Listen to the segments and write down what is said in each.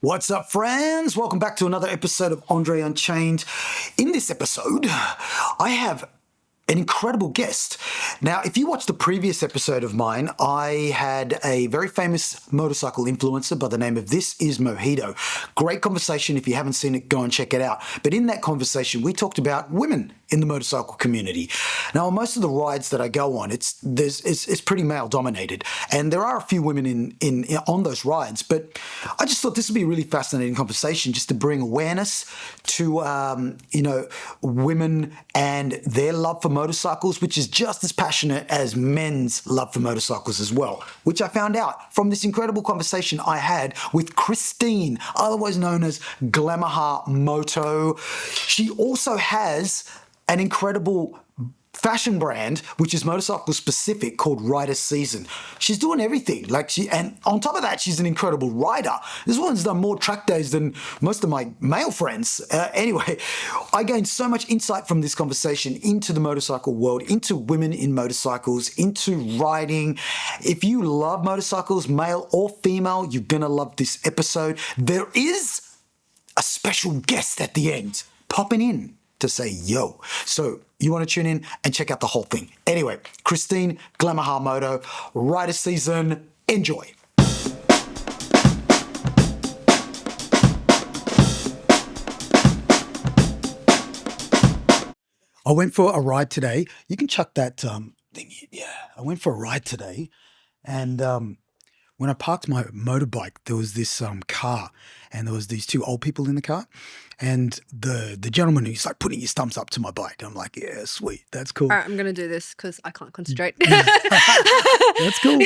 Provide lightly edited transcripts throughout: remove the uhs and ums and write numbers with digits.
What's up, friends? Welcome back to another episode of Andre Unchained. In this episode, I have an incredible guest. Now, if you watched the previous episode of mine, I had a very famous motorcycle influencer by the name of This Is Mojito. Great conversation. If you haven't seen it, go and check it out. But in that conversation, we talked about women in the motorcycle community. Now, on most of the rides that I go on, it's pretty male dominated, and there are a few women on those rides. But I just thought this would be a really fascinating conversation, just to bring awareness to women and their love for motorcycles, which is just as passionate as men's love for motorcycles as well, which I found out from this incredible conversation I had with Christine, otherwise known as GLAMAHA Moto. She also has an incredible fashion brand, which is motorcycle specific, called Riders SZN. She's doing everything. And on top of that, she's an incredible rider. This woman's done more track days than most of my male friends. Anyway, I gained so much insight from this conversation into the motorcycle world, into women in motorcycles, into riding. If you love motorcycles, male or female, you're gonna love this episode. There is a special guest at the end popping in to say yo. So you want to tune in and check out the whole thing. Anyway, Christine, GLAMAHA Moto, Riders SZN, enjoy. I went for a ride today. You can chuck that thing. Yeah, I went for a ride today, and when I parked my motorbike, there was this car, and there was these two old people in the car, and the gentleman, who's like putting his thumbs up to my bike. I'm like, yeah, sweet, that's cool. All right, I'm going to do this because I can't concentrate. That's cool.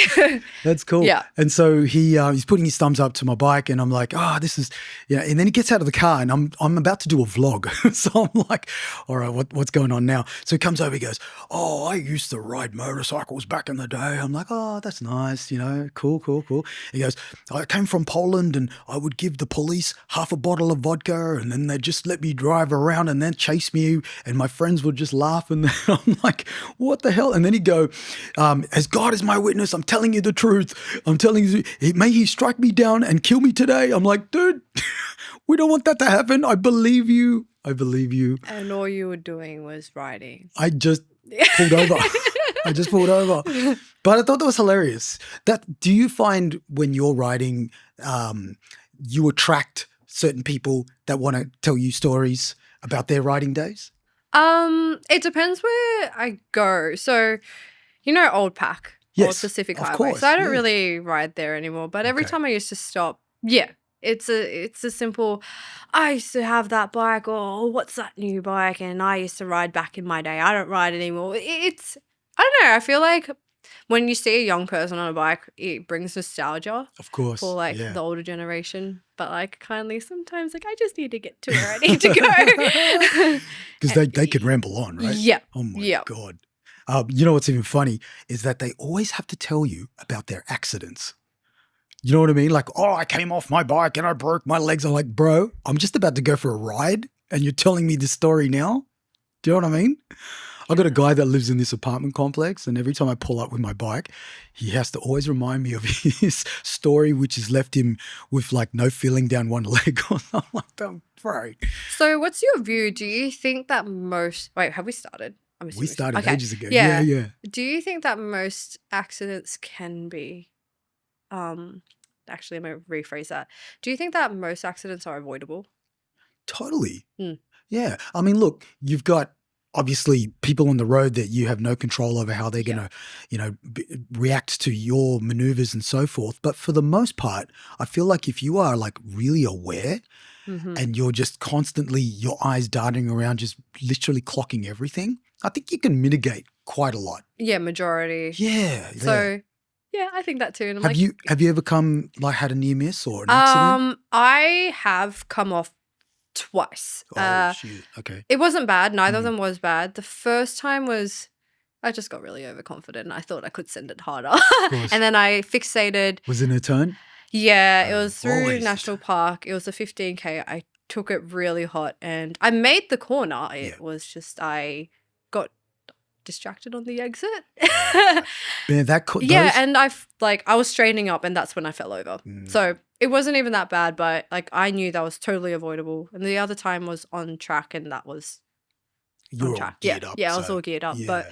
That's cool. Yeah. And so he's putting his thumbs up to my bike, and I'm like, this is, and then he gets out of the car, and I'm about to do a vlog. So I'm like, all right, what's going on now? So he comes over, he goes, oh, I used to ride motorcycles back in the day. I'm like, oh, that's nice, cool. He goes, I came from Poland, and I would give the police half a bottle of vodka, and then they'd just let me drive around and then chase me, and my friends would just laugh, and then I'm like, what the hell? And then he'd go, as God is my witness, I'm telling you the truth. I'm telling you, may he strike me down and kill me today. I'm like, dude, we don't want that to happen. I believe you. And all you were doing was riding. I just pulled over. But I thought that was hilarious. Do you find when you're riding, you attract certain people that want to tell you stories about their riding days? It depends where I go. So, Old Pack, yes, Old Pacific of Highway. course, So I don't really ride there anymore. But every time I used to stop, it's a simple, I used to have that bike, or what's that new bike? And I used to ride back in my day. I don't ride anymore. I don't know. I feel like when you see a young person on a bike, it brings nostalgia. Of course. For the older generation. But kindly sometimes I just need to get to where I need to go. Because they could ramble on, right? Yeah. Oh my God. You know what's even funny is that they always have to tell you about their accidents. You know what I mean? Like, oh, I came off my bike and I broke my legs. I'm like, bro, I'm just about to go for a ride and you're telling me this story now? Do you know what I mean? I've got a guy that lives in this apartment complex, and every time I pull up with my bike, he has to always remind me of his story, which has left him with no feeling down one leg. I'm like, don't worry. So what's your view? Do you think that wait, have we started? We started ages ago. Yeah. Yeah. Do you think that most accidents can be, actually, I'm going to rephrase that. Do you think that most accidents are avoidable? Totally. Yeah. I mean, look, you've got obviously people on the road that you have no control over how they're going to, react to your maneuvers and so forth. But for the most part, I feel like if you are really aware and you're just constantly, your eyes darting around, just literally clocking everything, I think you can mitigate quite a lot. Yeah, majority. Yeah. So yeah, I think that too. And have you ever had a near miss or an accident? I have come off twice. Oh, shit. Okay. It wasn't bad. Neither of them was bad. The first time was, I just got really overconfident and I thought I could send it harder. And then I fixated. Was it a turn? Yeah, it was through National Park. It was a 15K. I took it really hot and I made the corner. It was just, I got distracted on the exit. Man, Yeah, and I was straightening up, and that's when I fell over. So it wasn't even that bad, but like I knew that was totally avoidable. And the other time was on track, and that was you're on all track. geared up. Yeah, I was all geared up. But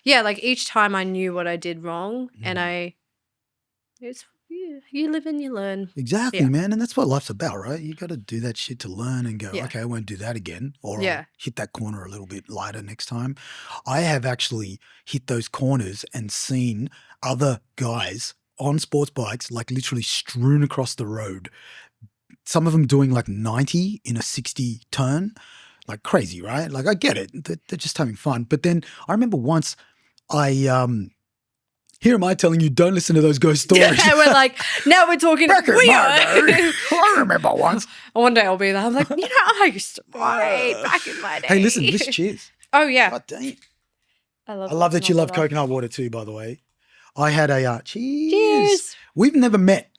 yeah, like each time I knew what I did wrong, and you live and you learn. Exactly, man. And that's what life's about, right? You got to do that shit to learn and go, okay, I won't do that again. Or I'll hit that corner a little bit lighter next time. I have actually hit those corners and seen other guys on sports bikes, like literally strewn across the road. Some of them doing like 90 in a 60 turn. Like crazy, right? Like I get it. They're just having fun. But then I remember once here am I telling you, don't listen to those ghost stories. Yeah, we're like, now we're talking weird. weird. I remember once. One day I'll be there. I'm like, I used to ride back in my day. Hey, listen, this cheers. Oh, yeah. God dang. I love that you love coconut water too, by the way. I had a cheers. Cheers. We've never met.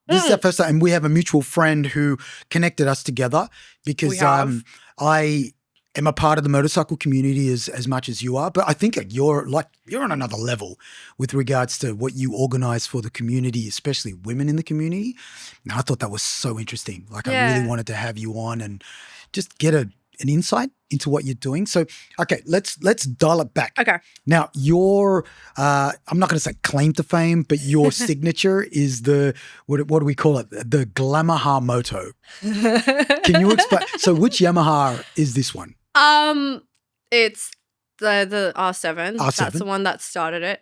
This is our first time, and we have a mutual friend who connected us together because I am a part of the motorcycle community as much as you are, but I think you're on another level with regards to what you organize for the community, especially women in the community. And I thought that was so interesting. Like I really wanted to have you on and just get an insight into what you're doing. So, okay, let's dial it back. Okay. Now, your I'm not going to say claim to fame, but your signature is the what do we call it? The GLAMAHA Moto. Can you explain? So, which Yamaha is this one? It's the R7. R7. That's the one that started it.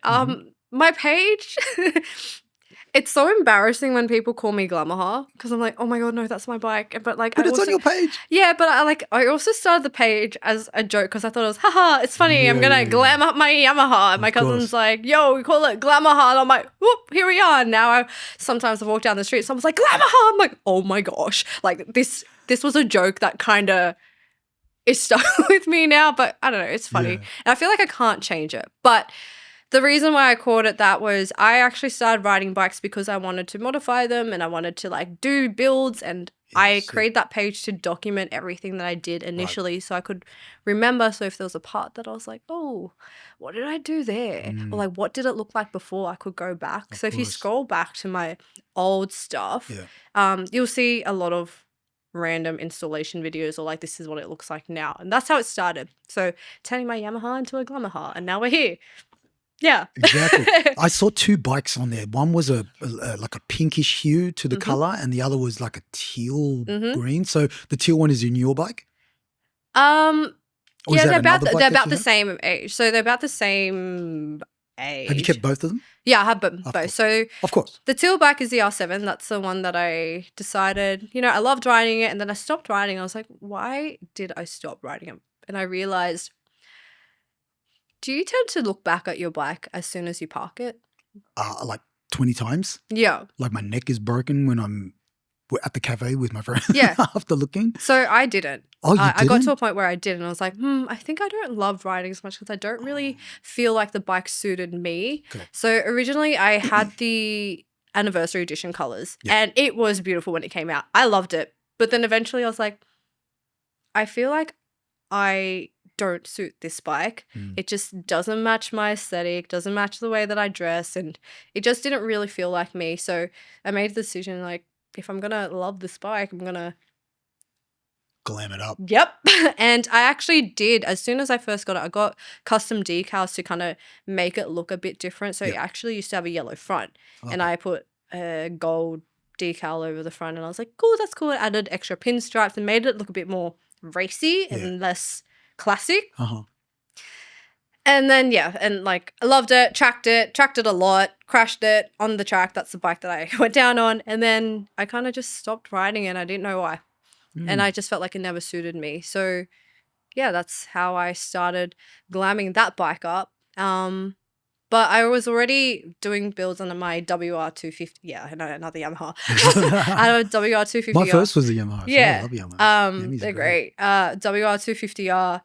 My page. It's so embarrassing when people call me Glamaha because I'm like, oh my God, no, that's my bike. But like, it's on your page. Yeah, but I also started the page as a joke because I thought it was, haha, it's funny. I'm gonna glam up my Yamaha. And my cousin's like, yo, we call it Glamaha. And I'm like, whoop, here we are. And now sometimes I walk down the street, someone's like, Glamaha. I'm like, oh my gosh, like this was a joke that kind of is stuck with me now. But I don't know, it's funny, and I feel like I can't change it, but. The reason why I called it that was I actually started riding bikes because I wanted to modify them and I wanted to like do builds, and I created that page to document everything that I did initially so I could remember. So if there was a part that I was like, oh, what did I do there? Or like, what did it look like before? I could go back. So if you scroll back to my old stuff, you'll see a lot of random installation videos or like, this is what it looks like now. And that's how it started. So turning my Yamaha into a Glamaha, and now we're here. Yeah. Exactly. I saw two bikes on there. One was like a pinkish hue to the color, and the other was like a teal green. So the teal one is your newer bike? Yeah, they're about the same age. So they're about the same age. Have you kept both of them? Yeah, I have both. So of course. The teal bike is the R7. That's the one that I decided, I loved riding it, and then I stopped riding. I was like, why did I stop riding it? And I realized, do you tend to look back at your bike as soon as you park it? Like 20 times. Yeah. Like my neck is broken when I'm at the cafe with my friend. Yeah. After looking. So I didn't. Oh, you didn't? I got to a point where I did, and I was like, I think I don't love riding as much because I don't really feel like the bike suited me. Okay. So originally I had the anniversary edition colors, and it was beautiful when it came out. I loved it. But then eventually I was like, I feel like I don't suit this bike. It just doesn't match my aesthetic, doesn't match the way that I dress, and it just didn't really feel like me. So I made the decision, like, if I'm gonna love this bike, I'm gonna glam it up. Yep. And I actually did. As soon as I first got it, I got custom decals to kind of make it look a bit different. So it actually used to have a yellow front, and I put a gold decal over the front, and I was like, cool, that's cool. I added extra pinstripes and made it look a bit more racy and less classic. And then and like I loved it, tracked it a lot, crashed it on the track. That's the bike that I went down on, and then I kind of just stopped riding it. I didn't know why, and I just felt like it never suited me. So yeah, that's how I started glamming that bike up. But I was already doing builds on my WR250. Yeah, I know, another Yamaha. I have a WR250R. My first was a Yamaha. Yeah. So I love Yamaha. They're great. WR250R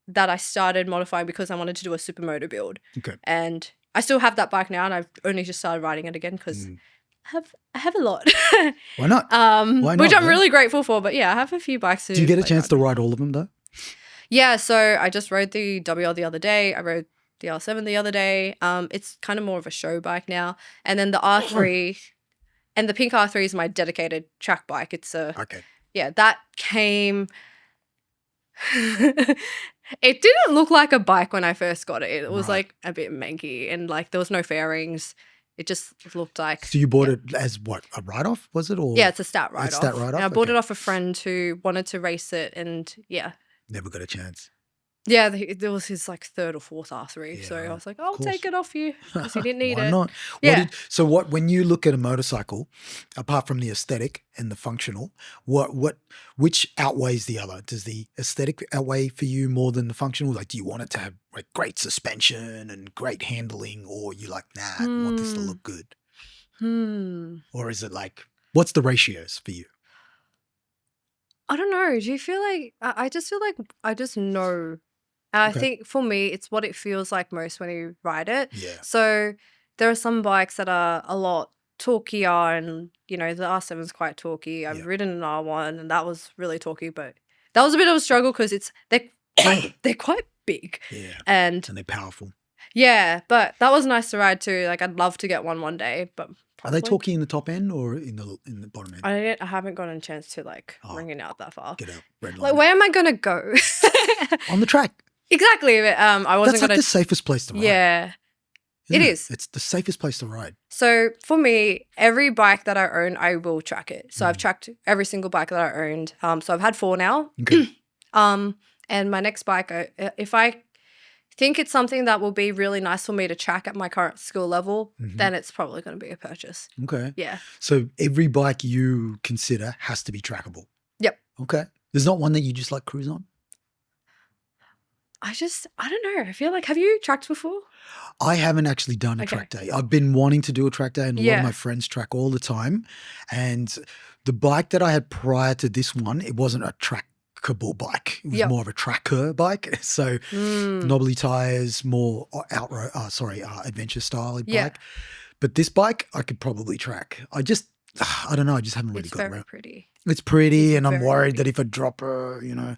that I started modifying because I wanted to do a supermoto build. Okay. And I still have that bike now, and I've only just started riding it again because I have a lot. Why not? Why not? Which I'm really grateful for. But yeah, I have a few bikes. Do you get a chance to ride all of them though? Yeah, so I just rode the WR the other day. I rode the R7 the other day. It's kind of more of a show bike now. And then the R3 and the pink R3 is my dedicated track bike. It's that came. It didn't look like a bike when I first got it. It was like a bit manky and like there was no fairings. It just looked like. So you bought it as what, a write-off, was it? Or yeah, it's a stat write-off. Stat write-off. And I bought it off a friend who wanted to race it, and never got a chance. Yeah, there was his like third or fourth R3. So I was like, I'll take it off you because he didn't need Why it. not? Yeah. When you look at a motorcycle, apart from the aesthetic and the functional, which outweighs the other? Does the aesthetic outweigh for you more than the functional? Like, do you want it to have like great suspension and great handling, or you like, nah, I want this to look good? Or is it like, what's the ratios for you? I don't know. Do you feel like I just feel like I just know. I think for me, it's what it feels like most when you ride it. Yeah. So there are some bikes that are a lot torquier, and the R7 is quite torquey. I've ridden an R1, and that was really torquey, but that was a bit of a struggle because they're quite big. Yeah. And they're powerful. Yeah, but that was nice to ride too. Like I'd love to get one day, but are they torquey in the top end or in the bottom end? I haven't gotten a chance to like bring it out that far. Get a red line. Like where am I gonna go? On the track. Exactly. I wasn't That's like the safest place to ride. Yeah. It is. It's the safest place to ride. So for me, every bike that I own, I will track it. So I've tracked every single bike that I owned. So I've had 4 now. Okay. And my next bike, if I think it's something that will be really nice for me to track at my current skill level, then it's probably going to be a purchase. Okay. Yeah. So every bike you consider has to be trackable. Yep. Okay. There's not one that you just like cruise on? I don't know. I feel like, have you tracked before? I haven't actually done a track day. I've been wanting to do a track day, and a lot of my friends track all the time. And the bike that I had prior to this one, it wasn't a trackable bike. It was more of a tracker bike. So knobbly tires, more adventure style bike. But this bike, I could probably track. I don't know. I just haven't really got around. It's very pretty. It's pretty, and I'm worried that if I drop her, and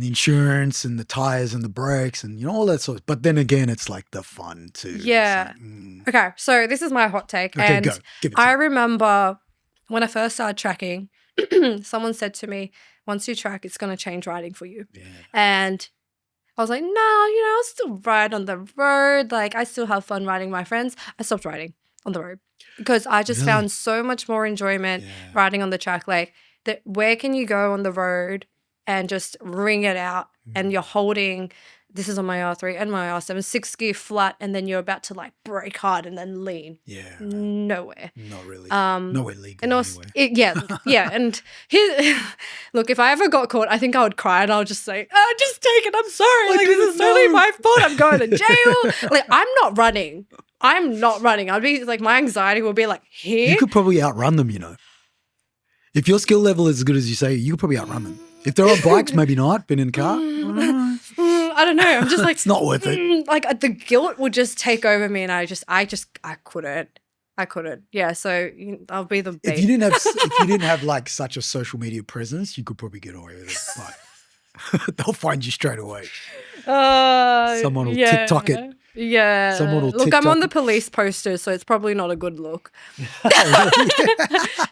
the insurance and the tires and the brakes and, all that sort of, but then again, it's like the fun too. Yeah. Like, okay. So this is my hot take. Okay, and go. Give it to I me. remember when I first started tracking, someone said to me, once you track, it's going to change riding for you. Yeah. And I was like, no, I'll still ride on the road. Like I still have fun riding with my friends. I stopped riding on the road because I just found so much more enjoyment riding on the track. Like where can you go on the road and just ring it out and you're holding, this is on my R3 and my R7, 6th gear flat, and then you're about to like brake hard and then lean. Yeah. Nowhere. Not really. Nowhere legal and also, anyway. And look, if I ever got caught, I think I would cry and I would just say, oh, just take it. I'm sorry. Like this is totally my fault. I'm going to jail. Like I'm not running. I'd be like, my anxiety will be like here. You could probably outrun them, If your skill level is as good as you say, you could probably outrun them. If they're on bikes, maybe not. Been in a car. I don't know. I'm just like, it's not worth it. Like the guilt would just take over me, and I couldn't. Yeah. So I'll be the bait. If you didn't have like such a social media presence, you could probably get away with it. But they'll find you straight away. Someone will TikTok it. Yeah. Someone will look, TikTok I'm on the it. police posters, so it's probably not a good look.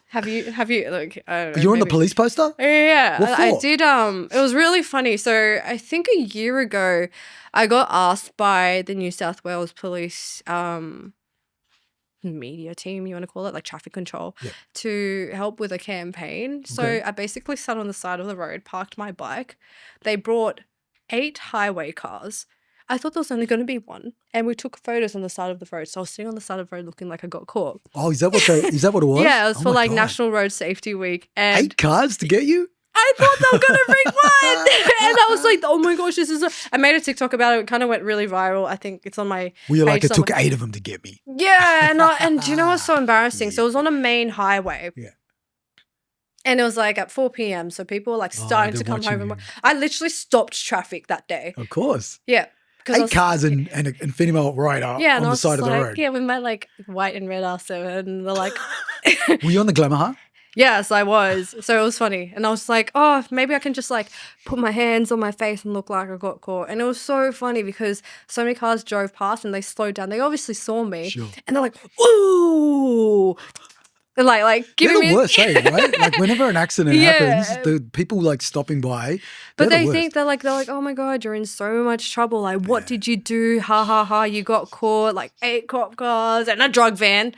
Have you look, I don't know, You're on the police poster? Yeah. What for? I did it was really funny. So I think a year ago I got asked by the New South Wales police media team, you want to call it, like traffic control, to help with a campaign. So I basically sat on the side of the road, parked my bike. They brought 8 highway cars. I thought there was only going to be one, and we took photos on the side of the road. So I was sitting on the side of the road looking like I got caught. Oh, is that what it was? Yeah, it was Oh for my like God. National Road Safety Week. And 8 cars to get you? I thought they were going to bring one. And I was like, oh my gosh, this is I made a TikTok about it. It kind of went really viral. I think it's on my Well, you're page like, it took somewhere. 8 of them to get me. Yeah, and do you know what's so embarrassing? So it was on a main highway. Yeah. And it was like at 4 p.m. So people were like starting they're to come watching home. you. I literally stopped traffic that day. Of course. Yeah. 8 cars and a female rider on and I the was side of just the like, road. yeah, with my like white and red R7. And they're like, Were you on the Glamaha? Yes, I was. So it was funny. And I was like, oh, maybe I can just like put my hands on my face and look like I got caught. And it was so funny because so many cars drove past and they slowed down. They obviously saw me. Sure. And they're like, ooh. And like They're giving the me worst, right? Like whenever an accident happens, Yeah. the people like stopping by, But they're they the worst. think they're like, oh my God, you're in so much trouble. Like, what did you do? Ha ha ha, you got caught. Like 8 cop cars and a drug van.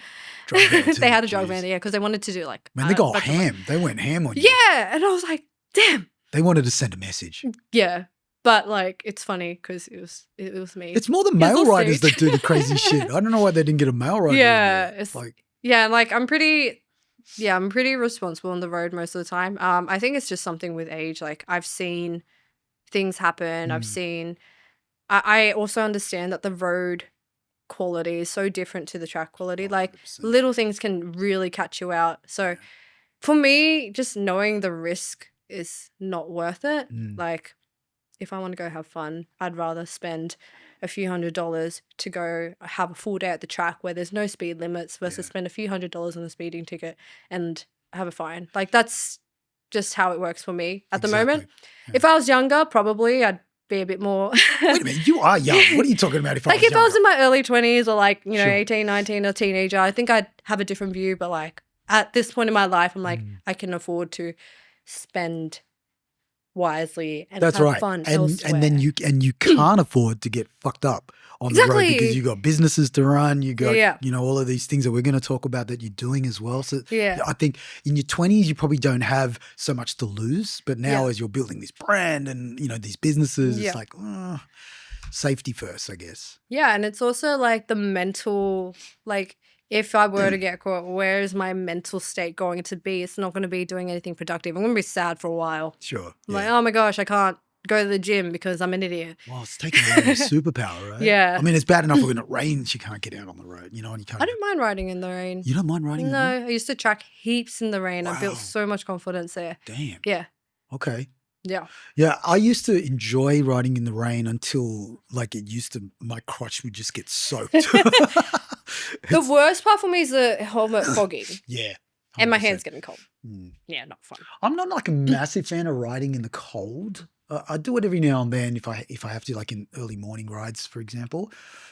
Drug van too, They had a drug jeez. van, yeah, because they wanted to do like Man, they got bunch of, ham. They went ham on you. yeah. And I was like, damn. They wanted to send a message. Yeah. But like it's funny because it was me. It's more the It's male all riders staged. that do the crazy shit. I don't know why they didn't get a male rider. Yeah, In there. Like, yeah, and like I'm pretty responsible on the road most of the time. I think it's just something with age. Like I've seen things happen. I've seen I also understand that the road quality is so different to the track quality. Like 100%. little things can really catch you out. So for me, just knowing the risk is not worth it. Like if I want to go have fun, I'd rather spend a few $100s to go have a full day at the track where there's no speed limits versus spend a few $100s on a speeding ticket and have a fine. Like that's just how it works for me at the moment. Yeah. If I was younger, probably I'd be a bit more Wait a minute, you are young. What are you talking about? If like if I was younger? in my early 20s or like, you know, Sure. 18, 19, a teenager, I think I'd have a different view. But like at this point in my life, I'm like, I can afford to spend wisely and That's have right. fun And elsewhere. then you can't afford to get fucked up on the road Exactly. because you got businesses to run, you got Yeah. you know all of these things that we're going to talk about that you're doing as well. So Yeah. I think in your 20s you probably don't have so much to lose, but now Yeah. as you're building this brand and you know these businesses, Yeah. it's like safety first, I guess. Yeah, and it's also like the mental, like if I were to get caught, where is my mental state going to be? It's not going to be doing anything productive. I'm going to be sad for a while. Sure. I'm like, oh my gosh, I can't go to the gym because I'm an idiot. Well, it's taking away your superpower, right? Yeah. I mean, it's bad enough when it rains, you can't get out on the road, you know, and you can't. I don't mind riding in the rain. You don't mind riding in the rain? No, I used to track heaps in the rain. I built Wow. so much confidence there. Damn. Yeah. Okay. Yeah. Yeah, I used to enjoy riding in the rain until like it used to, my crotch would just get soaked. The worst part for me is the helmet fogging Yeah. and my 100%. hands getting cold. Mm. Yeah, not fun. I'm not like a massive fan of riding in the cold. I do it every now and then if I have to, like in early morning rides, for example.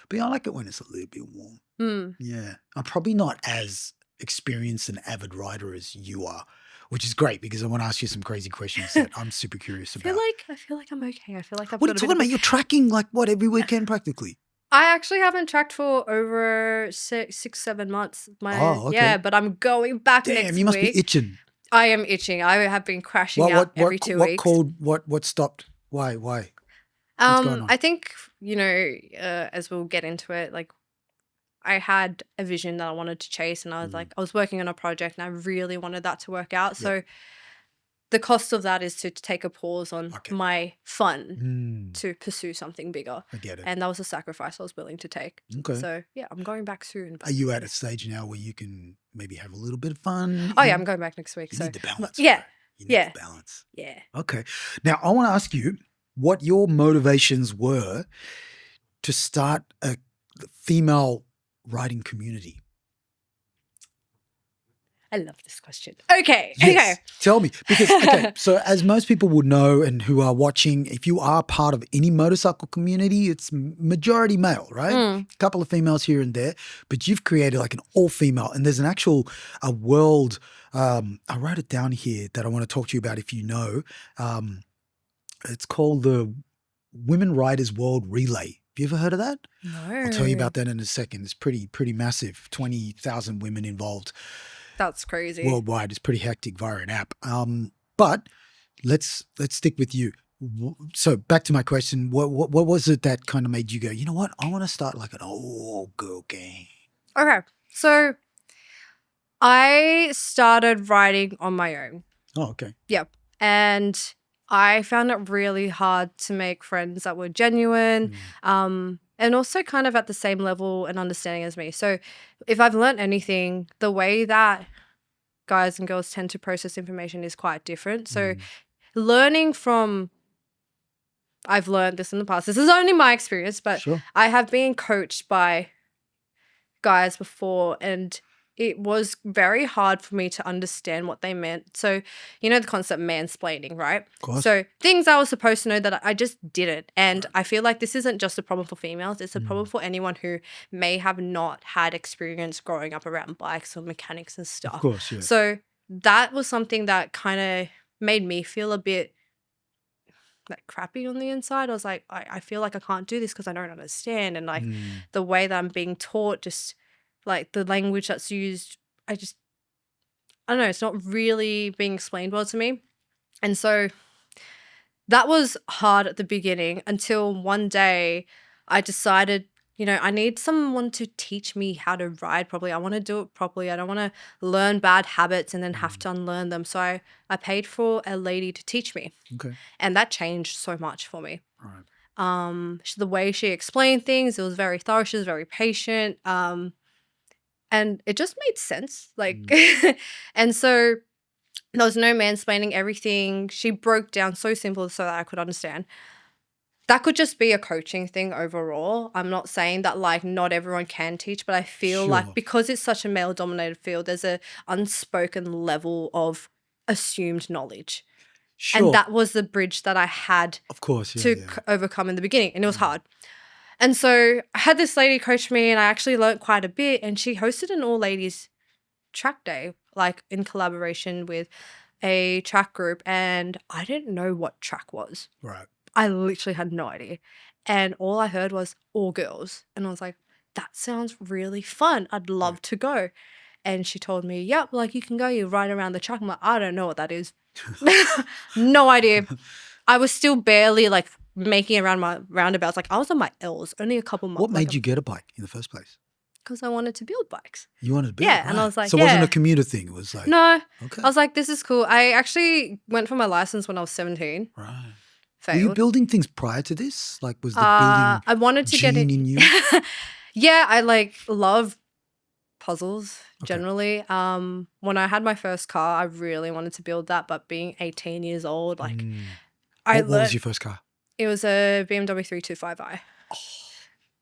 But yeah, I like it when it's a little bit warm. Mm. Yeah. I'm probably not as experienced and avid rider as you are, which is great because I want to ask you some crazy questions that I'm super curious I about. feel like I'm okay. I feel like I've What are you got a bit talking of about? You're tracking like what, every weekend practically? I actually haven't tracked for over 6-7 months. Oh, okay. Yeah, but I'm going back Damn, next you must week. be itching. I am itching. I have been crashing out every 2 weeks. What stopped? Why? What's going on? I think, you know, as we'll get into it, like I had a vision that I wanted to chase and I was like, I was working on a project and I really wanted that to work out. So the cost of that is to take a pause on my fun to pursue something bigger. I get it. And that was a sacrifice I was willing to take. Okay. So yeah, I'm going back soon. Are you at a stage now where you can maybe have a little bit of fun? Oh yeah, I'm going back next week. You So need the balance. yeah, bro. You need the balance. yeah. Okay. Now I want to ask you what your motivations were to start a female riding community. I love this question. Okay. Yes. Tell me. Because, okay, so as most people would know and who are watching, if you are part of any motorcycle community, it's majority male, right? A couple of females here and there, but you've created like an all-female, and there's an actual world, I wrote it down here that I want to talk to you about if you know. It's called the Women Riders World Relay. Have you ever heard of that? No. I'll tell you about that in a second. It's pretty massive, 20,000 women involved. That's crazy. Worldwide. It's pretty hectic via an app. But let's stick with you. So back to my question, what was it that kind of made you go, you know what, I want to start like an old girl gang? Okay. So I started riding on my own. Oh, okay. Yep. And I found it really hard to make friends that were genuine, and also kind of at the same level and understanding as me. So if I've learned anything, the way that guys and girls tend to process information is quite different. So learning from, I've learned this in the past. This is only my experience, but Sure. I have been coached by guys before, and it was very hard for me to understand what they meant. So, you know the concept mansplaining, right? Of course. So things I was supposed to know that I just didn't. And I feel like this isn't just a problem for females. It's a problem for anyone who may have not had experience growing up around bikes or mechanics and stuff. Of course, yeah. So that was something that kind of made me feel a bit like crappy on the inside. I was like, I feel like I can't do this because I don't understand. And like the way that I'm being taught, just like the language that's used, I don't know, it's not really being explained well to me. And so that was hard at the beginning until one day I decided, you know, I need someone to teach me how to ride properly. I want to do it properly. I don't want to learn bad habits and then have to unlearn them. So I paid for a lady to teach me. Okay. And that changed so much for me. Right. The way she explained things, it was very thorough. She was very patient. And it just made sense. Like, and so there was no mansplaining everything. She broke down so simple so that I could understand. That could just be a coaching thing overall. I'm not saying that like not everyone can teach, but I feel like because it's such a male-dominated field, there's a unspoken level of assumed knowledge. Sure. And that was the bridge that I had Of course, to overcome in the beginning. And it was hard. And so I had this lady coach me and I actually learned quite a bit. And she hosted an all-ladies track day, like in collaboration with a track group. And I didn't know what track was. Right. I literally had no idea. And all I heard was all girls. And I was like, that sounds really fun. I'd love to go. And she told me, yep, like you can go, you ride around the track. I'm like, I don't know what that is. No idea. I was still barely like making around my roundabouts. Like I was on my L's only a couple months. What made you get a bike in the first place? Because I wanted to build bikes. You wanted to build? Yeah. Right. And I was like, so it wasn't a commuter thing. It was like, no. Okay. I was like, this is cool. I actually went for my license when I was 17. Right. Failed. Were you building things prior to this? Like was the building I wanted to get gene it in you? Yeah, I like love puzzles generally. When I had my first car, I really wanted to build that, but being 18 years old, like What was your first car? It was a BMW 325i.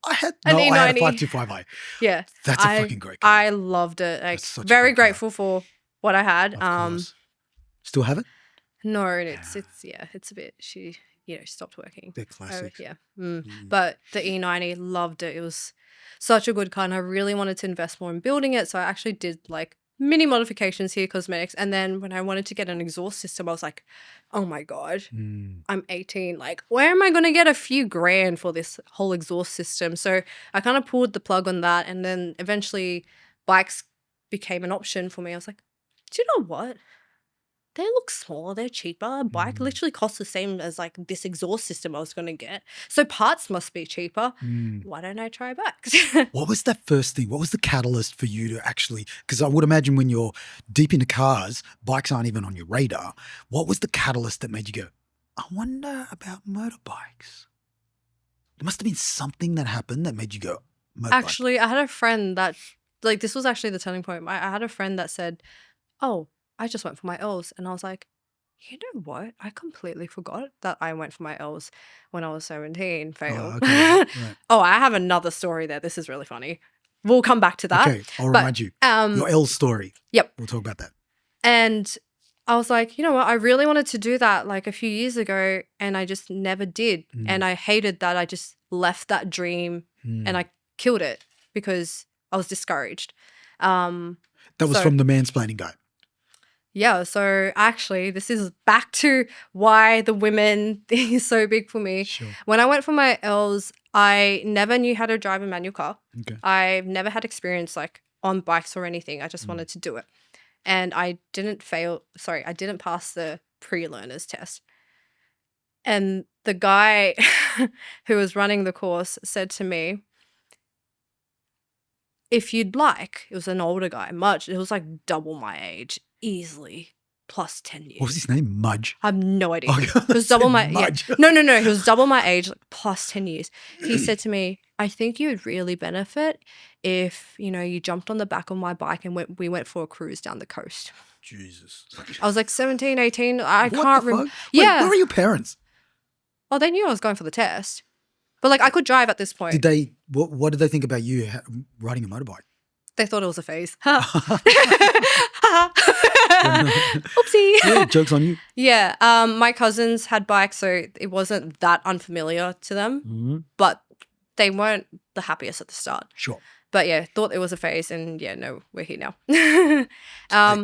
I had An I had a E90. 525i. Yeah. That's a fucking great car. I loved it. Like such a very great car. grateful for what I had. Of course. Still have it? No, it's a bit stopped working. They're classics. But the E90, loved it. It was such a good car and I really wanted to invest more in building it. So I actually did like mini modifications here, cosmetics. And then when I wanted to get an exhaust system, I was like, oh my God, I'm 18. Like, where am I going to get a few grand for this whole exhaust system? So I kind of pulled the plug on that. And then eventually bikes became an option for me. I was like, do you know what? They look smaller, they're cheaper. A bike literally costs the same as like this exhaust system I was going to get. So parts must be cheaper. Why don't I try bikes? What was that first thing? What was the catalyst for you to actually, because I would imagine when you're deep into cars, bikes aren't even on your radar. What was the catalyst that made you go, I wonder about motorbikes? There must have been something that happened that made you go, motorbike. Actually, I had a friend that, like this was actually the turning point. I had a friend that said, oh, I just went for my L's. And I was like, you know what? I completely forgot that I went for my L's when I was 17. Failed. Oh, okay. Right. Oh, I have another story there. This is really funny. We'll come back to that. Okay, I'll remind you. Your L story. Yep. We'll talk about that. And I was like, you know what? I really wanted to do that like a few years ago and I just never did. And I hated that I just left that dream and I killed it because I was discouraged. That was from the mansplaining guy. Yeah, so actually this is back to why the women thing is so big for me. Sure. When I went for my L's, I never knew how to drive a manual car. Okay. I've never had experience like on bikes or anything. I just wanted to do it. And I didn't pass the pre-learner's test. And the guy who was running the course said to me, if you'd like, it was an older guy, it was like double my age. Easily plus 10 years. What was his name? Mudge? I have no idea. Oh, It was double my Mudge. yeah. No. He was double my age, like plus 10 years. He said to me, I think you would really benefit if, you jumped on the back of my bike and we went for a cruise down the coast. Jesus. I was like 17, 18. What can't the fuck? remember. Wait, Yeah. where are your parents? Oh, they knew I was going for the test. But like I could drive at this point. What did they think about you riding a motorbike? They thought it was a phase. Yeah, Oopsie. joke's on you. Yeah. My cousins had bikes, so it wasn't that unfamiliar to them, Mhm. but they weren't the happiest at the start. Sure. But yeah, thought it was a phase, and yeah, no, we're here now.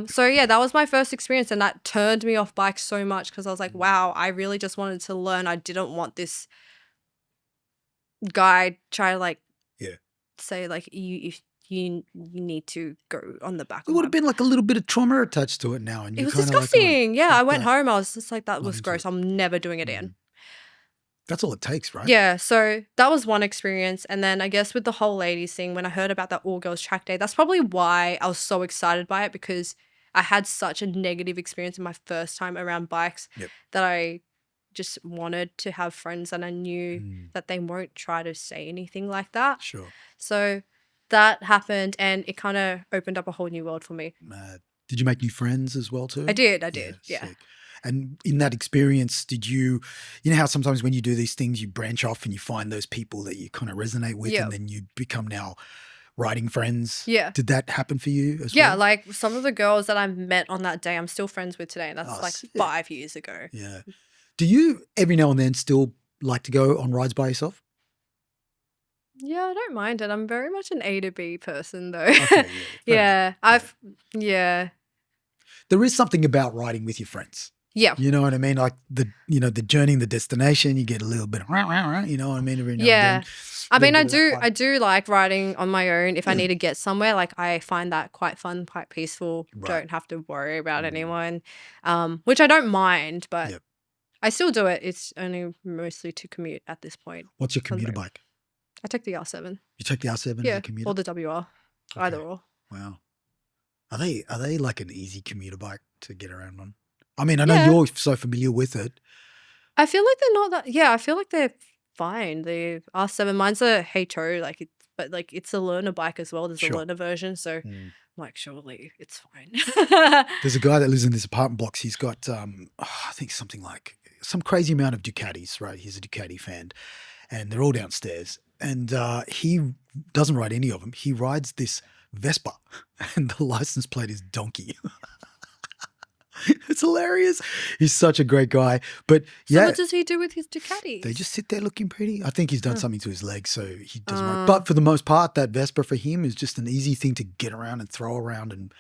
So yeah, that was my first experience, and that turned me off bikes so much because I was like, wow, I really just wanted to learn. I didn't want this guy try to like say like you need to go on the back. It would have been like a little bit of trauma attached to it now. And It you was kind of disgusting. like, yeah, I fuck went that. home. I was just like, that Not was into gross. it. I'm never doing it again. That's all it takes, right? Yeah, so that was one experience. And then I guess with the whole ladies thing, when I heard about that all girls track day, that's probably why I was so excited by it, because I had such a negative experience in my first time around bikes that I just wanted to have friends, and I knew that they won't try to say anything like that. Sure. So that happened, and it kind of opened up a whole new world for me. Mad. Did you make new friends as well too? I did. Yeah. Sick. And in that experience, did you know how sometimes when you do these things, you branch off and you find those people that you kind of resonate with, and then you become now riding friends? Yeah. Did that happen for you as well? Yeah, like some of the girls that I met on that day, I'm still friends with today, and that's like sick. 5 years ago. Yeah. Do you every now and then still like to go on rides by yourself? Yeah, I don't mind it. I'm very much an A to B person though. Okay, yeah. Yeah. There is something about riding with your friends. Yeah. You know what I mean? Like the journey and the destination, you get a little bit, you know what I mean? Every now and Yeah. then. I mean, Little bit of I do like riding on my own if I need to get somewhere. Like I find that quite fun, quite peaceful. Right. Don't have to worry about anyone, which I don't mind, but I still do it. It's only mostly to commute at this point. What's your commuter bike? I take the R7. You take the R7 as a commuter? Or the WR, either or. Wow. Are they like an easy commuter bike to get around on? I mean, I know you're so familiar with it. I feel like they're not that. Yeah, I feel like they're fine. The R7, mine's a HO, but it's a learner bike as well. There's a learner version, so I'm like, surely it's fine. There's a guy that lives in this apartment blocks. He's got, I think something like some crazy amount of Ducatis, right? He's a Ducati fan, and they're all downstairs. And he doesn't ride any of them. He rides this Vespa, and the license plate is Donkey. It's hilarious. He's such a great guy. But So what does he do with his Ducatis? they just sit there looking pretty. I think he's done something to his legs, so he doesn't ride. But for the most part, that Vespa for him is just an easy thing to get around and throw around, and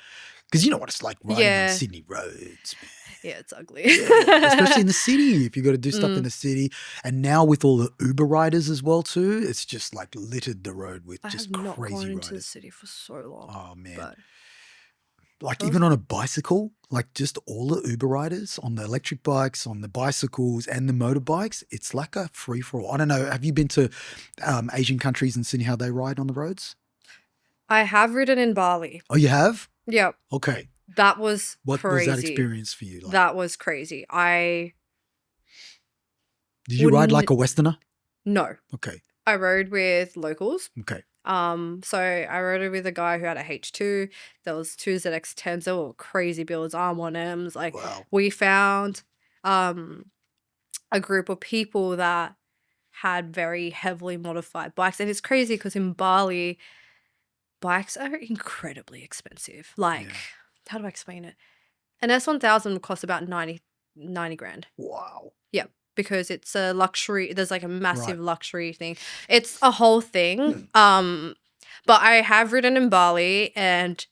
because you know what it's like riding on Sydney roads, man. Yeah, it's ugly. Especially in the city, if you got to do stuff in the city. And now with all the Uber riders as well too, it's just like littered the road with just crazy not gone riders. into the city for so long. Oh man. But like even on a bicycle, like just all the Uber riders on the electric bikes, on the bicycles and the motorbikes, it's like a free for all. I don't know. Have you been to Asian countries and seen how they ride on the roads? I have ridden in Bali. Oh, you have? Yep. Okay. That was What crazy. was that experience for you like? That was crazy. Did you ride like a Westerner? No. Okay. I rode with locals. Okay. So I rode it with a guy who had a H2. There was two ZX10s. They were crazy builds, R1Ms. Like we found a group of people that had very heavily modified bikes. And it's crazy because in Bali, bikes are incredibly expensive. Like, how do I explain it? An S1000 would cost about 90 grand. Wow. Yep. Because it's a luxury. There's like a massive luxury thing. It's a whole thing. But I have ridden in Bali and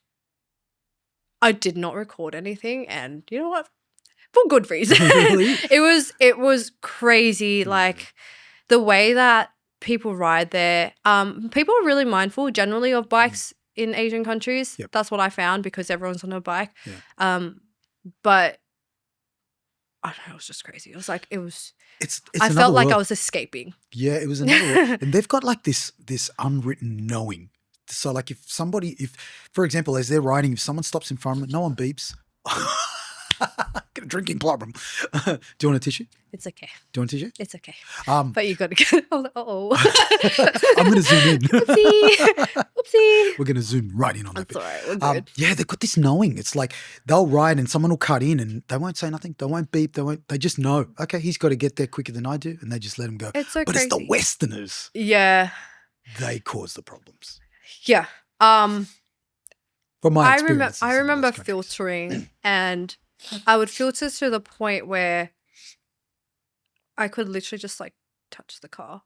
I did not record anything. And you know what? For good reason. Really? It was crazy. Like the way that people ride there. People are really mindful generally of bikes in Asian countries. Yep. That's what I found because everyone's on a bike. Yeah. But I don't know, it was just crazy. It was like it's I another felt like I world. was escaping. Yeah, it was another world. And they've got like this unwritten knowing. So like if for example, as they're riding, if someone stops in front of them, no one beeps. Get a drinking problem. Do you want a tissue? It's okay. Do you want a tissue? It's okay. Um, But you got to get. I was like, I'm going to zoom in. Oopsie. We're going to zoom right in on that That's bit. all right. We're good. Yeah, they've got this knowing. It's like they'll ride and someone will cut in and they won't say nothing. They won't beep. They just know, okay, he's got to get there quicker than I do. And they just let him go. It's so but crazy. it's the Westerners. Yeah. They cause the problems. Yeah. From my I experience. remember filtering, and I would filter to the point where I could literally just like touch the car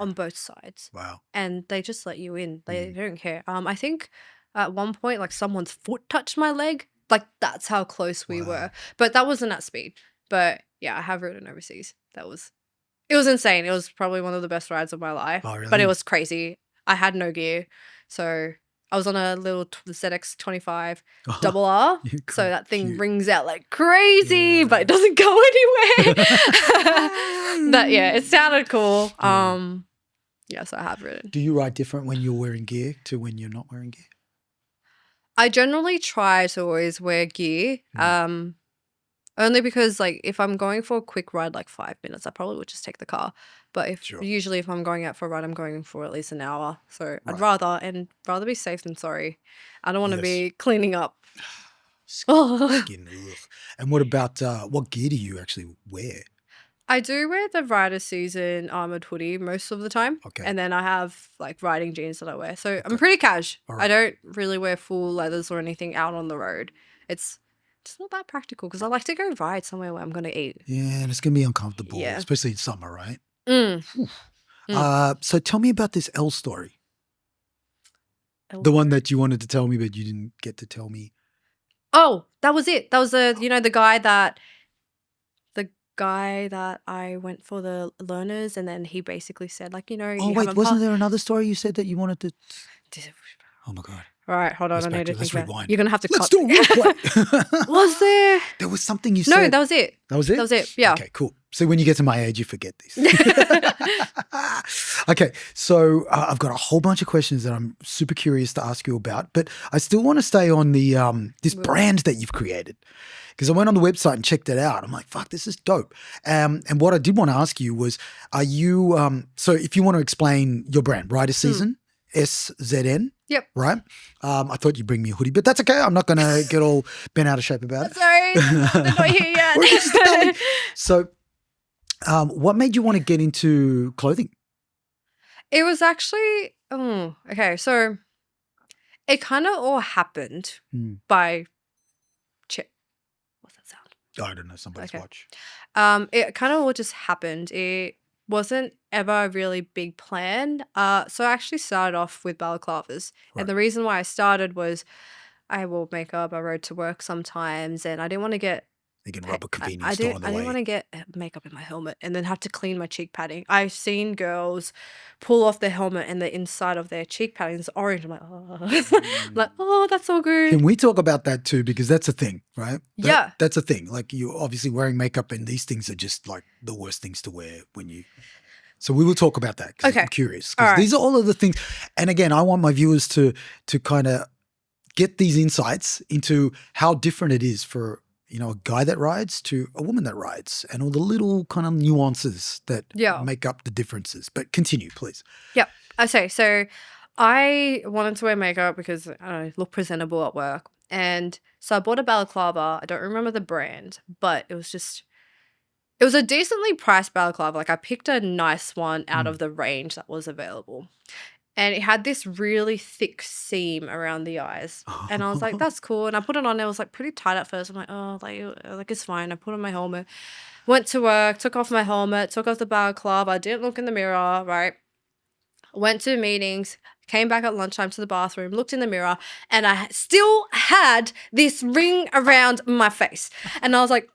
on both sides. Wow. And they just let you in. They don't care. I think at one point, like someone's foot touched my leg. Like that's how close we were. But that wasn't at speed. But yeah, I have ridden overseas. It was insane. It was probably one of the best rides of my life. Oh, really? But it was crazy. I had no gear. So I was on a little ZX25 double R. So that thing rings out like crazy, but it doesn't go anywhere. But yeah, it sounded cool. Yeah, so I have ridden. Do you ride different when you're wearing gear to when you're not wearing gear? I generally try to always wear gear. Only because like if I'm going for a quick ride, like 5 minutes, I probably would just take the car. But usually if I'm going out for a ride, I'm going for at least an hour. So I'd rather be safe than sorry. I don't want to be cleaning up. Skin, and what about what gear do you actually wear? I do wear the Riders SZN armored hoodie most of the time. Okay. And then I have like riding jeans that I wear. So I'm pretty cash. I don't really wear full leathers or anything out on the road. It's not that practical because I like to go ride somewhere where I'm going to eat. Yeah, and it's going to be uncomfortable, especially in summer, right? So tell me about this L story. The one that you wanted to tell me, but you didn't get to tell me. Oh, that was it. That was the guy that I went for the learners, and then he basically said like, Oh wait, wasn't there another story you said that you wanted to? Oh my God. All right, hold on. I need to think about it. Rewind. You're going to have to Let's cut. do a replay. Was there? There was something you said. No, that was it. That was it? That was it, yeah. Okay, cool. So when you get to my age, you forget this. Okay, so I've got a whole bunch of questions that I'm super curious to ask you about, but I still want to stay on the this brand that you've created, because I went on the website and checked it out. I'm like, fuck, this is dope. And what I did want to ask you was, are you so if you want to explain your brand, Riders SZN, SZN. Yep. Right? I thought you'd bring me a hoodie, but that's okay. I'm not going to get all bent out of shape about it. Sorry, they're not here yet. So what made you want to get into clothing? It was actually, okay, so it kind of all happened by what's that sound? I don't know, somebody's watch. It kind of all just happened. It wasn't ever a really big plan. So I actually started off with balaclavas. And the reason why I started was I wore makeup, I rode to work sometimes, and I didn't want to get You can rob a convenience I store on the didn't way. want to get makeup in my helmet and then have to clean my cheek padding. I've seen girls pull off their helmet and the inside of their cheek padding is orange. I'm like, oh, I'm like, oh, that's so good. Can we talk about that too? Because that's a thing, right? Yeah. That's a thing. Like you're obviously wearing makeup, and these things are just like the worst things to wear when you. So we will talk about that because I'm curious. Because these are all of the things. And again, I want my viewers to kind of get these insights into how different it is for, a guy that rides to a woman that rides, and all the little kind of nuances that make up the differences. But continue, please. Yep. Okay. So I wanted to wear makeup because I don't know, look presentable at work. And so I bought a balaclava. I don't remember the brand, but it was a decently priced balaclava. Like I picked a nice one out of the range that was available. And it had this really thick seam around the eyes. And I was like, that's cool. And I put it on. It was like pretty tight at first. I'm like, oh, like it's fine. I put on my helmet. Went to work, took off my helmet, took off the balaclava. I didn't look in the mirror, right? Went to meetings, came back at lunchtime to the bathroom, looked in the mirror, and I still had this ring around my face. And I was like,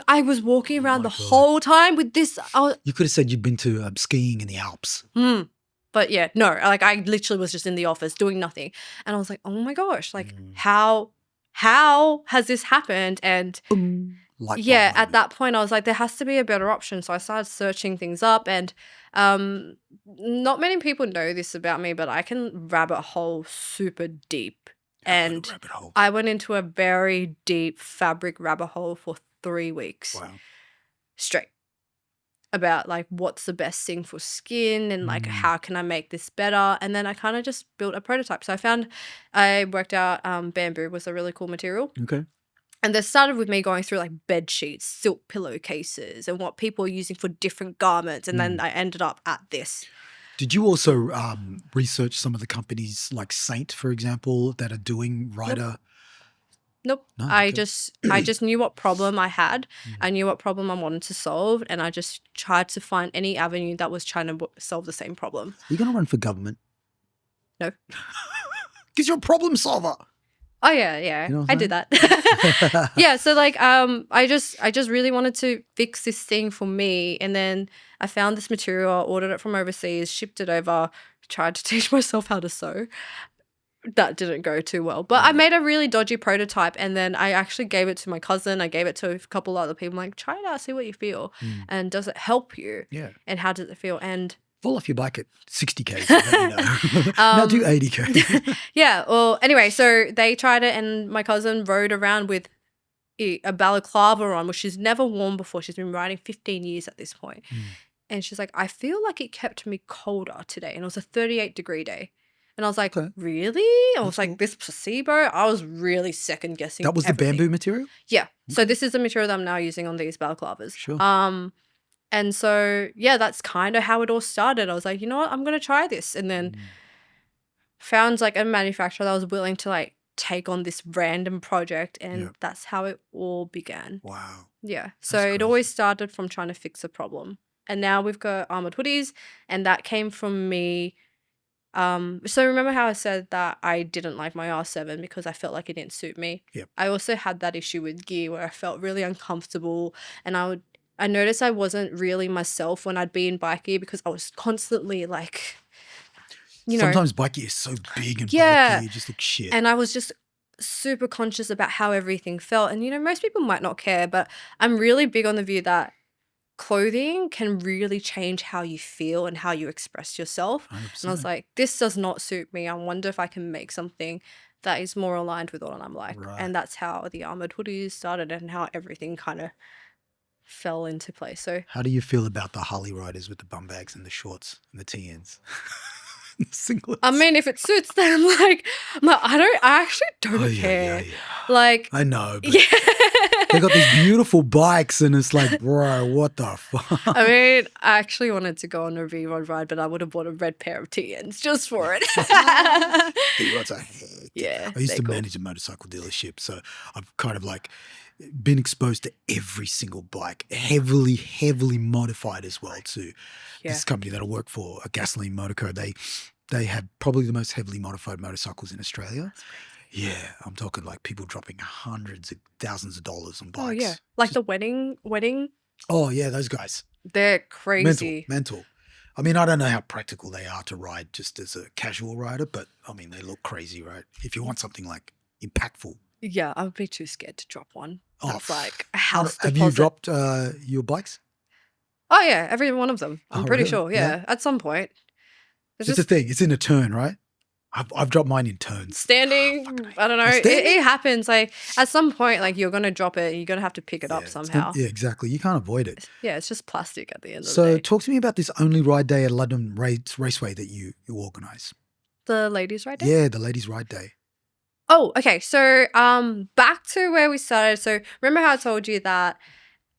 I was walking around the whole time with this. You could have said you'd been to skiing in the Alps. But yeah, no, like I literally was just in the office doing nothing. And I was like, oh my gosh, like how has this happened? And at that point I was like, there has to be a better option. So I started searching things up, and not many people know this about me, but I can rabbit hole super deep. And I went into a very deep fabric rabbit hole for 3 weeks straight about like what's the best thing for skin and like how can I make this better. And then I kind of just built a prototype. So I worked out bamboo was a really cool material. Okay. And this started with me going through like bed sheets, silk pillowcases, and what people are using for different garments. And then I ended up at this. Did you also research some of the companies like Saint, for example, that are doing rider? Nope. No, I okay. just knew what problem I had. Mm. I knew what problem I wanted to solve, and I just tried to find any avenue that was trying to solve the same problem. Are you going to run for government? No. Because you're a problem solver. Oh yeah. You know what I I'm did saying? that. Yeah, so like I just really wanted to fix this thing for me, and then I found this material, ordered it from overseas, shipped it over, tried to teach myself how to sew. That didn't go too well. But I made a really dodgy prototype, and then I actually gave it to my cousin. I gave it to a couple other people. I'm like, try it out, see what you feel. Mm. And does it help you? Yeah. And how does it feel? And Fall off your bike at 60K. So let me know. Now do 80K. yeah, well, anyway, so they tried it, and my cousin rode around with a balaclava on, which she's never worn before. She's been riding 15 years at this point. Mm. And she's like, I feel like it kept me colder today. And it was a 38-degree day. And I was like, Okay. really? I was like, this placebo? I was really second guessing. That was the bamboo material? Yeah. So this is the material that I'm now using on these balaclavas. Sure. And so, yeah, that's kind of how it all started. I was like, you know what? I'm going to try this. And then found like a manufacturer that was willing to like take on this random project. And that's how it all began. Wow. Yeah. So That's it crazy. always started from trying to fix a problem. And now we've got armored hoodies, and that came from me. So remember how I said that I didn't like my R7 because I felt like it didn't suit me? Yep. I also had that issue with gear where I felt really uncomfortable, and I noticed I wasn't really myself when I'd be in bike gear because I was constantly like, Sometimes bike gear is so big and bulky, you just look shit. and I was just super conscious about how everything felt. And most people might not care, but I'm really big on the view that clothing can really change how you feel and how you express yourself. 100%. And I was like, this does not suit me. I wonder if I can make something that is more aligned with what I'm like. Right. And that's how the armored hoodies started and how everything kind of fell into place. So How do you feel about the Harley riders with the bum bags and the shorts and the TNs? The singlets. I mean, if it suits them, like, I actually don't care. Yeah. Like, I know, but yeah. they got these beautiful bikes and it's like, bro, what the fuck? I mean, I actually wanted to go on a V-Rod ride, but I would have bought a red pair of TNs just for it. V-Rods are hectic. Yeah, I used they're to cool. manage a motorcycle dealership, so I've kind of like been exposed to every single bike, heavily modified as well too. Yeah. This company that I work for, a gasoline motor co, they have probably the most heavily modified motorcycles in Australia. Yeah, I'm talking like people dropping hundreds of thousands of dollars on bikes. Oh, yeah. Like the wedding, Oh yeah, those guys. they're crazy. Mental. I mean, I don't know how practical they are to ride just as a casual rider, but I mean, they look crazy, right? If you want something like impactful. Yeah, I would be too scared to drop one. Oh, That's like a house Have deposit. you dropped your bikes? Oh, yeah, every one of them. I'm Oh, pretty really? sure. Yeah, at some point. It's It's just a thing. It's in a turn, right? I've dropped mine in turns. standing. I don't know. Standing? It happens. Like at some point, like you're gonna drop it. You're gonna have to pick it up it's somehow. yeah, exactly. You can't avoid it. Yeah, it's just plastic at the end of the So day. talk to me about this only ride day at London Raceway that you organise. The ladies' right there. Yeah, the ladies' ride day. Oh, okay. So, back to where we started. So, remember how I told you that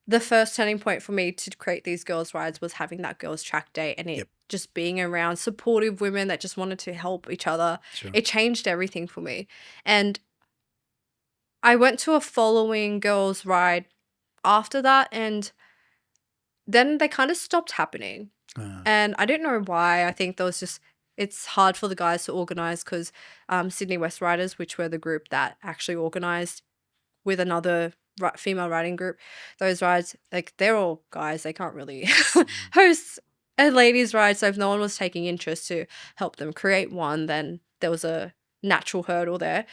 the first turning point for me to create these girls' rides was having that girls' track day, and it Yep. just being around supportive women that just wanted to help each other. Sure. It changed everything for me. And I went to a following girls' ride after that, and then they kind of stopped happening. And I didn't know why. I think there was just, it's hard for the guys to organise because Sydney West Riders, which were the group that actually organised with another female riding group, those rides, like they're all guys. They can't really host a ladies' ride. So if no one was taking interest to help them create one, then there was a natural hurdle there.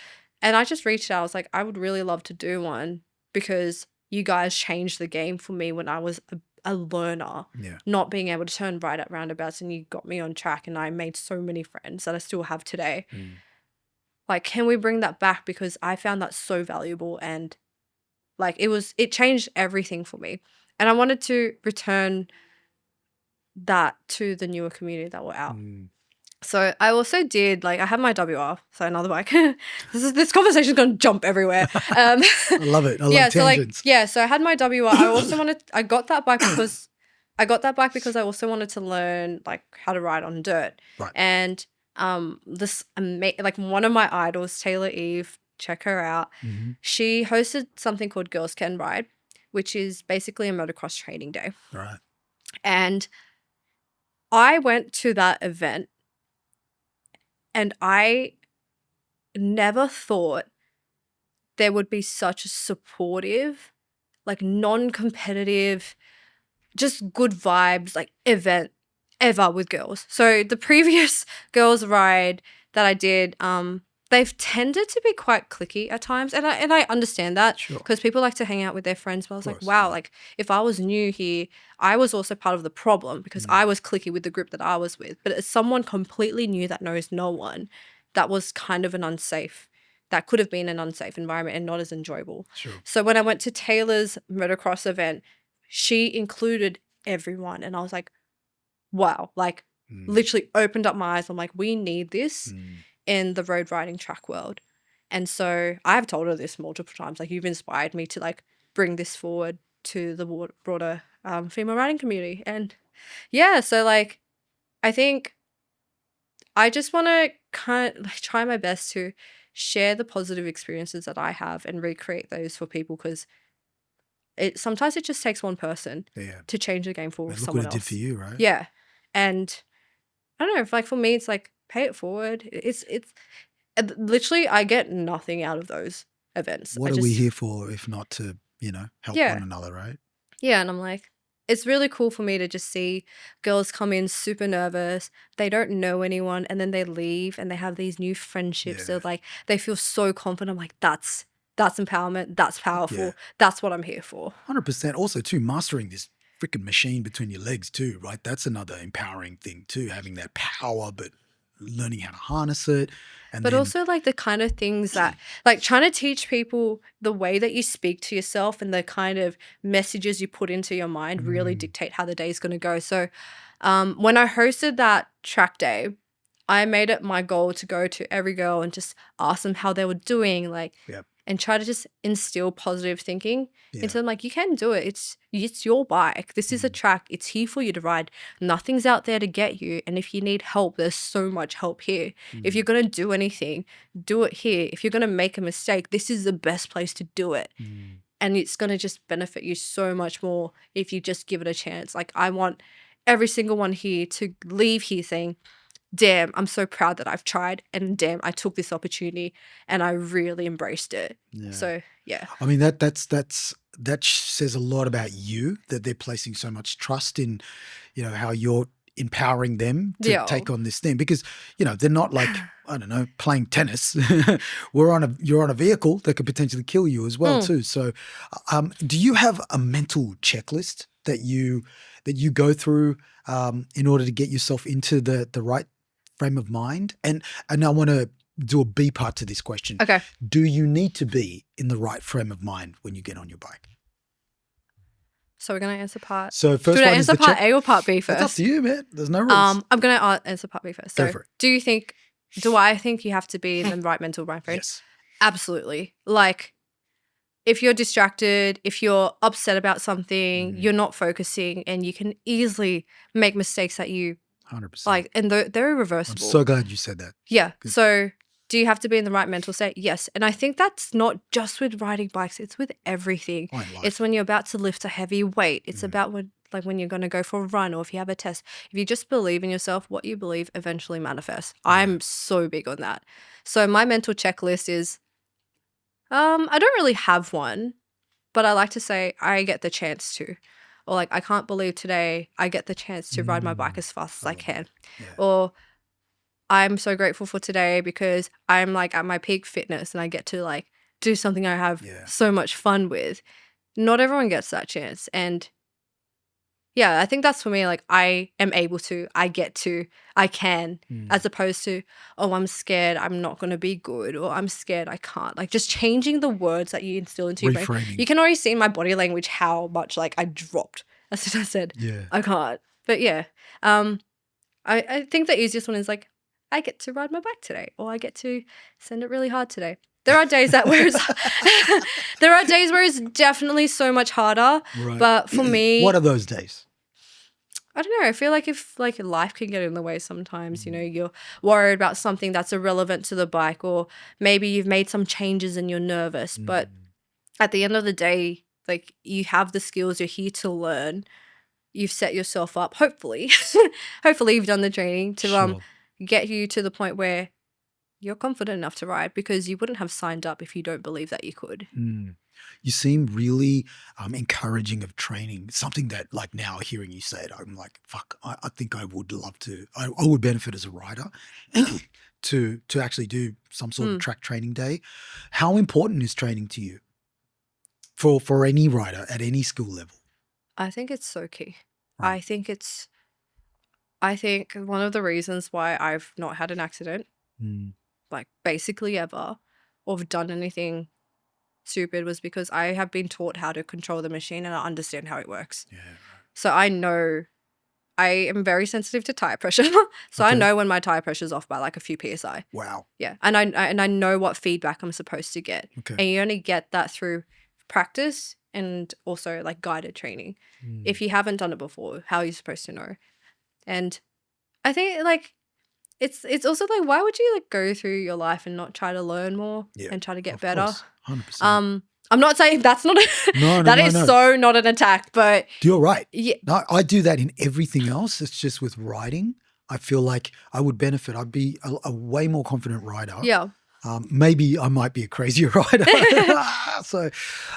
And I just reached out. I was like, I would really love to do one because you guys changed the game for me when I was a learner, not being able to turn right at roundabouts, and you got me on track, and I made so many friends that I still have today. Like, can we bring that back? Because I found that so valuable, and like it changed everything for me. And I wanted to return that to the newer community that were out. So I also did, like, I have my WR, so another bike. This conversation's going to jump everywhere. I love it. I love tangents. So I had my WR. I also I got that bike because I got that bike because I also wanted to learn like how to ride on dirt. Right. And like one of my idols, Taylor Eve, check her out. Mm-hmm. She hosted something called Girls Can Ride, which is basically a motocross training day. Right. And I went to that event and I never thought there would be such a supportive, like non-competitive, just good vibes, like event ever with girls. So the previous girls ride that I did, they've tended to be quite cliquey at times, and I understand that Sure. because people like to hang out with their friends. But I was like, course, wow, yeah. like if I was new here, I was also part of the problem because I was cliquey with the group that I was with. But as someone completely new that knows no one, that was kind of that could have been an unsafe environment and not as enjoyable. Sure. So when I went to Taylor's motocross event, she included everyone, and I was like, wow, like literally opened up my eyes. I'm like, we need this in the road riding track world. And so I've told her this multiple times, like, you've inspired me to like bring this forward to the broader female riding community. And yeah, so like I think I just want to kind of like try my best to share the positive experiences that I have and recreate those for people, because sometimes it just takes one person to change the game for Look someone what it else. did for you, right? Yeah. And I don't know, if like for me, it's like pay it forward. It's literally I get nothing out of those events. What are we here for if not to, help one another, right? Yeah. And I'm like, it's really cool for me to just see girls come in super nervous. They don't know anyone, and then they leave and they have these new friendships. Yeah. So like they feel so confident. I'm like, that's empowerment. That's powerful. Yeah. That's what I'm here for. 100%. Also, too, mastering this freaking machine between your legs too, right? That's another empowering thing too, having that power, but learning how to harness it. But also like the kind of things that, like trying to teach people the way that you speak to yourself and the kind of messages you put into your mind really dictate how the day is going to go. So when I hosted that track day, I made it my goal to go to every girl and just ask them how they were doing, like, and try to just instill positive thinking into them. Like, you can do it. It's your bike. This is a track. It's here for you to ride. Nothing's out there to get you. And if you need help, there's so much help here. If you're going to do anything, do it here. If you're going to make a mistake, this is the best place to do it. And it's going to just benefit you so much more if you just give it a chance. Like, I want every single one here to leave here saying, damn, I'm so proud that I've tried, and damn, I took this opportunity and I really embraced it. Yeah. So yeah. I mean, that says a lot about you, that they're placing so much trust in, how you're empowering them to take on this thing, because, they're not like, I don't know, playing tennis. You're on a vehicle that could potentially kill you as well too. So do you have a mental checklist that you go through in order to get yourself into the right frame of mind? And I want to do a B part to this question. Okay. Do you need to be in the right frame of mind when you get on your bike? So we're going to answer part. So first Should I one is answer the part A or part B first? That's up to you, man. There's no rules. I'm going to answer part B first. Go So for it. do I think you have to be in the right mental mind frame? Yes. Absolutely. Like, if you're distracted, if you're upset about something, you're not focusing, and you can easily make mistakes that you 100%. like, and they're I'm irreversible. so glad you said that. Yeah. So do you have to be in the right mental state? Yes. And I think that's not just with riding bikes. It's with everything. Oh, in life. It's when you're about to lift a heavy weight. It's about when you're going to go for a run, or if you have a test. If you just believe in yourself, what you believe eventually manifests. I'm so big on that. So my mental checklist is, I don't really have one, but I like to say I get the chance to. Or like, I can't believe today I get the chance to ride my bike as fast as I can. Yeah. Or I'm so grateful for today because I'm like at my peak fitness and I get to like do something I have so much fun with. Not everyone gets that chance. And yeah, I think that's for me. Like, I am able to, I get to, I can, as opposed to, oh, I'm scared, I'm not going to be good, or I'm scared, I can't. Like, just changing the words that you instill into your brain. You can already see in my body language how much like I dropped as soon as I said, I can't. But yeah, I think the easiest one is like, I get to ride my bike today, or I get to send it really hard today. There are days where it's definitely so much harder. Right. But for me, what are those days? I don't know. I feel like if like life can get in the way sometimes, you know, you're worried about something that's irrelevant to the bike, or maybe you've made some changes and you're nervous. But at the end of the day, like you have the skills, you're here to learn. You've set yourself up, hopefully, hopefully you've done the training to Sure. get you to the point where you're confident enough to ride, because you wouldn't have signed up if you don't believe that you could. You seem really encouraging of training. Something that, like, now hearing you say it, I'm like, fuck, I think I would love to. I would benefit as a rider to actually do some sort of track training day. How important is training to you for any rider at any skill level? I think it's so key. Right. I think one of the reasons why I've not had an accident, like basically ever, or have done anything stupid, was because I have been taught how to control the machine and I understand how it works. Yeah. Right. So I know I am very sensitive to tire pressure. So I Okay. know when my tire pressure is off by like a few PSI. Wow. Yeah. And I know what feedback I'm supposed to get. Okay. And you only get that through practice and also like guided training. If you haven't done it before, how are you supposed to know? And I think like it's also like, why would you like go through your life and not try to learn more and try to get Of better? course. 100%. I'm not saying that's not No, that is so not an attack, but You're right. yeah, No, I do that in everything else. It's just with riding. I feel like I would benefit. I'd be a way more confident rider. yeah. Maybe I might be a crazier rider. So,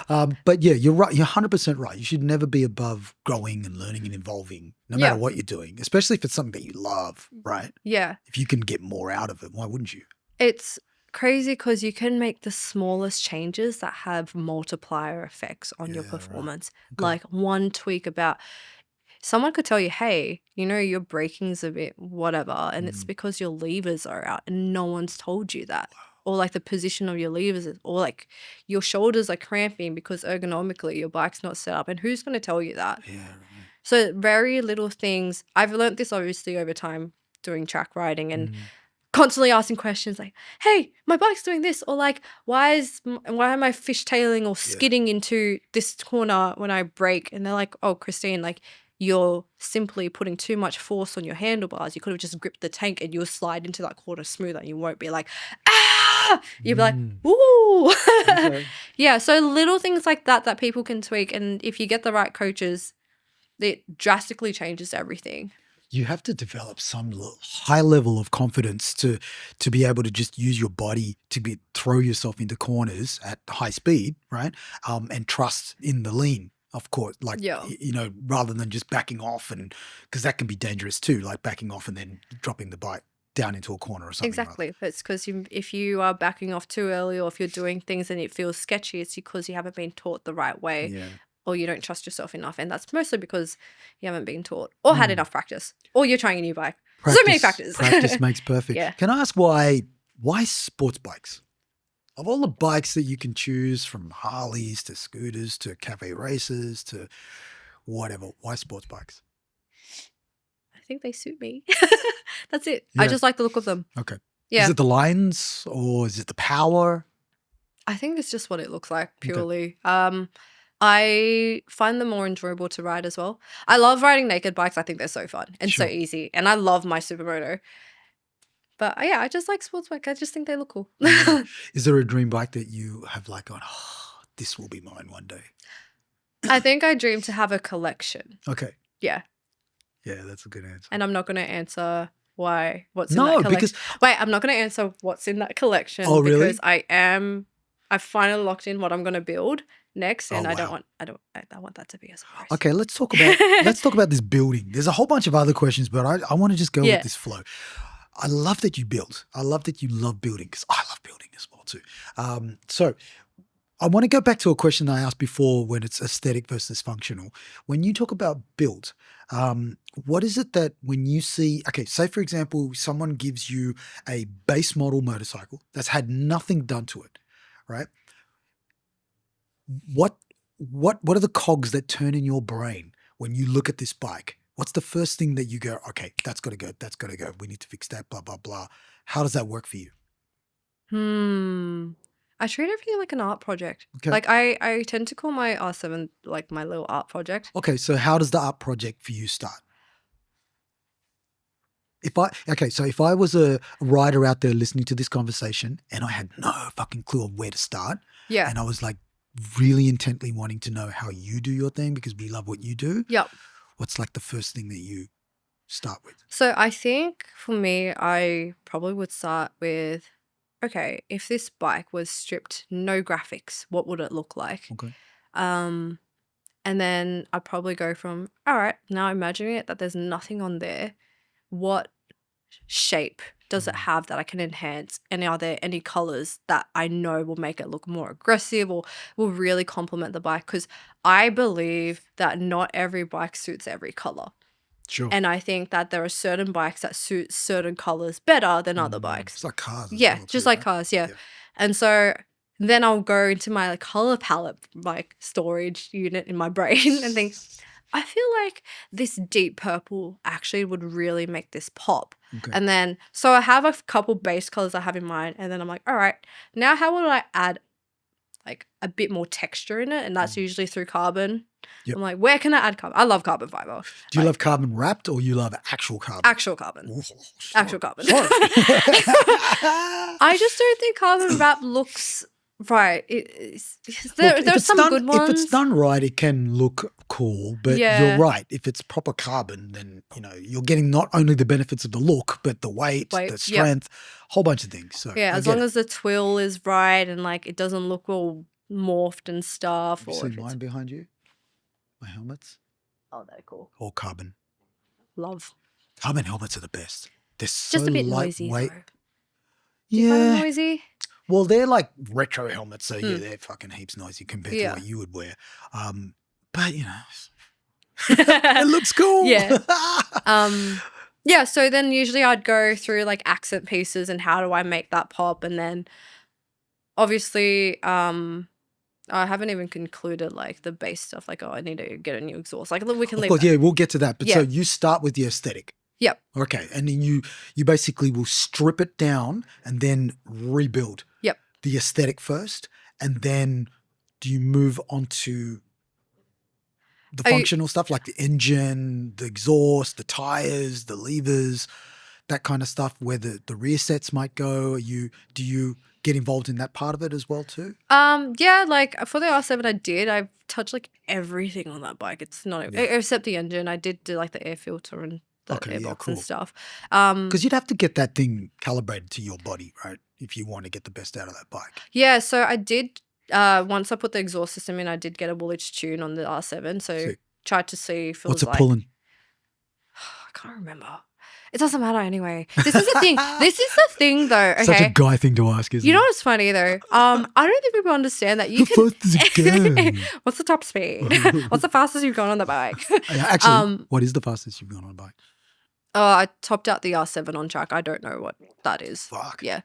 but yeah, you're right. You're 100% right. You should never be above growing and learning and evolving, no matter what you're doing, especially if it's something that you love, right? Yeah. If you can get more out of it, why wouldn't you? It's crazy because you can make the smallest changes that have multiplier effects on your Yeah, right. performance. Okay. Like one tweak about someone could tell you, hey, you know, your braking's a bit whatever, and it's because your levers are out and no one's told you that. Or like the position of your levers, or like your shoulders are cramping because ergonomically your bike's not set up. And who's going to tell you that? Yeah, right. So very little things. I've learned this obviously over time doing track riding and constantly asking questions like, hey, my bike's doing this, or like, why am I fishtailing or skidding into this corner when I brake? And they're like, oh, Christine, like you're simply putting too much force on your handlebars. You could have just gripped the tank and you'll slide into that corner smoother, and you won't be like, ah, you'll be like, ooh. Okay. Yeah, so little things like that people can tweak, and if you get the right coaches, it drastically changes everything. You have to develop some high level of confidence to be able to just use your body to throw yourself into corners at high speed, right? And trust in the lean, of course, like, you know, rather than just backing off, and because that can be dangerous too, like backing off and then dropping the bike down into a corner or something. Exactly. It's because if you are backing off too early, or if you're doing things and it feels sketchy, it's because you haven't been taught the right way. Yeah. Or you don't trust yourself enough. And that's mostly because you haven't been taught or had enough practice, or you're trying a new bike. So many factors. Practice makes perfect. Yeah. Can I ask why sports bikes? Of all the bikes that you can choose, from Harleys to scooters to cafe races to whatever, why sports bikes? I think they suit me. That's it. I just like the look of them. Okay. Yeah. Is it the lines or is it the power? I think it's just what it looks like purely. I find them more enjoyable to ride as well. I love riding naked bikes. I think they're so fun and so easy. And I love my Supermoto. But yeah, I just like sports bike. I just think they look cool. Is there a dream bike that you have like gone, oh, this will be mine one day? I think I dream to have a collection. Okay. Yeah. Yeah, that's a good answer. And I'm not going to answer what's in that collection. Because wait, I'm not going to answer what's in that collection. Oh, really? Because I've finally locked in what I'm going to build next, and I want that to be a surprise. Okay, let's talk about this building. There's a whole bunch of other questions, but I want to just go with this flow. I love that you build. I love that you love building, because I love building as well too. So I want to go back to a question I asked before, when it's aesthetic versus functional. When you talk about build, what is it that when you see, okay, say for example, someone gives you a base model motorcycle that's had nothing done to it, right? What are the cogs that turn in your brain when you look at this bike? What's the first thing that you go, okay, that's got to go, that's got to go, we need to fix that, blah, blah, blah. How does that work for you? I treat everything like an art project. Okay. Like I tend to call my R7 like my little art project. Okay, so how does the art project for you start? if I was a rider out there listening to this conversation and I had no fucking clue of where to start, Yeah. and I was like really intently wanting to know how you do your thing because we love what you do, Yep. what's like the first thing that you start with? So I think for me, I probably would start with, okay, if this bike was stripped, no graphics, what would it look like? Okay. Um, and then I'd probably go from, all right, now imagining it that there's nothing on there. What shape does it have that I can enhance? And are there any colors that I know will make it look more aggressive or will really complement the bike? Because I believe that not every bike suits every color. Sure. And I think that there are certain bikes that suit certain colors better than other bikes. It's like cars. As Yeah, well, just too, like right? cars, yeah. And so then I'll go into my like color palette like storage unit in my brain and think, I feel like this deep purple actually would really make this pop. Okay. And then, so I have a couple base colors I have in mind, and then I'm like, all right, now how would I add like a bit more texture in it? And that's usually through carbon. Yep. I'm like, where can I add carbon? I love carbon fiber. Do you love carbon wrapped or you love actual carbon? Actual carbon. Oh, Actual carbon. sorry. I just don't think carbon wrap looks right. There's some good ones. If it's done right, it can look cool, but you're right. If it's proper carbon, then you're getting not only the benefits of the look, but the weight, the strength, whole bunch of things. So yeah, as long as the twill is right and like it doesn't look all morphed and stuff. You see mine behind you? My helmets? Oh, they're cool. All carbon. Love. Carbon helmets are the best. They're so just a bit noisy. lightweight. Do you find them noisy? Well, they're like retro helmets, so yeah, they're fucking heaps noisy compared to what you would wear. But it looks cool. Yeah. Yeah. So then usually I'd go through like accent pieces and how do I make that pop, and then obviously I haven't even concluded like the base stuff. Like, I need to get a new exhaust. Like, we can leave. Of course, yeah, we'll get to that. But so you start with the aesthetic. Yep. Okay, and then you basically will strip it down and then rebuild. Yep. The aesthetic first, and then do you move on to the functional stuff like the engine, the exhaust, the tires, the levers, that kind of stuff, where the rear sets might go? Do you get involved in that part of it as well too? Yeah, like for the R7 I've touched like everything on that bike. It's not except the engine. I did do like the air filter and the airbox and stuff. Because you'd have to get that thing calibrated to your body, right? If you want to get the best out of that bike. Yeah, so I did once I put the exhaust system in, I did get a Woolwich tune on the R7. So tried to see if it was what's it pulling? I can't remember. It doesn't matter anyway. This is the thing. This is the thing, though. Okay? Such a guy thing to ask, isn't it? You know what's funny though? I don't think people understand that you can. What's the top speed? What's the fastest you've gone on the bike? Actually, what is the fastest you've gone on a bike? I topped out the R7 on track. I don't know what that is. Fuck. Yeah.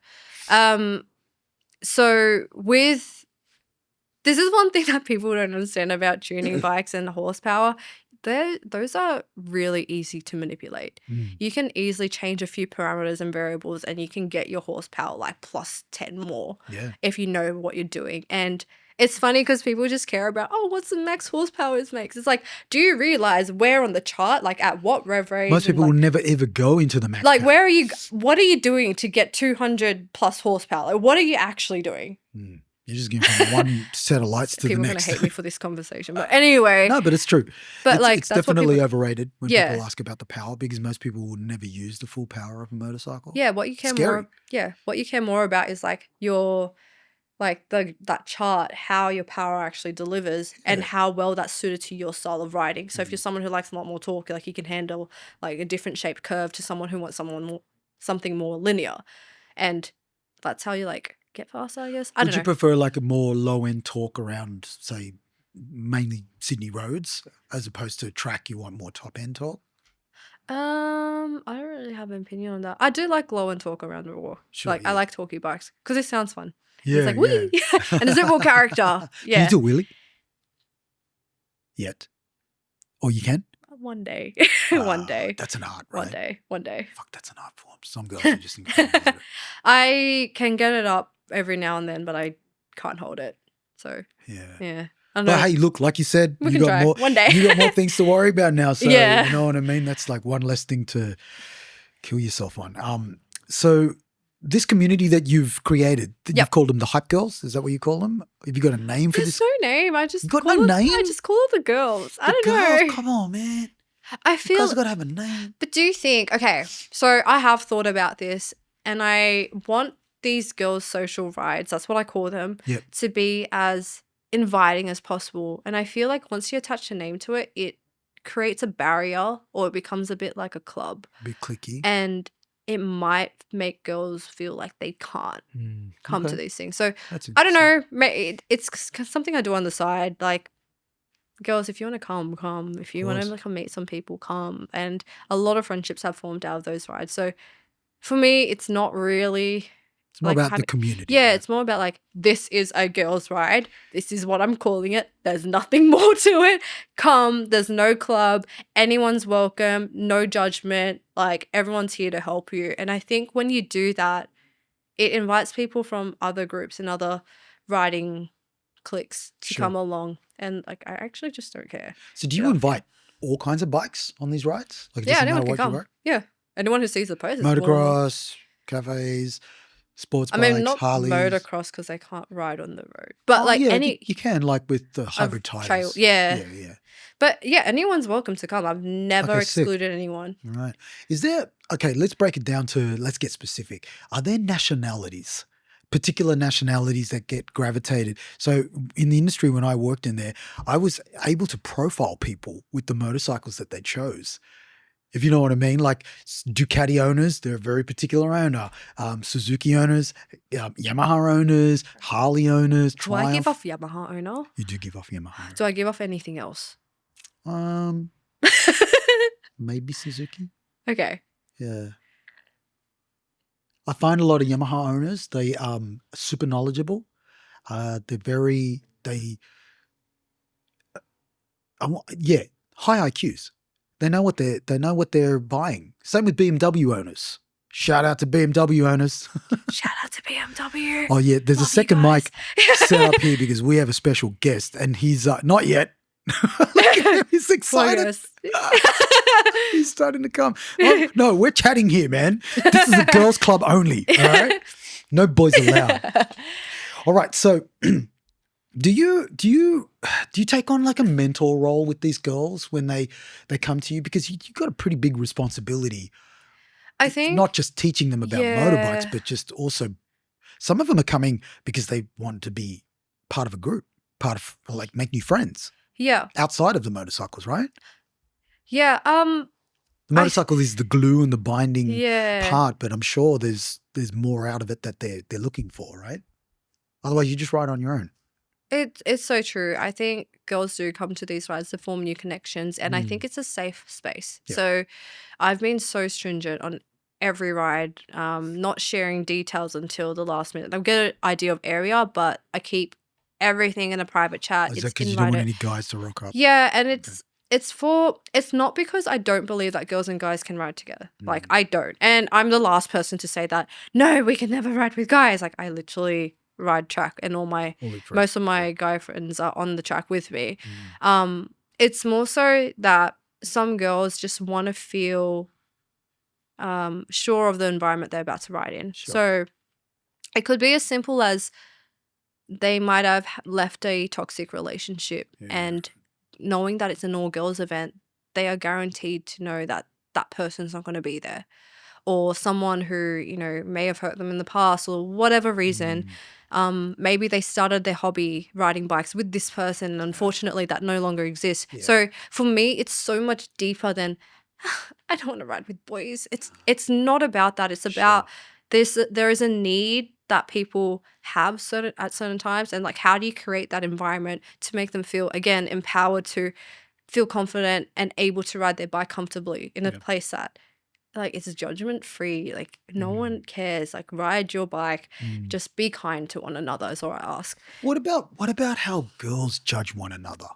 So this is one thing that people don't understand about tuning bikes and horsepower. Those are really easy to manipulate. You can easily change a few parameters and variables and you can get your horsepower like plus 10 more if you know what you're doing. And it's funny because people just care about, what's the max horsepower it makes? It's like, do you realize where on the chart, like at what rev range? Most people will never ever go into the max. Like power. What are you doing to get 200 plus horsepower? Like, what are you actually doing? You're just going from one set of lights to people the next. People are going to hate me for this conversation. But anyway. No, but it's true. But it's definitely overrated when people ask about the power because most people will never use the full power of a motorcycle. Yeah, what you care more about is like your that chart, how your power actually delivers and how well that's suited to your style of riding. So if you're someone who likes a lot more torque, like you can handle like a different shaped curve to someone who wants something more linear. And that's how you like get faster, I guess. Would you prefer like a more low-end torque around, say, mainly Sydney roads as opposed to track you want more top-end torque? I don't really have an opinion on that. I do like low-end torque around the raw. Sure, I like torquey bikes because it sounds fun. Yeah, it's like, whee! And there's a bit more character. Yeah. Can you do a wheelie? Yet. Or you can? One day. One day. That's an art, right? One day. Fuck, that's an art form. Some girls are just incredible. I can get it up every now and then, but I can't hold it. So, yeah. But hey, look, like you said, you got more things to worry about now. So, you know what I mean? That's like one less thing to Kill yourself on. So this community that you've created, you've called them the hype girls. Is that what you call them? Have you got a name for this? There's no name. I just You got call no them, name? I just call them the girls. I The don't girls, know. come on, man. I You feel guys got to have a name. But do you think, okay, so I have thought about this and I want these girls' social rides, that's what I call them, Yep. to be as inviting as possible. And I feel like once you attach a name to it, it creates a barrier or it becomes a bit like a club. A bit clicky. And it might make girls feel like they can't come to these things. So That's I don't interesting. know, it's something I do on the side, like, girls, if you want to come. If you want course. to come meet some people, come. And a lot of friendships have formed out of those rides. So for me, it's not really It's more like about the having, community. yeah, right? it's more about like, this is a girls' ride. This is what I'm calling it. There's nothing more to it. Come, there's no club. Anyone's welcome. No judgment. Like, everyone's here to help you. And I think when you do that, it invites people from other groups and other riding cliques to Sure. come along. And like, I actually just don't care. So do you Yeah. invite all kinds of bikes on these rides? Like, it Yeah, doesn't anyone matter can what you come. ride? Yeah. Anyone who sees the post is more than welcome. Motocross, cafes, sports I mean, bikes, not Harleys. motocross because they can't ride on the road. But Oh, like yeah, any you can, like with the of hybrid tires. trail. Yeah. Yeah. But yeah, anyone's welcome to come. I've never Okay, sick. excluded anyone. All right. Is there, okay, let's break it down to, let's get specific. Are there nationalities, particular nationalities that get gravitated? So in the industry, when I worked in there, I was able to profile people with the motorcycles that they chose. If you know what I mean, like Ducati owners, they're a very particular owner. Suzuki owners, Yamaha owners, Harley owners, Do I give Triumph. off Yamaha owner? You do give off Yamaha. Do I give off anything else? Maybe Suzuki. Okay. Yeah. I find a lot of Yamaha owners, they super knowledgeable. They're very, high IQs. They know what they're buying. Same with BMW owners. Shout out to BMW owners. Shout out to BMW. Oh yeah, there's a Love you second guys. mic set up here because we have a special guest and he's not yet. Look at him, he's excited. Progress. He's starting to come. Oh, no, we're chatting here, man. This is a girls' club only. All right, no boys allowed. All right, so do you take on like a mentor role with these girls when they come to you, because you got a pretty big responsibility, I think not just teaching them about motorbikes, but just also some of them are coming because they want to be part of a group, part of, like, make new friends yeah. outside of the motorcycles, right? Yeah. The motorcycle is the glue and the binding Yeah. part, but I'm sure there's more out of it that they're looking for, right? Otherwise, you just ride on your own. It's so true. I think girls do come to these rides to form new connections, and I think it's a safe space. Yeah. So I've been so stringent on every ride, not sharing details until the last minute. I'll get an idea of area, but I keep everything in a private chat. Is It's that because you don't want invited. any guys to rock up? Yeah, and it's not because I don't believe that girls and guys can ride together. Like, I don't. And I'm the last person to say that, no, we can never ride with guys. Like, I literally ride track and most of my guy friends are on the track with me. It's more so that some girls just want to feel sure of the environment they're about to ride in. Sure. So it could be as simple as they might have left a toxic relationship, and knowing that it's an all girls event, they are guaranteed to know that that person's not going to be there, or someone who, may have hurt them in the past or whatever reason. Maybe they started their hobby riding bikes with this person, and unfortunately that no longer exists. Yeah. So for me, it's so much deeper than I don't want to ride with boys. It's not about that. It's about there is a need that people have at certain times, and like, how do you create that environment to make them feel, again, empowered to feel confident and able to ride their bike comfortably in a place that, like, it's judgment free. Like, no one cares. Like, ride your bike. Just be kind to one another is all I ask. What about how girls judge one another?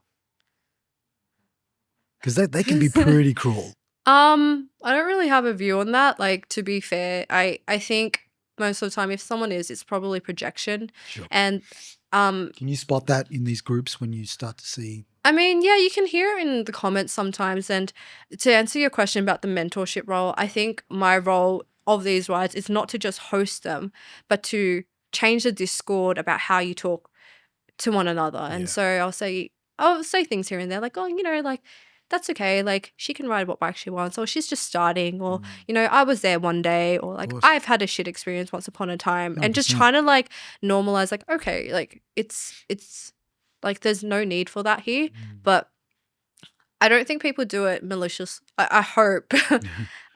Because they can be pretty cruel. I don't really have a view on that. Like, to be fair, I think most of the time, if someone it's probably projection. Sure. And Can you spot that in these groups when you start to see I mean, yeah, you can hear it in the comments sometimes. And to answer your question about the mentorship role, I think my role of these rides is not to just host them, but to change the discord about how you talk to one another. And Yeah. so I'll say things here and there like, oh, like that's okay. Like she can ride what bike she wants, or she's just starting, or, I was there one day, or like course. I've had a shit experience once upon a time, and just 100%. trying to like normalize like, okay, like it's like there's no need for that here. But I don't think people do it malicious. I hope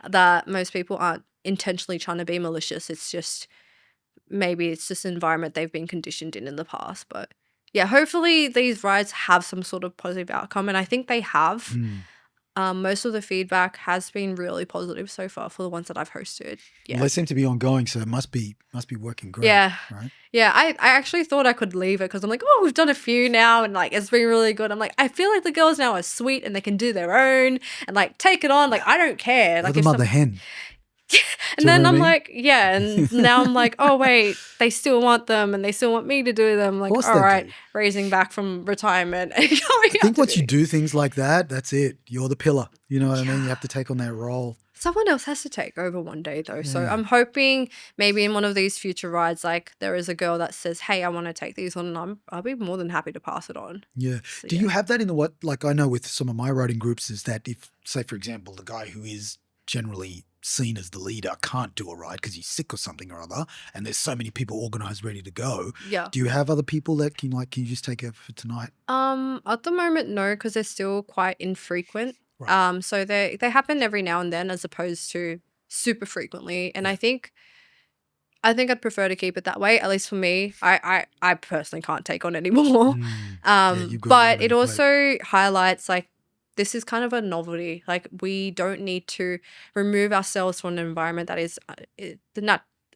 that most people aren't intentionally trying to be malicious. It's just maybe it's just an environment they've been conditioned in the past. But yeah, hopefully these rides have some sort of positive outcome, and I think they have. Most of the feedback has been really positive so far for the ones that I've hosted. Yeah. Well, they seem to be ongoing, so it must be working great. Yeah. Right. Yeah, I actually thought I could leave it because I'm like, oh, we've done a few now and like it's been really good. I'm like, I feel like the girls now are sweet and they can do their own and like take it on. Like I don't care. Like You're the mother hen. and then I'm like, yeah, and now I'm like, oh wait, they still want them and they still want me to do them. Like, all right, raising back from retirement. I think once you do things like that, that's it. You're the pillar. You know what I mean? You have to take on that role. Someone else has to take over one day though. So I'm hoping maybe in one of these future rides, like there is a girl that says, hey, I want to take these on, and I'll be more than happy to pass it on. Yeah. So, do you have that in the what? Like I know with some of my riding groups is that if, say for example, the guy who is generally seen as the leader can't do a ride because he's sick or something or other, and there's so many people organized ready to go. Yeah. Do you have other people that can you just take over for tonight? At the moment, no, because they're still quite infrequent. Right. So they happen every now and then as opposed to super frequently. And I think I'd prefer to keep it that way. At least for me, I personally can't take on anymore. But it also highlights like this is kind of a novelty. Like we don't need to remove ourselves from an environment that is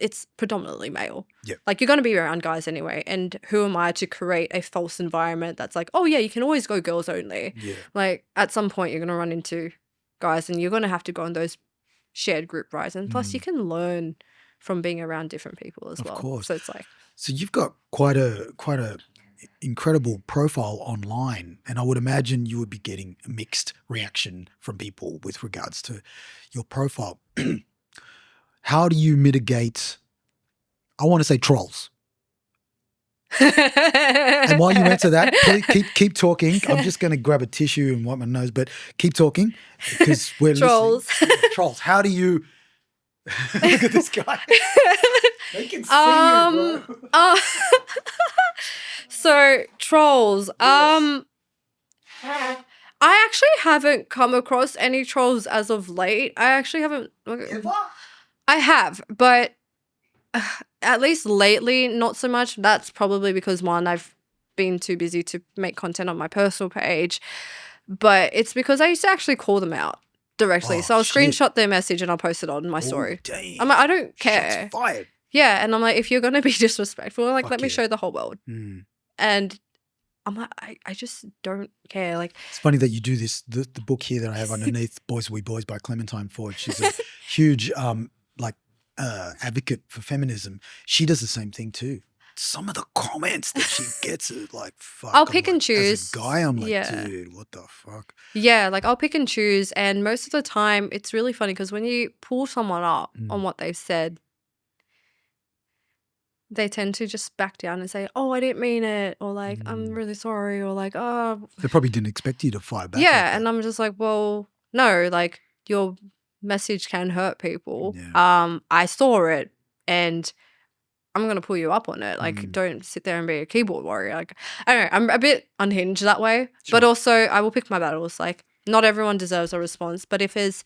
it's predominantly male. Yeah. Like you're going to be around guys anyway. And who am I to create a false environment that's like, oh yeah, you can always go girls only. Yeah. Like at some point you're going to run into guys and you're going to have to go on those shared group rides. And plus you can learn from being around different people as well. Of course. So it's like. So you've got quite a incredible profile online, and I would imagine you would be getting a mixed reaction from people with regards to your profile. How do you mitigate, I want to say trolls? And while you answer that, please keep talking. I'm just going to grab a tissue and wipe my nose, but keep talking because we're trolls. Trolls. How do you look at this guy? They can see you, bro. So trolls. Yes. I actually haven't come across any trolls as of late. I actually haven't. Ever? I have, but at least lately, not so much. That's probably because one, I've been too busy to make content on my personal page, but it's because I used to actually call them out directly. So I'll screenshot their message and I'll post it on my story. Damn. I'm like, I don't care. Shots fired. Yeah, and I'm like, if you're gonna be disrespectful, like, let me show the whole world. And I'm like, I just don't care. Like, it's funny that you do this. The book here that I have underneath, Boys We Boys by Clementine Ford. She's a huge advocate for feminism. She does the same thing too. Some of the comments that she gets are like, fuck. I'll pick and choose. As a guy, I'm like, dude, what the fuck? Yeah, like I'll pick and choose. And most of the time, it's really funny because when you pull someone up on what they've said, they tend to just back down and say, oh, I didn't mean it. Or like, I'm really sorry. Or like, oh. They probably didn't expect you to fire back. Yeah. And I'm just like, well, no, like your message can hurt people. Yeah. I saw it and I'm going to pull you up on it. Like, don't sit there and be a keyboard warrior. Like, I don't know. I'm a bit unhinged that way. Sure. But also I will pick my battles. Like, not everyone deserves a response. But if it's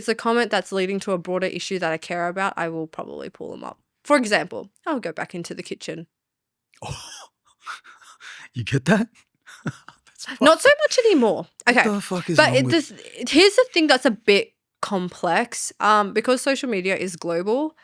a comment that's leading to a broader issue that I care about, I will probably pull them up. For example, I'll go back into the kitchen. Oh, you get that? Not so much anymore. Okay. What the fuck is but wrong here's the thing that's a bit complex. Because social media is global,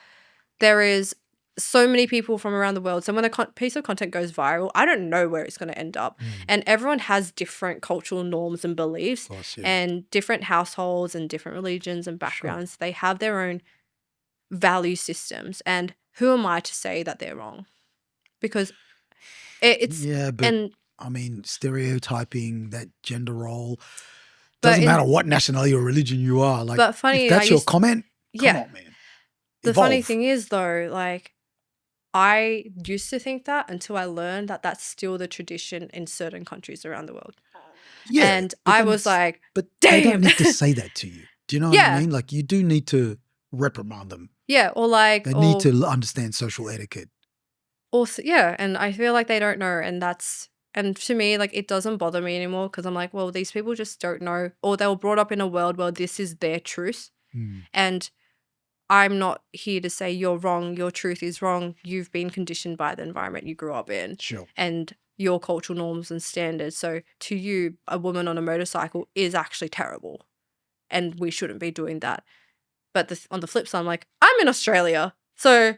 there is so many people from around the world. So when a piece of content goes viral, I don't know where it's going to end up. And everyone has different cultural norms and beliefs, and different households and different religions and backgrounds. Sure. They have their own value systems, and who am I to say that they're wrong? Because it's but I mean, stereotyping, that gender role. But Doesn't in matter what nationality or religion you are. Like, but funny, if I that's your used comment, come yeah. on, man. The funny Evolve. thing is though, like I used to think that until I learned that that's still the tradition in certain countries around the world. Yeah, And but I then was like, but they don't damn. need to say that to you. Do you know what I Yeah. mean? Like, you do need to reprimand them. Yeah, or like They need to understand social etiquette. also, yeah, and I feel like they don't know, and to me, like, it doesn't bother me anymore because I'm like, well, these people just don't know, or they were brought up in a world where this is their truth, and I'm not here to say you're wrong, your truth is wrong. You've been conditioned by the environment you grew up in, Sure. and your cultural norms and standards. So to you, a woman on a motorcycle is actually terrible, and we shouldn't be doing that. But on the flip side, I'm like, I'm in Australia, so.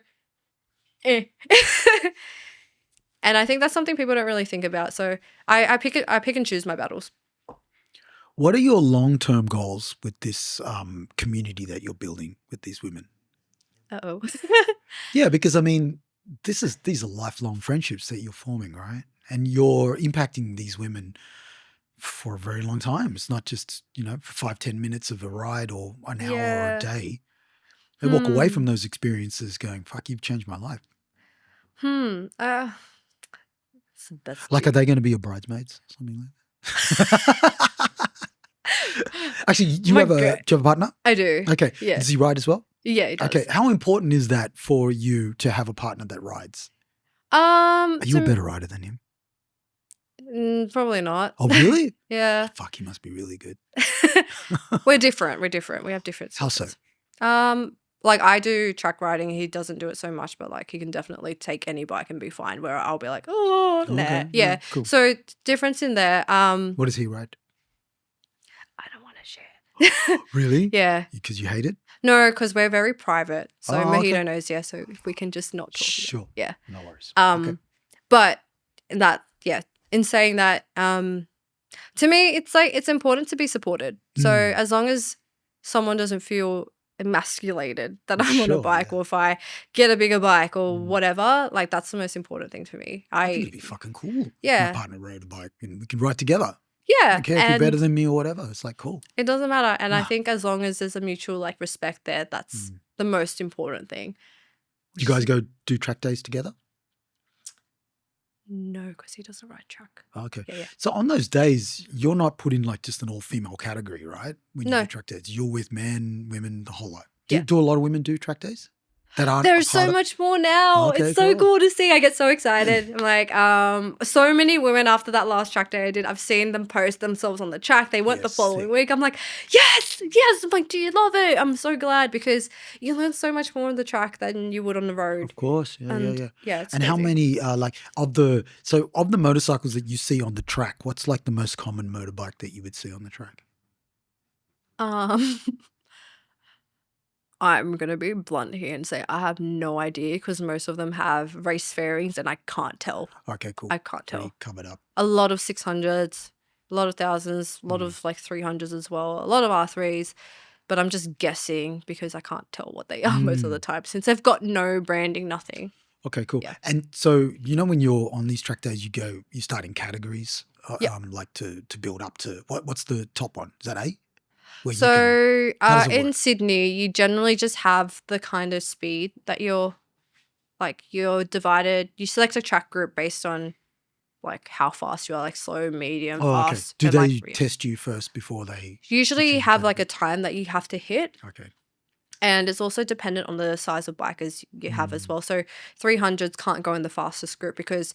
Eh. And I think that's something people don't really think about. So I pick and choose my battles. What are your long-term goals with this community that you're building with these women? Uh-oh. Yeah, because I mean, these are lifelong friendships that you're forming, right? And you're impacting these women for a very long time. It's not just, for 5-10 minutes of a ride or an hour or Yeah. a day. They walk away from those experiences going, fuck, you've changed my life. That's Like, are deep. they going to be your bridesmaids? Something like that? Actually, do you have a partner? I do. Okay. Yeah. Does he ride as well? Yeah, he does. Okay. How important is that for you to have a partner that rides? Are you a better rider than him? Probably not. Oh, really? Yeah. Fuck, he must be really good. We're different. We have different How so? skills. Like I do track riding. He doesn't do it so much, but like he can definitely take any bike and be fine. Where I'll be like, oh, nah. Okay. Yeah. Cool. So difference in there. What does he ride? I don't want to share. Really? Yeah. Because you hate it? No, because we're very private. So Mojito okay. knows, yeah. So if we can just not talk. Sure. Yeah. No worries. Okay. But in saying that, to me, it's like it's important to be supported. So as long as someone doesn't feel emasculated that I'm on a bike, or if I get a bigger bike or whatever, like that's the most important thing to me. I think it'd be fucking cool. Yeah. If my partner rode a bike and we can ride together. Yeah. I don't care if you're better than me or whatever. It's like cool. It doesn't matter. And I think as long as there's a mutual like respect there, that's the most important thing. Do you guys go do track days together? No, because he doesn't ride track. Okay. Yeah. So on those days, you're not put in like just an all-female category, right? When you do track days, you're with men, women, the whole lot. Do a lot of women do track days? That aren't There's so much more now. Okay, it's so cool to see. I get so excited. I'm like, so many women after that last track day I did, I've seen them post themselves on the track. They went the following week. I'm like, yes. I'm like, do you love it? I'm so glad because you learn so much more on the track than you would on the road. Of course. Yeah. Yeah, it's and crazy. how many of the motorcycles that you see on the track, what's like the most common motorbike that you would see on the track? I'm going to be blunt here and say I have no idea because most of them have race fairings and I can't tell. Okay, cool. I can't tell. Pretty covered up. A lot of 600s, a lot of 1000s, a lot of like 300s as well, a lot of R3s. But I'm just guessing because I can't tell what they are most of the time since they've got no branding, nothing. Okay, cool. Yeah. And so, when you're on these track days, you start in categories, like to build up to, what's the top one? Is that A? So in work? Sydney, you generally just have the kind of speed that you're divided. You select a track group based on like how fast you are, like slow, medium, fast. Do they test you first before they? Usually have like a time that you have to hit. Okay. And it's also dependent on the size of bikers you have as well. So 300s can't go in the fastest group because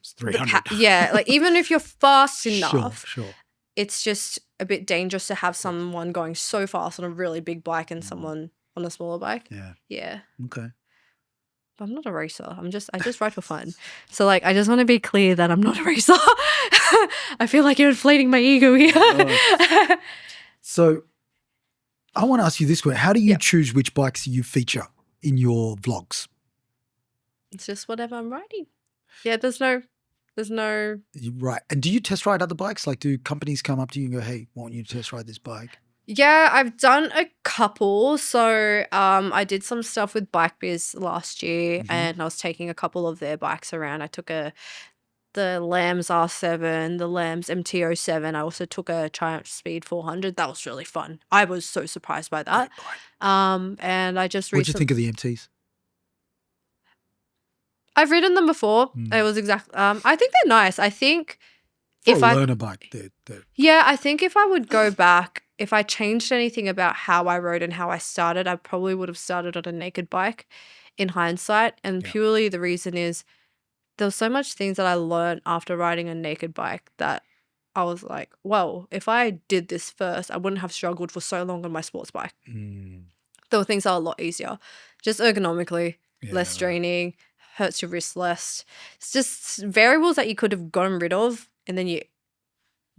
300. like even if you're fast enough, sure. It's just a bit dangerous to have someone going so fast on a really big bike and someone on a smaller bike. Yeah. Yeah. Okay. But I'm not a racer. I just ride for fun. So like I just want to be clear that I'm not a racer. I feel like you're inflating my ego here. So I want to ask you this way. How do you choose which bikes you feature in your vlogs? It's just whatever I'm riding. Yeah, there's no. Right. And do you test ride other bikes? Like, do companies come up to you and go, hey, why don't you test ride this bike? Yeah, I've done a couple. So I did some stuff with Bike Biz last year and I was taking a couple of their bikes around. I took the the Lambs R7, the Lambs MT07. I also took a Triumph Speed 400. That was really fun. I was so surprised by that. Great bike. And I just What'd you think of the MTs? I've ridden them before. It was exactly. I think they're nice. I think For if a I learner bike, they're yeah, I think if I would go back, if I changed anything about how I rode and how I started, I probably would have started on a naked bike in hindsight. And Yeah. purely the reason is there was so much things that I learned after riding a naked bike that I was like, well, if I did this first, I wouldn't have struggled for so long on my sports bike. There were things that are a lot easier. Just ergonomically, less draining, hurts your wrist less. It's just variables that you could have gotten rid of and then you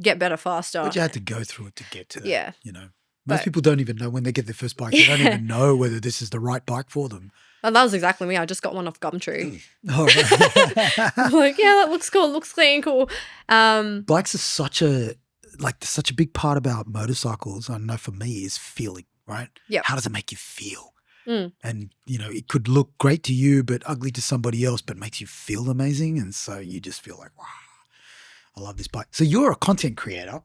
get better faster. But you had to go through it to get to that. Yeah. You know, most people don't even know when they get their first bike. They don't even know whether this is the right bike for them. And that was exactly me. I just got one off Gumtree. Oh, right. I'm like, yeah, that looks cool. It looks clean, cool. Bikes are such a big part about motorcycles. I know for me is feeling, right? Yep. How does it make you feel? And, you know, it could look great to you, but ugly to somebody else, but makes you feel amazing. And so you just feel like, wow, I love this bike. So you're a content creator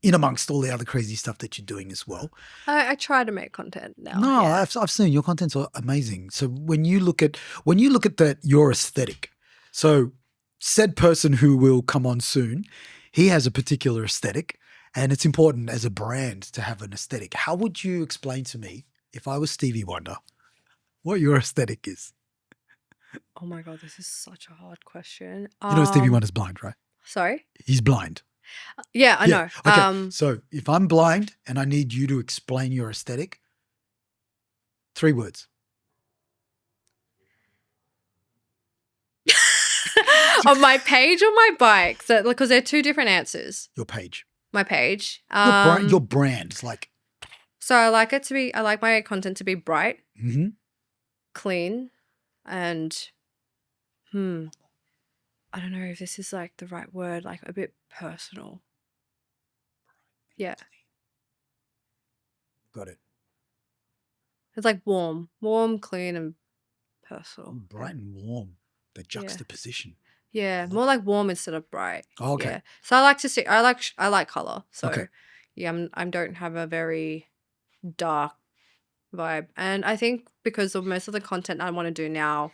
in amongst all the other crazy stuff that you're doing as well. I try to make content now. No, yeah. I've seen your content's amazing. So when you look at that, your aesthetic. So said person who will come on soon, he has a particular aesthetic, and it's important as a brand to have an aesthetic. How would you explain to me, if I was Stevie Wonder, what your aesthetic is? Oh my God, this is such a hard question. You know Stevie Wonder's blind, right? Sorry? He's blind. Yeah, I know. Okay, so if I'm blind and I need you to explain your aesthetic, 3 words. On my page or my bike? So, because they're 2 different answers. Your page. My page. Your brand is like. So I like my content to be bright, clean, and I don't know if this is like the right word, like a bit personal. Yeah. Got it. It's like warm, clean, and personal. Bright and warm. The juxtaposition. Yeah, more like warm instead of bright. Oh, okay. Yeah. So I like to see. I like color. So Okay. yeah, I don't have a very dark vibe, and I think because of most of the content I want to do now,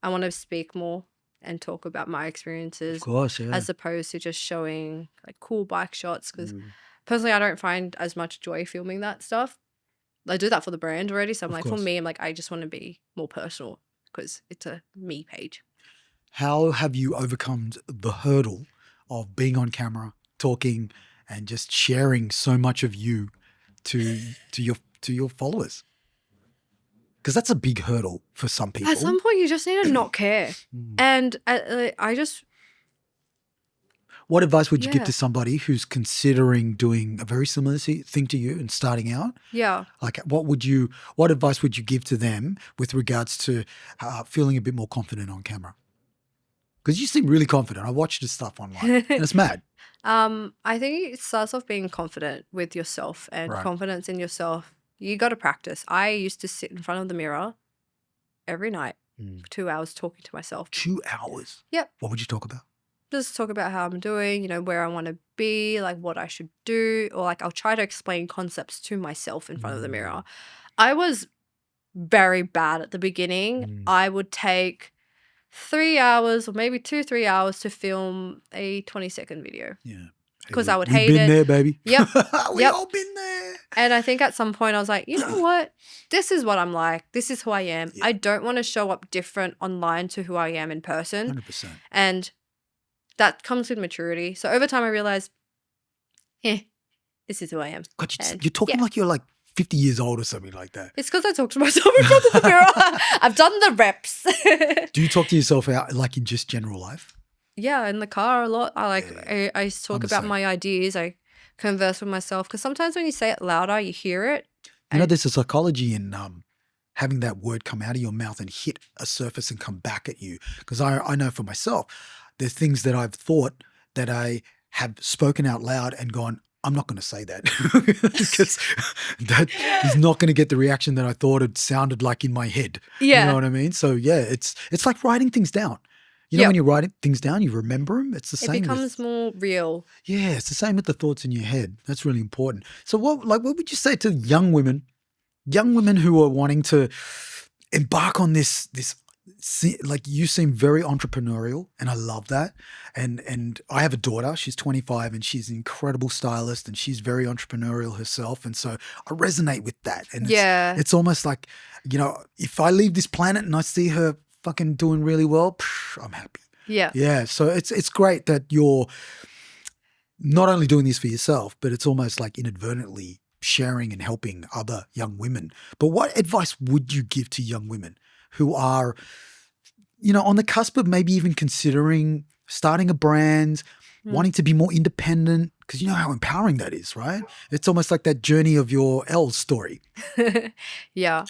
I want to speak more and talk about my experiences, Of course, yeah. as opposed to just showing like cool bike shots. Because personally, I don't find as much joy filming that stuff. I do that for the brand already, so I'm Of like, course. for me, I'm like, I just want to be more personal because it's a me page. How have you overcome the hurdle of being on camera, talking, and just sharing so much of you to your followers? Because that's a big hurdle for some people. At some point, you just need to not care. And I just... What advice would you give Yeah. to somebody who's considering doing a very similar thing to you and starting out? Yeah. Like, what advice would you give to them with regards to feeling a bit more confident on camera? Because you seem really confident. I watched the stuff online, and it's mad. I think it starts off being confident with yourself and Right. confidence in yourself. You got to practice. I used to sit in front of the mirror every night for 2 hours talking to myself. 2 hours. Yep. What would you talk about? Just talk about how I'm doing, where I want to be, like what I should do, or like I'll try to explain concepts to myself in front of the mirror. I was very bad at the beginning. I would take 3 hours or maybe 2-3 hours to film a 20-second video. Yeah. 'Cause I would We've hate been it. there, baby. Yep. We Yep. all been there. And I think at some point I was like, you know what? This is what I'm like. This is who I am. Yeah. I don't want to show up different online to who I am in person. 100%. And that comes with maturity. So over time I realized, this is who I am. God, And you're talking yeah. like you're like 50 years old or something like that. It's because I talk to myself in front of the mirror. I've done the reps. Do you talk to yourself out like in just general life? Yeah, in the car a lot. I I'm talk the about same. my ideas. I converse with myself because sometimes when you say it louder, you hear it. You know, there's a psychology in having that word come out of your mouth and hit a surface and come back at you. Because I know for myself, there's things that I've thought that I have spoken out loud and gone, I'm not going to say that because that is not going to get the reaction that I thought it sounded like in my head. Yeah. You know what I mean? So yeah, it's like writing things down. You know, Yep. when you write things down, you remember them. It's the It same becomes more real. yeah, it's the same with the thoughts in your head. That's really important. So what would you say to young women who are wanting to embark on this like you seem very entrepreneurial and I love that. And I have a daughter, she's 25 and she's an incredible stylist and she's very entrepreneurial herself. And so I resonate with that. And Yeah. it's almost like, you know, if I leave this planet and I see her fucking doing really well, I'm happy. Yeah. Yeah. So it's great that you're not only doing this for yourself, but it's almost like inadvertently sharing and helping other young women. But what advice would you give to young women who are, you know, on the cusp of maybe even considering starting a brand, wanting to be more independent? Because you know how empowering that is, right? It's almost like that journey of your Elle story. Yeah.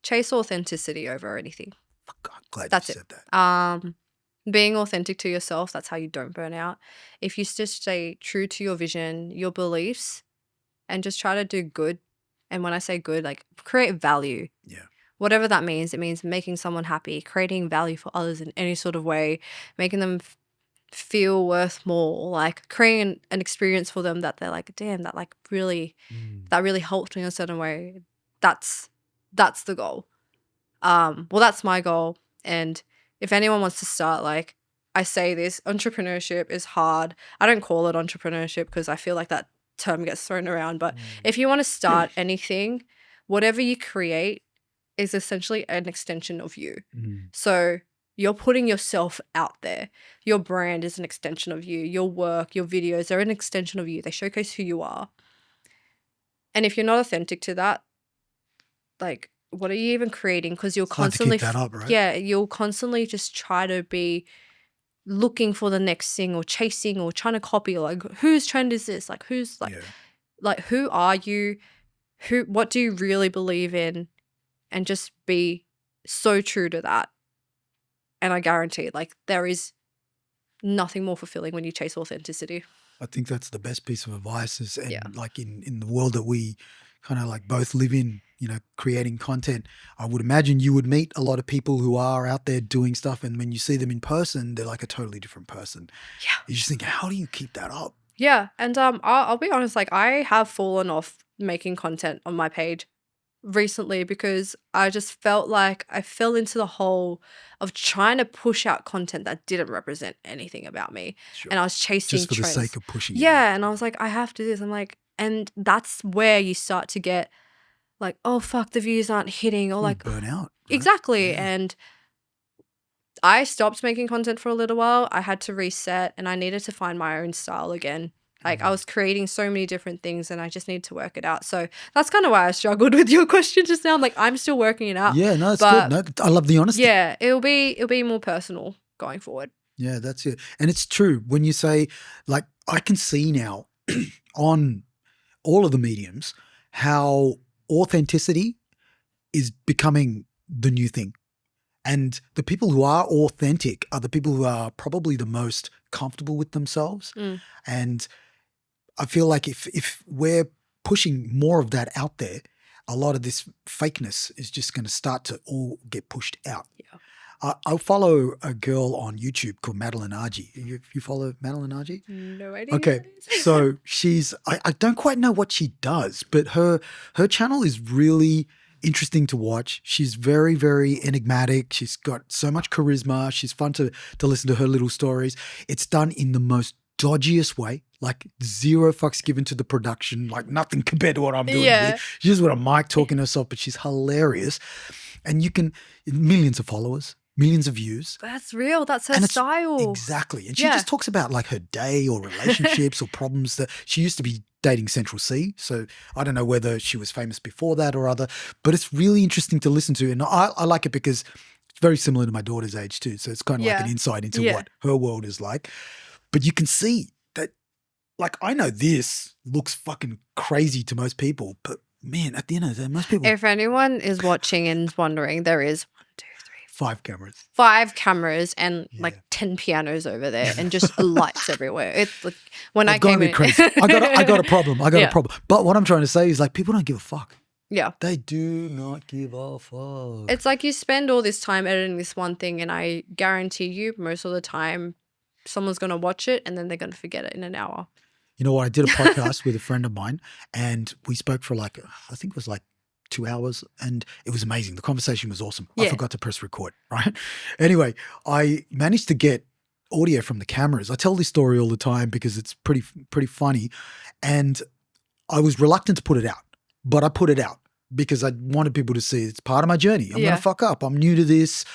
Chase authenticity over anything. Fuck, I'm glad That's you it. said that. Being authentic to yourself, that's how you don't burn out. If you just stay true to your vision, your beliefs, and just try to do good. And when I say good, like create value. Yeah. Whatever that means, it means making someone happy, creating value for others in any sort of way, making them feel worth more, like creating an experience for them that they're like, damn, that like really, that really helped me in a certain way. That's the goal. Well, that's my goal. And if anyone wants to start, like I say this, entrepreneurship is hard. I don't call it entrepreneurship because I feel like that term gets thrown around. But if you want to start anything, whatever you create is essentially an extension of you. So you're putting yourself out there. Your brand is an extension of you. Your work, your videos are an extension of you. They showcase who you are. And if you're not authentic to that, like, what are you even creating? Because you'll constantly, keep that up, right? yeah, you'll constantly just try to be looking for the next thing or chasing or trying to copy. Like, whose trend is this? Like, who's like, who are you? What do you really believe in? And just be so true to that. And I guarantee, like, there is nothing more fulfilling when you chase authenticity. I think that's the best piece of advice is, and like in the world that we kind of like both live in, you know, creating content, I would imagine you would meet a lot of people who are out there doing stuff. And when you see them in person, they're like a totally different person. Yeah. You just think, how do you keep that up? Yeah. And I'll be honest, like I have fallen off making content on my page recently because I just felt like I fell into the hole of trying to push out content that didn't represent anything about me. Sure. And I was chasing Just for trends. the sake of pushing. Yeah. And I was like, I have to do this. I'm like, and that's where you start to get like, oh, fuck, the views aren't hitting or like burn out. Right? Exactly. Yeah. And I stopped making content for a little while. I had to reset and I needed to find my own style again. Like I was creating so many different things and I just need to work it out. So that's kind of why I struggled with your question just now. I'm like, I'm still working it out. Yeah, no, it's good. No, I love the honesty. Yeah, it'll be more personal going forward. Yeah, that's it. And it's true when you say, like, I can see now on all of the mediums how authenticity is becoming the new thing. And the people who are authentic are the people who are probably the most comfortable with themselves. And I feel like if we're pushing more of that out there, a lot of this fakeness is just going to start to all get pushed out. Yeah. I follow a girl on YouTube called Madeline Argy. You follow Madeline Argy? No idea. Okay, so she's I don't quite know what she does, but her channel is really interesting to watch. She's very, very enigmatic. She's got so much charisma. She's fun to listen to her little stories. It's done in the most dodgiest way, like zero fucks given to the production, like nothing compared to what I'm doing here. She's just got a mic talking to herself, but she's hilarious. And you can, millions of followers, millions of views. That's real. That's her style. Exactly. And she just talks about like her day or relationships or problems that she used to be dating Central C. So I don't know whether she was famous before that or other, but it's really interesting to listen to. And I like it because it's very similar to my daughter's age too. So it's kind of like an insight into what her world is like. But you can see that, like, I know this looks fucking crazy to most people, but man, at the end of the day, most people. If anyone is watching and wondering, there is 5 cameras. 5 cameras and like 10 pianos over there and just lights everywhere. It's like when I came in. Crazy. I got a problem. I got a problem. But what I'm trying to say is like people don't give a fuck. Yeah. They do not give a fuck. It's like you spend all this time editing this one thing, and I guarantee you most of the time someone's going to watch it and then they're going to forget it in an hour. You know what? I did a podcast with a friend of mine and we spoke for like, I think it was like 2 hours, and it was amazing. The conversation was awesome. I Yeah. forgot to press record, right? Anyway, I managed to get audio from the cameras. I tell this story all the time because it's pretty funny, and I was reluctant to put it out, but I put it out because I wanted people to see it's part of my journey. I'm Yeah. going to fuck up. I'm new to this.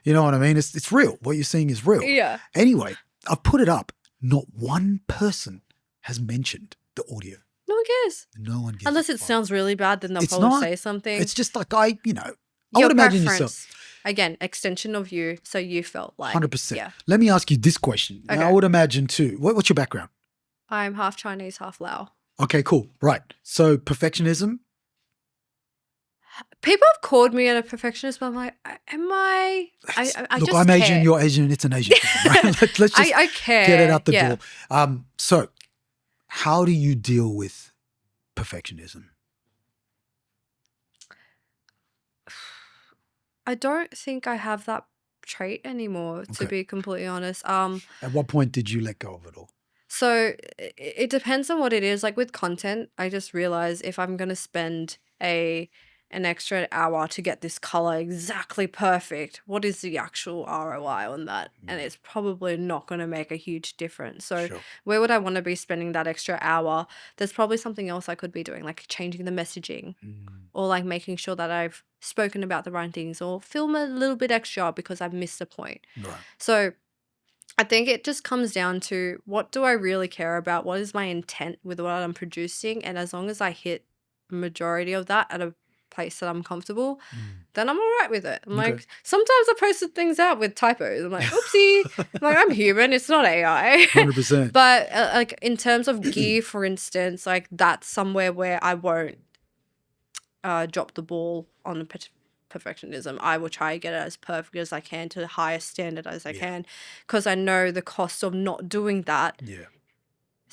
You know what I mean? It's real. What you're seeing is real. Yeah. Anyway, I've put it up. Not one person has mentioned the audio. No one cares. No one gives Unless a it fuck. sounds really bad, then they'll It's probably not. say something. It's just like I Your would imagine preference. yourself. Again, extension of you, so you felt like 100%. Yeah. Let me ask you this question. Now, Okay. I would imagine too. What's your background? I'm half Chinese, half Lao. Okay, cool. Right. So perfectionism. People have called me a perfectionist, but I'm like, am I? I Look, just I'm Asian. care. You're Asian. It's an Asian thing, right? Let's just I care. get it out the yeah. door. So, how do you deal with perfectionism? I don't think I have that trait anymore, to Okay. be completely honest. At what point did you let go of it all? So it depends on what it is. Like with content, I just realize if I'm gonna spend an extra hour to get this color exactly perfect, what is the actual ROI on that? And it's probably not gonna make a huge difference. So Sure. where would I want to be spending that extra hour? There's probably something else I could be doing, like changing the messaging, or like making sure that I've spoken about the right things, or film a little bit extra because I've missed a point. Right. So I think it just comes down to, what do I really care about? What is my intent with what I'm producing? And as long as I hit majority of that at a place that I'm comfortable, then I'm all right with it. I'm Okay. like, sometimes I posted things out with typos. I'm like, oopsie. I'm like, I'm human. It's not AI. 100%. But like in terms of gear, for instance, like that's somewhere where I won't drop the ball on perfectionism. I will try to get it as perfect as I can, to the highest standard as I Yeah. can, because I know the cost of not doing that. Yeah.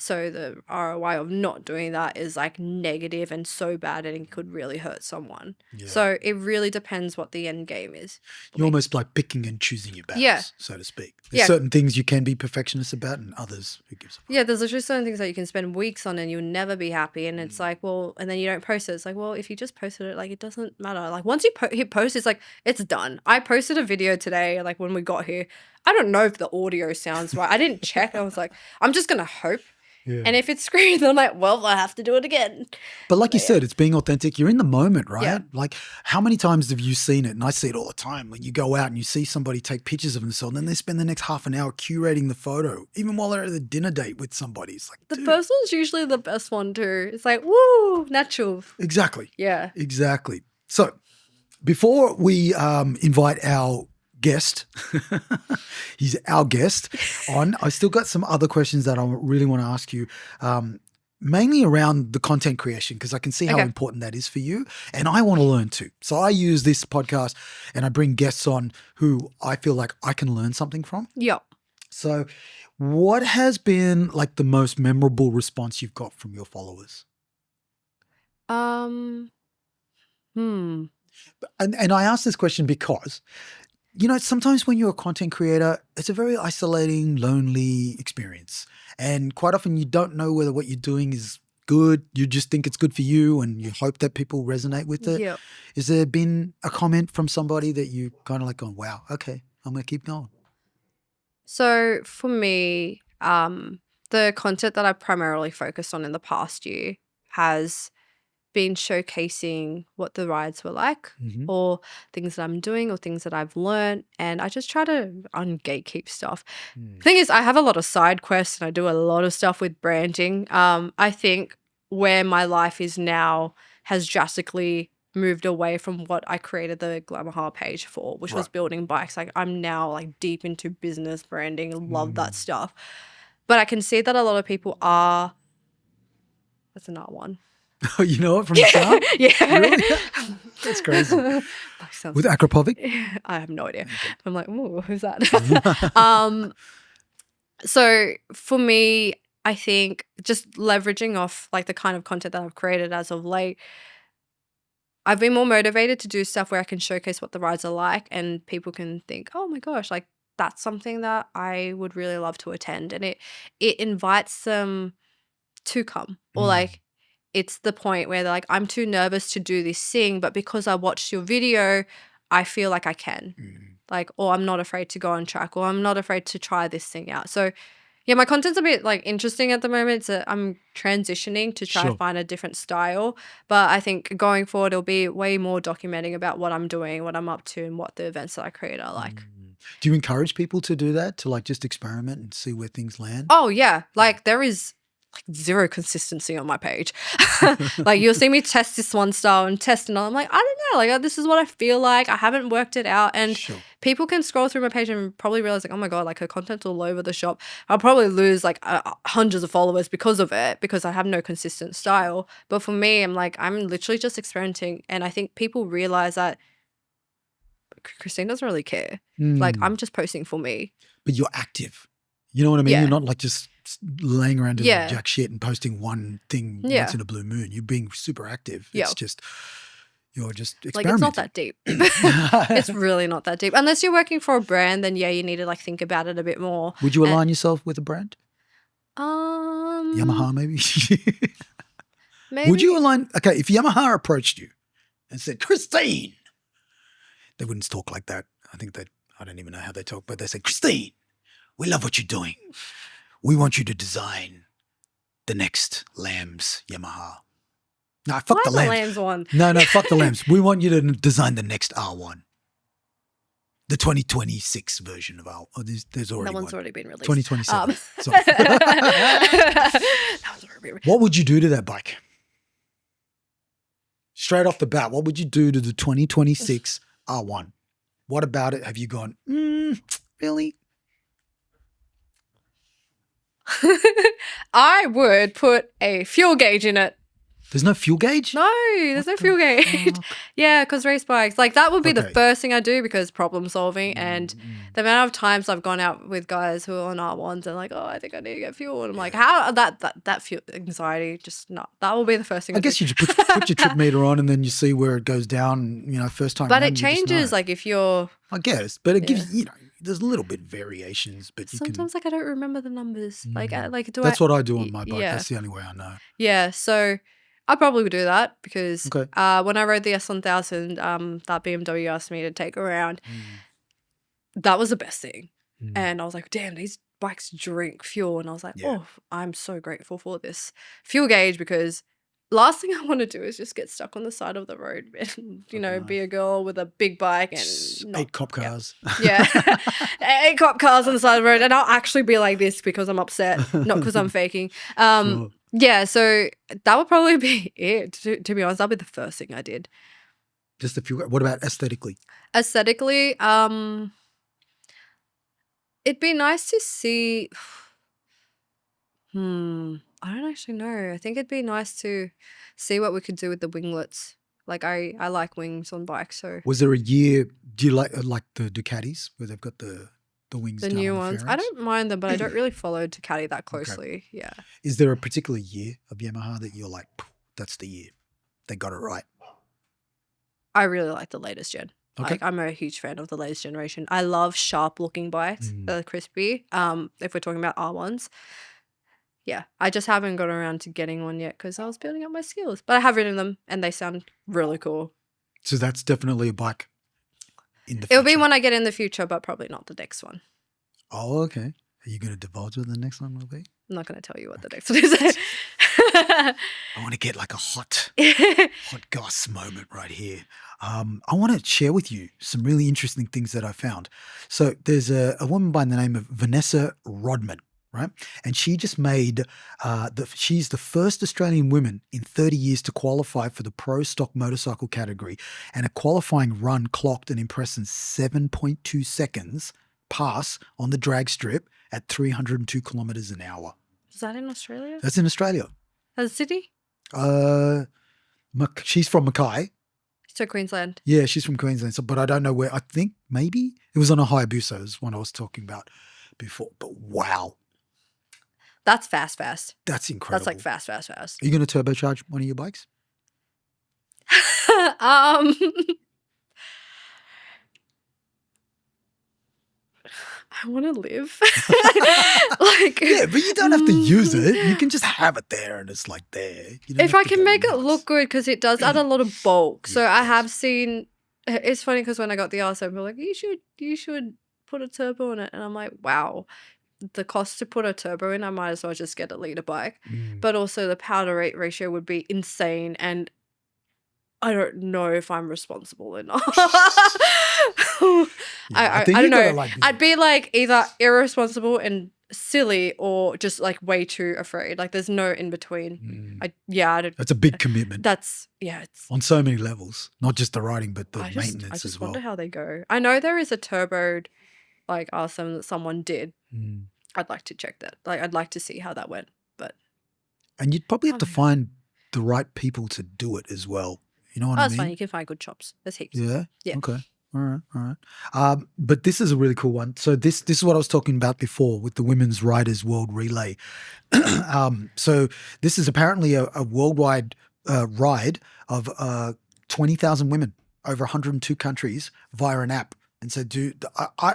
So the ROI of not doing that is like negative and so bad, and it could really hurt someone. Yeah. So it really depends what the end game is. You're almost like picking and choosing your battles, Yeah. so to speak. There's Yeah. certain things you can be perfectionist about, and others, who gives a fuck? Yeah, there's literally certain things that you can spend weeks on and you'll never be happy. And it's like, well, and then you don't post it. It's like, well, if you just posted it, like, it doesn't matter. Like, once you hit post, it's like, it's done. I posted a video today, like, when we got here. I don't know if the audio sounds right. I didn't check. I was like, I'm just going to hope. Yeah. And if it's screens, I'm like, well, I have to do it again. But like you said, it's being authentic. You're in the moment, right? Yeah. Like, how many times have you seen it? And I see it all the time when you go out and you see somebody take pictures of themselves, and then they spend the next half an hour curating the photo, even while they're at a dinner date with somebody. It's like, The dude, first one's usually the best one too. It's like, woo, natural. exactly. Yeah. Exactly. So before we invite our guest, he's our guest on, I still got some other questions that I really want to ask you, mainly around the content creation, because I can see how Okay. important that is for you. And I want to learn too. So I use this podcast and I bring guests on who I feel like I can learn something from. Yeah. So what has been like the most memorable response you've got from your followers? Hmm. And I ask this question because, you know, sometimes when you're a content creator, it's a very isolating, lonely experience. And quite often you don't know whether what you're doing is good. You just think it's good for you and you hope that people resonate with it. Yeah. Has there been a comment from somebody that you kind of like going, wow, okay, I'm going to keep going? So for me, the content that I primarily focused on in the past year has been showcasing what the rides were like, or things that I'm doing, or things that I've learned. And I just try to ungatekeep stuff. Thing is, I have a lot of side quests and I do a lot of stuff with branding. I think where my life is now has drastically moved away from what I created the Glamaha page for, which was Right. building bikes. Like, I'm now like deep into business branding, love that stuff. But I can see that a lot of people are. That's another one. Oh, you know it from the sound? Yeah. Really? That's crazy. Like, sounds- With Acropovic? I have no idea. I'm like, ooh, who's that? So for me, I think just leveraging off like the kind of content that I've created as of late, I've been more motivated to do stuff where I can showcase what the rides are like and people can think, oh my gosh, like that's something that I would really love to attend. And it invites them to come, or like it's the point where they're like, I'm too nervous to do this thing, but because I watched your video, I feel like I can. Like, or I'm not afraid to go on track, or I'm not afraid to try this thing out. So yeah, my content's a bit like interesting at the moment. So I'm transitioning to try Sure. and find a different style. But I think going forward, it'll be way more documenting about what I'm doing, what I'm up to, and what the events that I create are like. Do you encourage people to do that, to like just experiment and see where things land? Oh yeah, like there is like zero consistency on my page. Like you'll see me test this one style and test another. I'm like, I don't know, like this is what I feel like. I haven't worked it out, and Sure. people can scroll through my page and probably realize like, oh my god, like her content's all over the shop. I'll probably lose like hundreds of followers because of it, because I have no consistent style. But for me, I'm like, I'm literally just experimenting, and I think people realize that Christine doesn't really care. Like I'm just posting for me. But you're active. You know what I mean? Yeah. You're not like just laying around doing Yeah. jack shit and posting one thing Yeah. once in a blue moon. You're being super active. Yeah. It's just, you're just Like experimenting. it's not that deep. It's really not that deep. Unless you're working for a brand, then yeah, you need to like think about it a bit more. Would you align yourself with a brand? Maybe. Yamaha, maybe? Maybe. Would you align? Okay, if Yamaha approached you and said, Christine, they wouldn't talk like that. I don't even know how they talk, but they say, Christine, we love what you're doing. We want you to design the next Lambs Yamaha. No, fuck Why the the Lambs. Lambs one? No, fuck the Lambs. We want you to design the next R1. The 2026 version of R1. Oh, there's already That one's one. already been released. 2027. Sorry. That one's already been released. What would you do to that bike? Straight off the bat, what would you do to the 2026 R1? What about it? Have you gone, really? I would put a fuel gauge in it. There's no fuel gauge? No, there's no fuel gauge. Yeah, because race bikes, like that would be the Okay. first thing I do, because problem solving. And the amount of times I've gone out with guys who are on R1s and like, oh, I think I need to get fuel. And I'm like, how that fuel anxiety, just not. That will be the first thing I guess do. you just put your trip meter on and then you see where it goes down, first time But round, it you just changes, know. like if you're. I guess, but it gives, there's a little bit variations, but you Sometimes like I don't remember the numbers. Like do That's I? what I do on my bike. Yeah. That's the only way I know. Yeah, so I probably would do that, because Okay. when I rode the S1000, that BMW asked me to take around. That was the best thing. And I was like, damn, these bikes drink fuel. And I was like, Yeah. oh, I'm so grateful for this fuel gauge, because last thing I want to do is just get stuck on the side of the road and, be a girl with a big bike and not, 8 cop cars. Yeah. 8 cop cars on the side of the road. And I'll actually be like this because I'm upset, not because I'm faking. Sure. Yeah, so that would probably be it. To be honest, that'd be the first thing I did. Just a few. What about aesthetically? Aesthetically, it'd be nice to see. I don't actually know. I think it'd be nice to see what we could do with the winglets. Like I like wings on bikes, so Was there a year? Do you like the Ducatis where they've got the wings? the down new on the ones. I fairings? don't mind them, but I don't really follow Ducati that closely. Yeah. Is there a particular year of Yamaha that you're like, that's the year they got it right? I really like the latest gen. Okay. Like I'm a huge fan of the latest generation. I love sharp looking bikes that are crispy. If we're talking about R1s. Yeah, I just haven't got around to getting one yet because I was building up my skills. But I have ridden them and they sound really cool. So that's definitely a bike in the future. It'll be when I get in the future, but probably not the next one. Oh, okay. Are you going to divulge what the next one will be? I'm not going to tell you what the next one is. I want to get like a hot goss moment right here. I want to share with you some really interesting things that I found. So there's a woman by the name of Vanessa Rodman, right? And she just made, she's the first Australian woman in 30 years to qualify for the pro stock motorcycle category. And a qualifying run clocked an impressive 7.2 seconds pass on the drag strip at 302 kilometers an hour. Is that in Australia? That's in Australia. As a city? She's from Mackay. So Queensland. Yeah, she's from Queensland. So, but I don't know where. I think maybe it was on a Hayabusa is one I was talking about before. But wow. That's fast. That's incredible. That's like fast. Are you going to turbocharge one of your bikes? um, I want to live. Like, Yeah, but you don't have to use it. You can just have it there and it's like there. You don't if have I to can go make it nuts. look good, because it does add a lot of bulk. So Yeah, it I does. have seen. It's funny because when I got the R7, people were like, you should put a turbo in it, and I'm like, wow, the cost to put a turbo in, I might as well just get a liter bike. But also the power to weight ratio would be insane, and I don't know if I'm responsible enough. I I think don't you gotta know. like. I'd be like either irresponsible and silly or just like way too afraid. Like there's no in between. I don't. That's a big commitment It's. on so many levels, not just the riding, but the I maintenance just as wonder well. how they go. I know there is a turboed like R7 that someone did. I'd like to check that. Like I'd like to see how that went. But And you'd probably have to Okay. find the right people to do it as well. You know what I that's fine. mean? You can find good shops. There's heaps. Yeah. Yeah. Okay. All right. But this is a really cool one. So this is what I was talking about before with the Women's Riders World Relay. So this is apparently a worldwide ride of 20,000 women over 102 countries via an app. And so, I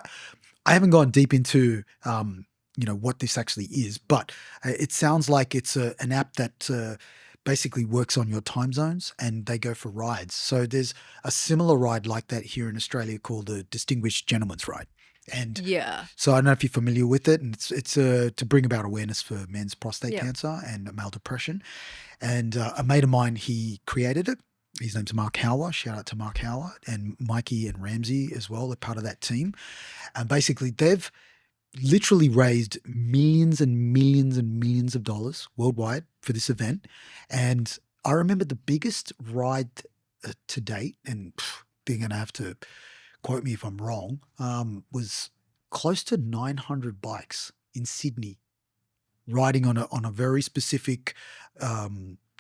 haven't gone deep into what this actually is, but it sounds like it's an app that basically works on your time zones, and they go for rides. So there's a similar ride like that here in Australia called the Distinguished Gentleman's Ride. And Yeah. so I don't know if you're familiar with it, and it's to bring about awareness for men's prostate Yeah. cancer and male depression. And a mate of mine, he created it. His name's Mark Howler. Shout out to Mark Howler, and Mikey and Ramsey as well. They're part of that team. And basically, they've literally raised millions and millions and millions of dollars worldwide for this event. And I remember the biggest ride to date, and they're going to have to quote me if I'm wrong, was close to 900 bikes in Sydney, riding on a very specific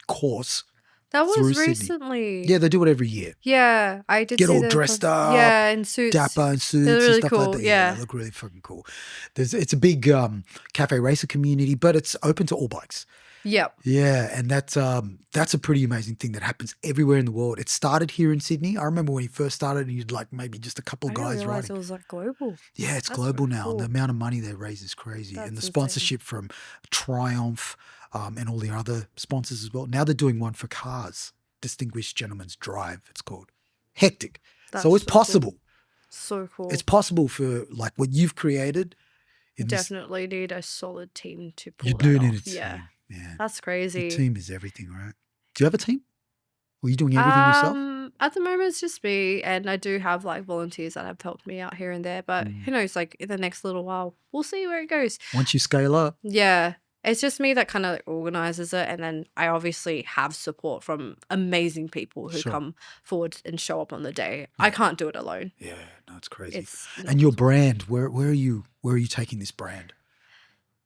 course. That through was Sydney. recently. Yeah, they do it every year. Yeah, I did Get see all the dressed up, Yeah, in suits. dapper and suits They're and really stuff cool. like that. Yeah. They look really fucking cool. It's a big cafe racer community, but it's open to all bikes. Yep. Yeah, and that's a pretty amazing thing that happens everywhere in the world. It started here in Sydney. I remember when he first started, and you'd like maybe just a couple I of didn't guys realize riding. it was like global. Yeah, it's That's global really now. And the cool. amount of money they raise is crazy. That's And the insane. sponsorship from Triumph and all the other sponsors as well. Now they're doing one for cars. Distinguished Gentleman's Drive, it's called. Hectic. That's So it's so cool. possible. So cool. It's possible for like what you've created. In this, Definitely need a solid team to pull you that do off. need a team. Yeah, Yeah. that's Your crazy. team is everything, right? Do you have a team? Were you doing everything yourself? At the moment it's just me, and I do have like volunteers that have helped me out here and there, but who knows, like in the next little while we'll see where it goes. Once you scale up. Yeah, it's just me that kind of like organizes it, and then I obviously have support from amazing people who Sure. come forward and show up on the day. I can't do it alone. Yeah, no, it's crazy. It's And your brand, where are you taking this brand?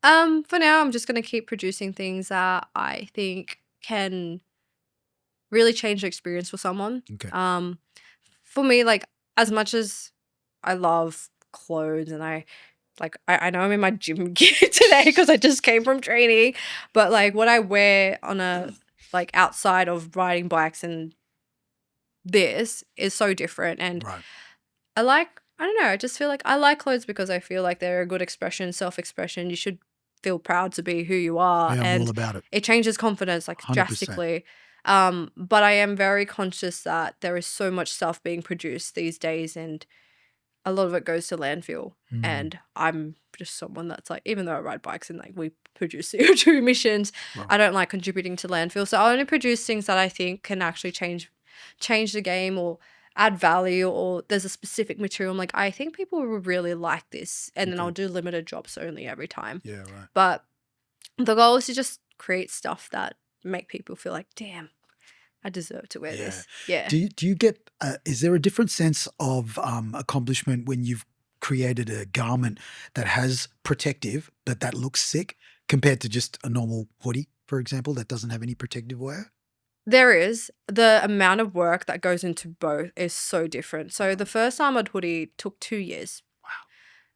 For now I'm just gonna keep producing things that I think can really change the experience for someone. Okay. For me, like as much as I love clothes, and I know I'm in my gym gear today because I just came from training, but like what I wear on a like outside of riding bikes and this is so different. And Right. I don't know, I just feel like I like clothes because I feel like they're a good expression, self-expression. You should feel proud to be who you are, Yeah, I'm all and about it. it changes confidence like 100%. drastically. But I am very conscious that there is so much stuff being produced these days, and a lot of it goes to landfill. And I'm just someone that's like, even though I ride bikes and like we produce CO2 emissions, Wow. I don't like contributing to landfill. So I only produce things that I think can actually change the game or add value, or there's a specific material. I'm like, I think people will really like this, and then Okay. I'll do limited drops only every time. Yeah, right. But the goal is to just create stuff that make people feel like, damn, I deserve to wear Yeah. this. Yeah. Do you get, is there a different sense of accomplishment when you've created a garment that has protective, but that looks sick, compared to just a normal hoodie, for example, that doesn't have any protective wear? There is. The amount of work that goes into both is so different. So the first Armored hoodie took 2 years. Wow.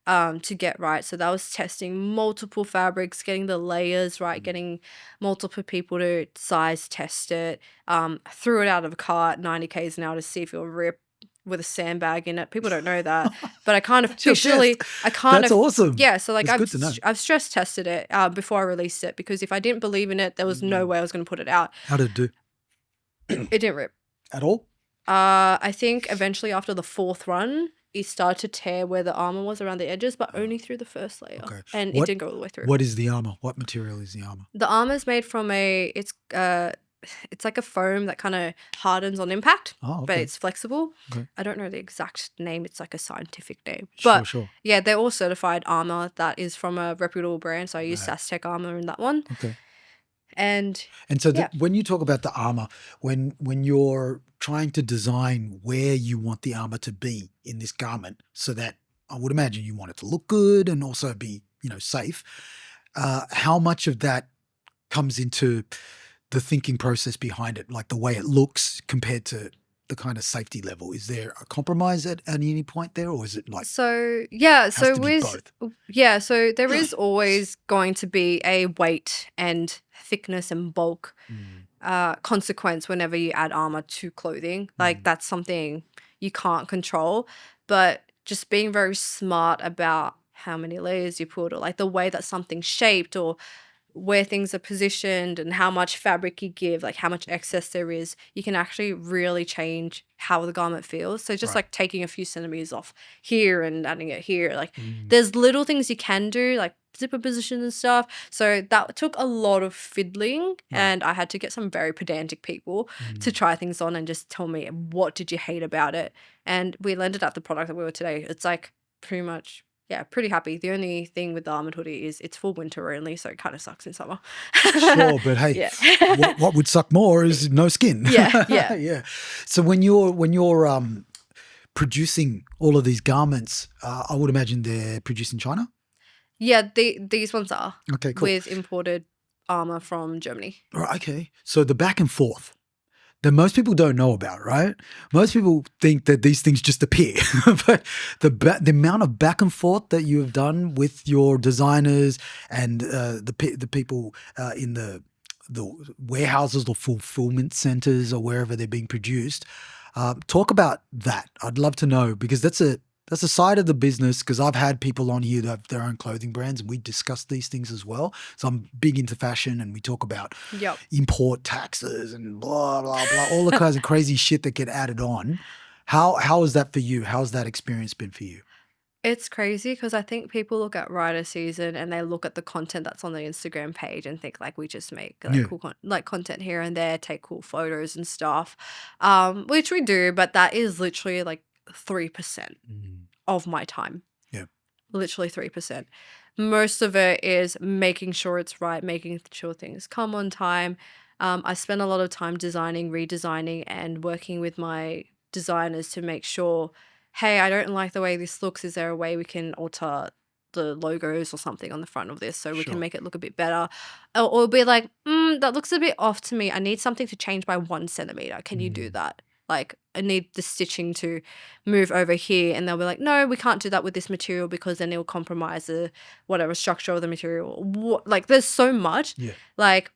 to get right. So that was testing multiple fabrics, getting the layers right, getting multiple people to size test it. Threw it out of a car at 90 k's an hour to see if it'll rip with a sandbag in it. People don't know that, but I kind of Your officially, test. I kind That's of, awesome. yeah. So like That's good to know. I've stress tested it before I released it, because if I didn't believe in it, there was no way I was going to put it out. How did it do? It didn't rip At all? I think eventually after the 4th run, it started to tear where the armor was around the edges, but only through the first layer. Okay. And it didn't go all the way through. What is the armor? What material is the armor? The armor is made from it's like a foam that kind of hardens on impact, Oh, but okay. it's flexible. Okay. I don't know the exact name. It's like a scientific name. Sure, But sure. yeah, they're all certified armor that is from a reputable brand. So I use Sastec armor in that one. Okay. And so yeah. when you talk about the armor, when you're trying to design where you want the armor to be in this garment, so that I would imagine you want it to look good and also be, safe, how much of that comes into the thinking process behind it, like the way it looks compared to the kind of safety level? Is there a compromise at any point there, or is it like so yeah has so to be with both? yeah so there is always going to be a weight and thickness and bulk consequence whenever you add armor to clothing. Like that's something you can't control, but just being very smart about how many layers you put, or like the way that something's shaped, or where things are positioned, and how much fabric you give, like how much excess there is, you can actually really change how the garment feels. So just Right. like taking a few centimeters off here and adding it here, like there's little things you can do, like zipper position and stuff. So that took a lot of fiddling, and I had to get some very pedantic people to try things on and just tell me, what did you hate about it? And we landed at the product that we were today. It's like pretty much, yeah, pretty happy. The only thing with the armored hoodie is it's for winter only, so it kind of sucks in summer. Sure, but hey, Yeah. what would suck more is no skin. Yeah. Yeah. So when you're producing all of these garments, I would imagine they're produced in China. Yeah, these ones are Okay, cool. with imported armor from Germany. Right, okay. So the back and forth that most people don't know about, right? Most people think that these things just appear, but the amount of back and forth that you have done with your designers and the people in the warehouses or fulfillment centers or wherever they're being produced, talk about that. I'd love to know, because that's a side of the business, because I've had people on here that have their own clothing brands and we discuss these things as well. So I'm big into fashion and we talk about import taxes and blah, blah, blah, all the kinds of crazy shit that get added on. How is that for you? How's that experience been for you? It's crazy because I think people look at Riders SZN and they look at the content that's on the Instagram page and think like we just make like cool content here and there, take cool photos and stuff, which we do, but that is literally like 3% of my time. Yeah. Literally 3%. Most of it is making sure it's right, making sure things come on time. I spend a lot of time designing, redesigning, and working with my designers to make sure, hey, I don't like the way this looks. Is there a way we can alter the logos or something on the front of this so we can make it look a bit better? Or be like, that looks a bit off to me. I need something to change by 1 centimeter. Can you do that? Like, I need the stitching to move over here. And they'll be like, no, we can't do that with this material because then it'll compromise the whatever structure of the material. Like, there's so much. Yeah. Like,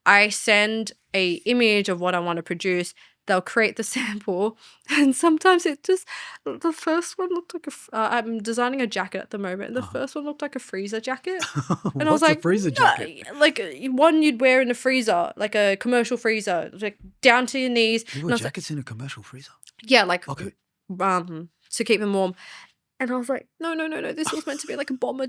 I send a image of what I want to produce. They'll create the sample, and sometimes it just, the first one looked like I'm designing a jacket at the moment, and the first one looked like a freezer jacket. And I was like, a freezer jacket? Like one you'd wear in a freezer, like a commercial freezer, like down to your knees. You wear jackets in a commercial freezer? Yeah, like Okay. To keep them warm. And I was like, no, this was meant to be like a bomber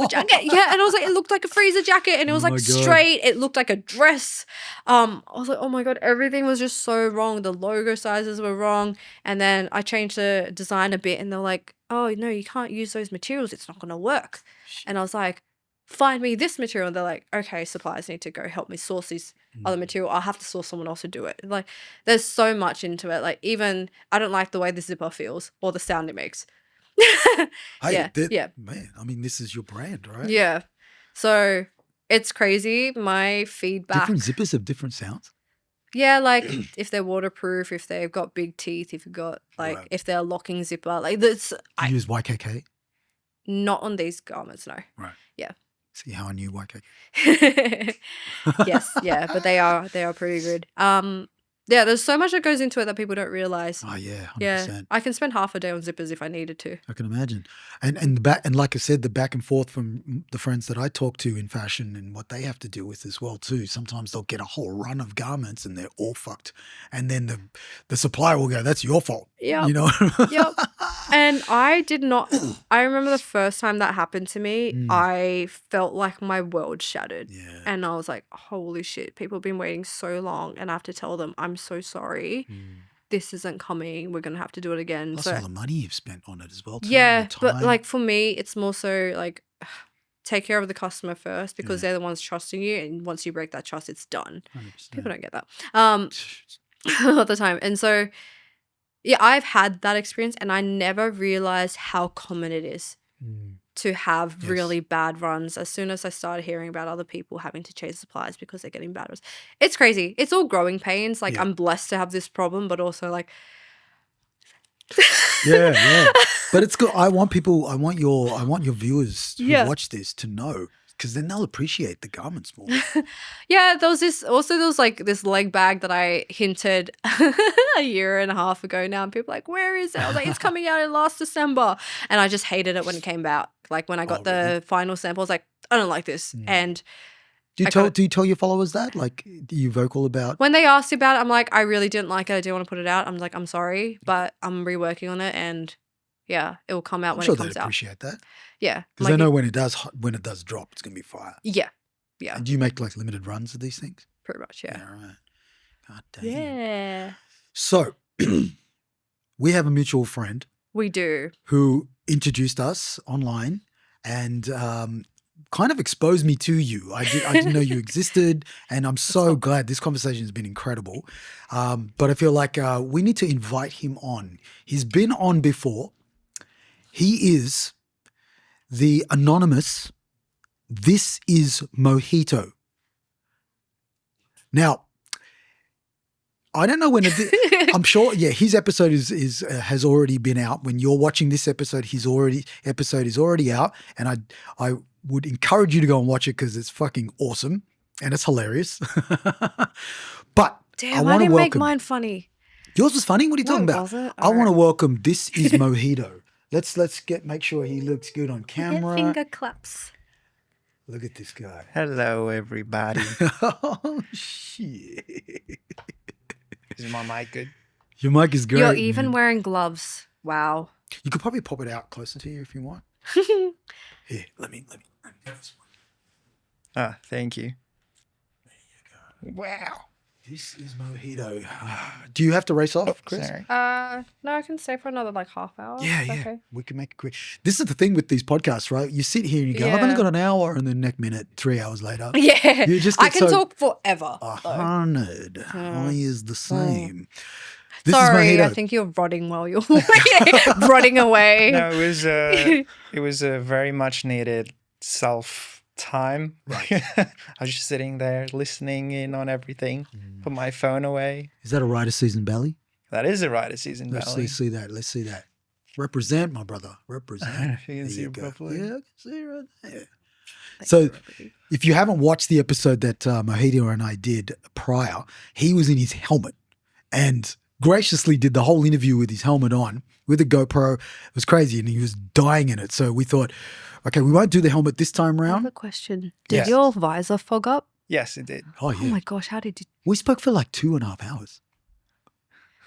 jacket. Yeah, and I was like, it looked like a freezer jacket, and it was like straight. It looked like a dress. I was like, oh my God, everything was just so wrong. The logo sizes were wrong. And then I changed the design a bit, and they're like, oh, no, you can't use those materials. It's not going to work. And I was like, find me this material. And they're like, okay, suppliers need to go help me source this other material. I'll have to source someone else to do it. Like, there's so much into it. Like, even I don't like the way the zipper feels or the sound it makes. Hey, yeah. Man, I mean, this is your brand, right? Yeah. So it's crazy. My feedback. Different zippers have different sounds. Yeah, like if they're waterproof, if they've got big teeth, if you've got like if they're locking zipper, like this. You use YKK? Not on these garments, no. Right. Yeah. See how I knew YKK? Yes, yeah, but they are pretty good. Yeah, there's so much that goes into it that people don't realize. Oh yeah, 100%. Yeah, I can spend half a day on zippers if I needed to. I can imagine. And the back, and like I said, the back and forth from the friends that I talk to in fashion and what they have to deal with as well too. Sometimes they'll get a whole run of garments and they're all fucked. And then the supplier will go, "That's your fault." Yeah. You know? Yep. And I did not, I remember the first time that happened to me, I felt like my world shattered. Yeah. And I was like, holy shit, people have been waiting so long and I have to tell them, I'm so sorry. This isn't coming. We're going to have to do it again. Plus all the money you've spent on it as well too. Yeah, the but time. like for me, it's more so like take care of the customer first because they're the ones trusting you. And once you break that trust, it's done. 100%. People don't get that all the time. And so, yeah, I've had that experience and I never realized how common it is to have really bad runs as soon as I started hearing about other people having to chase suppliers because they're getting bad runs. It's crazy. It's all growing pains. Like I'm blessed to have this problem, but also like yeah. But it's good. I want your viewers who watch this to know, because then they'll appreciate the garments more. Yeah, there was this leg bag that I hinted a year and a half ago now, and people were like, where is it? I was like, it's coming out in last December. And I just hated it when it came out. Like when I got the final sample, I was like, I don't like this. And do you tell your followers that? Like, are you vocal about? When they asked about it, I'm like, I really didn't like it. I didn't want to put it out. I'm like, I'm sorry, but I'm reworking on it, and yeah, it will come out when it comes out. Appreciate that. Yeah, because I know when it does drop, it's gonna be fire. Yeah. And do you make like limited runs of these things? Pretty much, yeah. Yeah, right. God damn. Yeah. So we have a mutual friend. We do. Who introduced us online and kind of exposed me to you. I didn't know you existed, and I'm so glad. This conversation has been incredible. But I feel like we need to invite him on. He's been on before. He is the anonymous This is Mojito. Now, I don't know when I'm sure. Yeah, his episode has already been out. When you're watching this episode, episode is already out, and I would encourage you to go and watch it because it's fucking awesome and it's hilarious. But damn, I didn't make mine funny. Yours was funny. What are you talking about? Was it? I want to welcome This is Mojito. Let's make sure he looks good on camera. Finger claps. Look at this guy. Hello, everybody. Oh shit. Is my mic good? Your mic is great. You're even wearing gloves. Wow. You could probably pop it out closer to you if you want. Here, let me get this one. Ah, thank you. There you go. Wow. This is Mojito. Do you have to race off, Chris? Sorry. No, I can stay for another like half hour. Yeah. Okay. We can make it quick. This is the thing with these podcasts, right? You sit here and you go, I've only got an hour, and then next minute, 3 hours later. Yeah. You just I can talk forever. 100. I is the same. This Sorry, is I think you're rotting while you're rotting away. No, it was a very much needed time. Right. I was just sitting there listening in on everything. Put my phone away. Is that a Riders SZN belly? That is a Riders SZN belly. Let's see that. Let's see that. Represent, my brother. Represent. If you can see it properly. Yeah, I can see it right there. So if you haven't watched the episode that Mojito and I did prior, he was in his helmet and graciously did the whole interview with his helmet on with a GoPro. It was crazy, and he was dying in it. So we thought, okay, we won't do the helmet this time I around. have a question. Did your visor fog up? Yes, it did. Oh, yeah. Oh my gosh, how did you? We spoke for like 2.5 hours.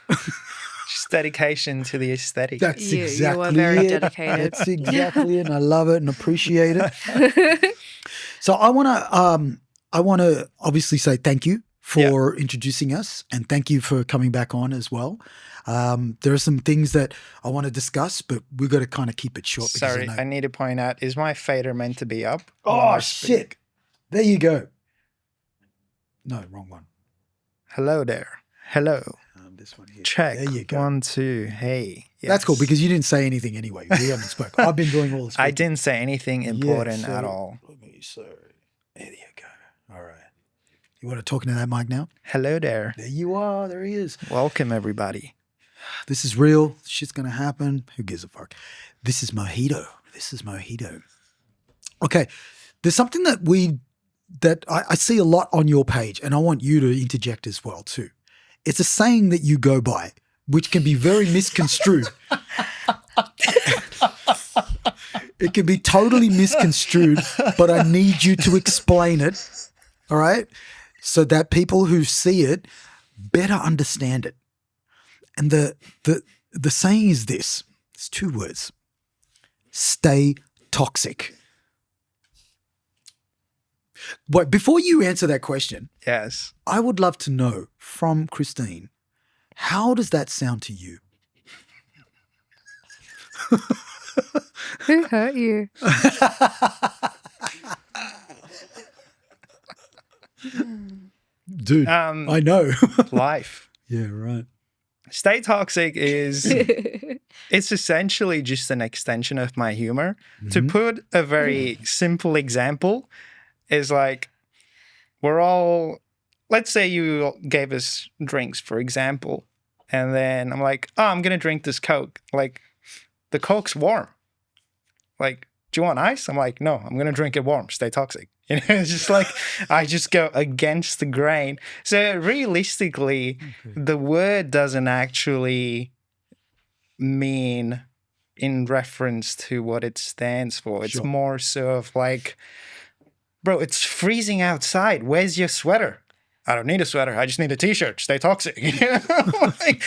Just dedication to the aesthetic. That's You exactly were very it. dedicated. That's exactly it, and I love it and appreciate it. So I want to obviously say thank you for introducing us, and thank you for coming back on as well. There are some things that I want to discuss, but we've got to kind of keep it short. Sorry, I need to point out, is my fader meant to be up? Oh, shit. There you go. No, wrong one. Hello there. Hello. This one here. Check. There you go. 1, 2. Hey. Yes. That's cool because you didn't say anything anyway. We haven't spoken. I've been doing all this. I didn't say anything important at all. There you go. All right. You want to talk into that mic now? Hello there. There you are. There he is. Welcome, everybody. This is real. Shit's going to happen. Who gives a fuck? This is Mojito. This is mojito. Okay, there's something that I see a lot on your page, and I want you to interject as well too. It's a saying that you go by, which can be very misconstrued. It can be totally misconstrued, but I need you to explain it, all right, so that people who see it better understand it. And the saying is this. It's 2 words. Stay toxic. But before you answer that question, Yes. I would love to know from Christine, how does that sound to you? Who hurt you? Dude, I know. Life. Yeah, right. Stay toxic is it's essentially just an extension of my humor. To put a very simple example is like let's say you gave us drinks, for example, and then I'm like, oh, I'm going to drink this Coke. Like, the Coke's warm. Like, do you want ice? I'm like, no, I'm going to drink it warm. Stay toxic. You know, it's just like, I just go against the grain. So realistically, the word doesn't actually mean in reference to what it stands for. It's more so of like, bro, it's freezing outside. Where's your sweater? I don't need a sweater. I just need a t-shirt. Stay toxic. You know? Like,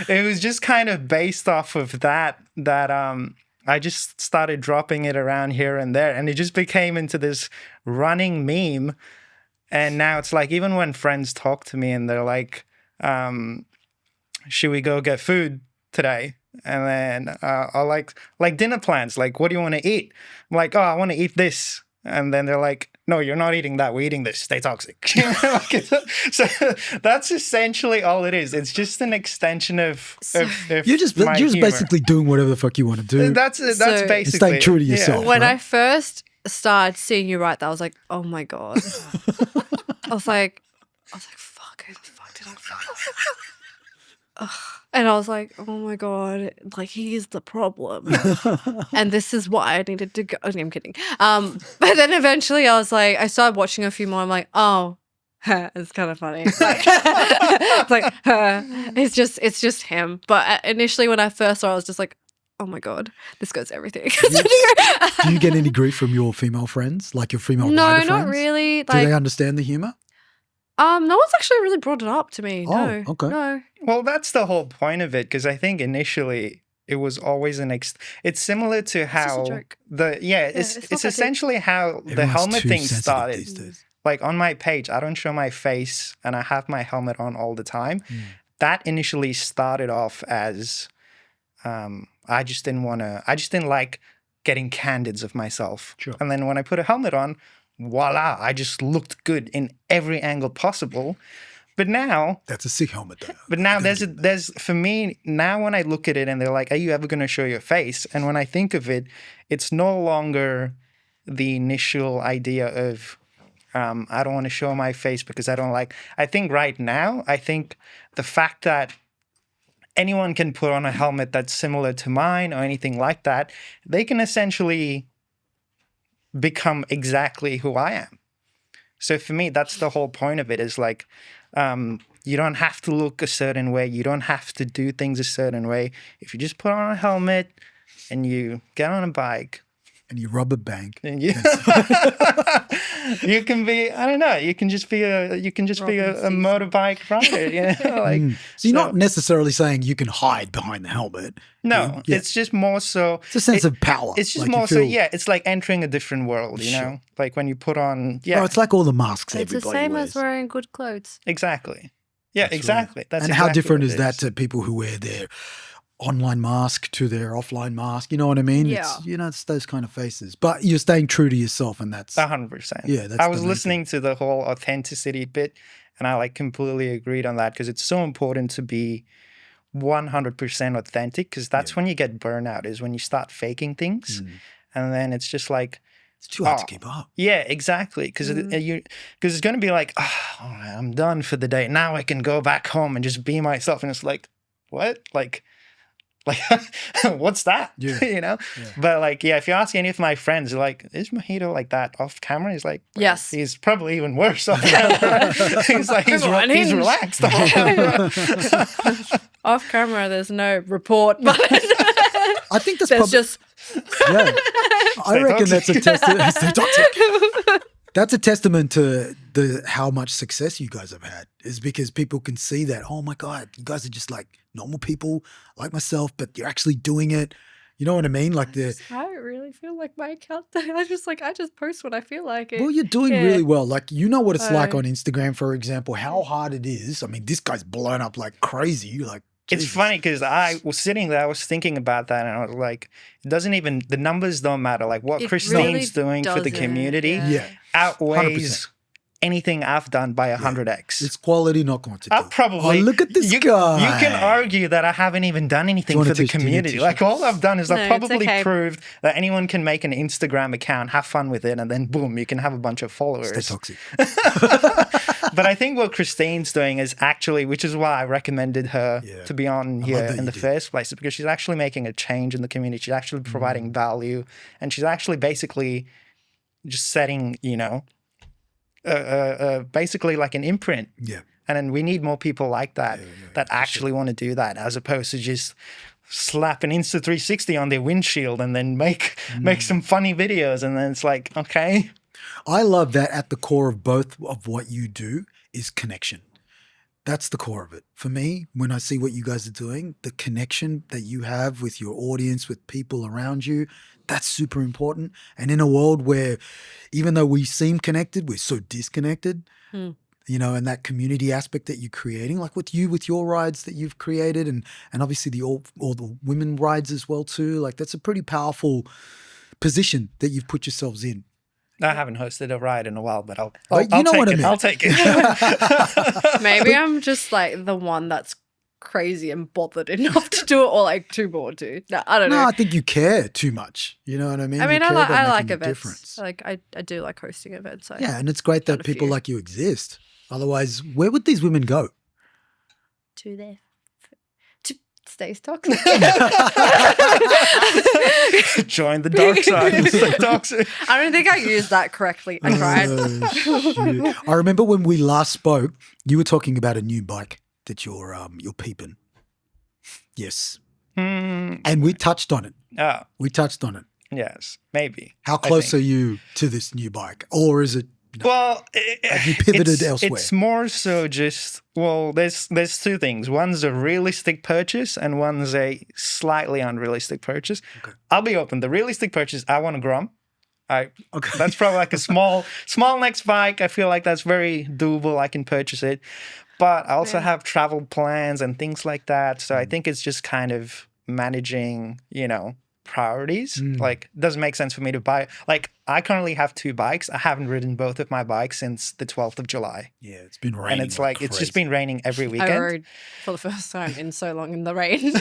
it was just kind of based off of that I just started dropping it around here and there, and it just became into this running meme. And now it's like, even when friends talk to me and they're like, should we go get food today? And then I'll like dinner plans. Like, what do you want to eat? I'm like, oh, I want to eat this. And then they're like, no, you're not eating that. We're eating this. Stay toxic. So that's essentially all it is. It's just an extension of You're just basically doing whatever the fuck you want to do. That's basically staying true to yourself. When right? I first started seeing you write that, I was like, oh my God. I was like, fuck, who the fuck did I fuck? And I was like, oh my God, like, he is the problem. And this is why I needed to go. I'm kidding. But then eventually I was like, I started watching a few more. I'm like, oh, it's kind of funny. Like, it's like, it's just him. But initially when I first saw it, I was just like, oh my God, this goes everything. Do you get any grief from your female friends, like your female rider friends? No, not really. Like, do they understand the humor? No one's actually really brought it up to me. No. Okay. No. Well, that's the whole point of it, because I think initially it was always it's similar to how it's essentially how the helmet thing started. Like, on my page, I don't show my face and I have my helmet on all the time. That initially started off as I just didn't like getting candids of myself. Sure. And then when I put a helmet on, voila, I just looked good in every angle possible. But now, that's a sick helmet though. But now there's for me, now when I look at it and they're like, are you ever going to show your face? And when I think of it, it's no longer the initial idea of I don't want to show my face because I don't like. I think right now, the fact that anyone can put on a helmet that's similar to mine or anything like that, they can essentially become exactly who I am. So for me, that's the whole point of it, is like, you don't have to look a certain way. You don't have to do things a certain way. If you just put on a helmet and you get on a bike and you rubber bank, and you can be, I don't know, you can just be a motorbike rider, you know? Like, so you're not necessarily saying you can hide behind the helmet. No, it's just more so. It's a sense of power. It's just like more so, it's like entering a different world, you know? Like when you put on, Oh, it's like all the masks it's everybody the same wears. as wearing good clothes. Exactly. Yeah, That's exactly. Right. That's and exactly how different what is it that to people who wear their online mask to their offline mask? You know what I mean? Yeah. It's those kind of faces. But you're staying true to yourself, and that's 100%. Yeah, that's I was listening to the whole authenticity bit, and I like completely agreed on that, because it's so important to be 100% authentic, because that's when you get burnout, is when you start faking things, and then it's just like, it's too hard to keep up. Yeah, exactly. Because it's going to be like, all right, I'm done for the day. Now I can go back home and just be myself. And it's like, what? Like, Like, what's that? Yeah. You know? But like, yeah, if you ask any of my friends, like, is Mojito like that off camera? He's like, Yes. he's probably even worse off camera. He's like, he's relaxed off camera. Off camera, there's no report button. I think that's There's just yeah. I reckon that's a testament. Stay toxic. That's a testament to how much success you guys have had, is because people can see that, oh my God, you guys are just like normal people like myself, but you're actually doing it. You know what I mean? Like I really feel like my account. I just post when I feel like it. well, you're doing really well. Like, you know what it's like Oh. on Instagram, for example, how hard it is. I mean, this guy's blown up like crazy. You're like, It's Jesus. funny because I was sitting there, I was thinking about that, and I was like, it doesn't even, the numbers don't matter. Like what It Christine's really doing for the doesn't, community Yeah. outweighs anything I've done by 100x. It's quality, not quantity. I'll probably Oh, look at this you, guy. You can argue that I haven't even done anything wanna for the teach- do you need community. to- Like all I've done is No, I've it's probably okay. proved that anyone can make an Instagram account, have fun with it, and then boom, you can have a bunch of followers. Stay toxic. But I think what Christine's doing is actually, which is why I recommended her Yeah. to be on I here love that in you the did. first place, is because she's actually making a change in the community. She's actually providing value, and she's actually basically just setting, you know, basically like an imprint. Yeah. And then we need more people like that that actually want to do that, as opposed to just slap an Insta360 on their windshield and then make some funny videos, and then it's like, okay. I love that at the core of both of what you do is connection. That's the core of it. For me, when I see what you guys are doing, the connection that you have with your audience, with people around you, that's super important. And in a world where even though we seem connected, we're so disconnected, you know, and that community aspect that you're creating, like with you, with your rides that you've created, and obviously the all the women rides as well too, like that's a pretty powerful position that you've put yourselves in. I haven't hosted a ride in a while, but I'll you know take what I it. mean. I'll take it. Maybe I'm just like the one that's crazy and bothered enough to do it, or like too bored to. No, I don't No, know. I think you care too much. You know what I mean? I mean, You I care like about making a events. difference. Like I do like hosting events. So Yeah, and it's great that Got a people few. like you exist. Otherwise, where would these women go? to there. To stay toxic. Join the dark side. Stay toxic. I don't think I used that correctly. I tried. Shit. I remember when we last spoke, you were talking about a new bike that you're peeping. Yes. And we touched on it. Oh, We touched on it. yes, maybe. How I close think. are you to this new bike? Or is it, Well, have you pivoted elsewhere? It's more so just, well, there's two things. One's a realistic purchase and one's a slightly unrealistic purchase. Okay. I'll be open. The realistic purchase, I want a Grom. Okay. That's probably like a small next bike. I feel like that's very doable. I can purchase it. But I also have travel plans and things like that. So I think it's just kind of managing, you know, priorities. Like, it doesn't make sense for me to buy. Like, I currently have 2 bikes. I haven't ridden both of my bikes since the 12th of July. Yeah, it's been raining. And it's like, it's just crazy. been raining every I weekend. rode for the first time in so long in the rain.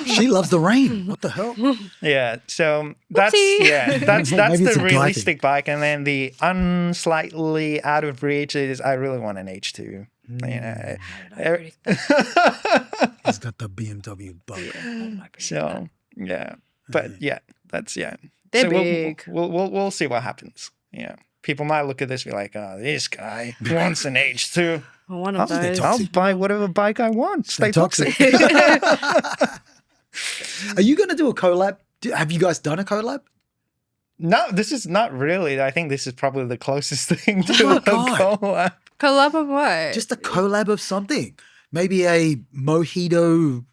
She loves the rain. What the hell? Yeah. So that's Whoopsie. that's Maybe it's the a guy thing. realistic bike. And then the unslightly out of reach is I really want an H2. You know, He's got the BMW bike. so yeah. But yeah, that's They're so big. We'll see what happens. Yeah. People might look at this and be like, oh, this guy wants an H2. One I'll of stay those. toxic. I'll buy whatever bike I want. Stay toxic. Are you going to do a collab? Have you guys done a collab? No, this is not really. I think this is probably the closest thing to Oh my a God. collab. Collab of what? Just a collab of something. Maybe a Mojito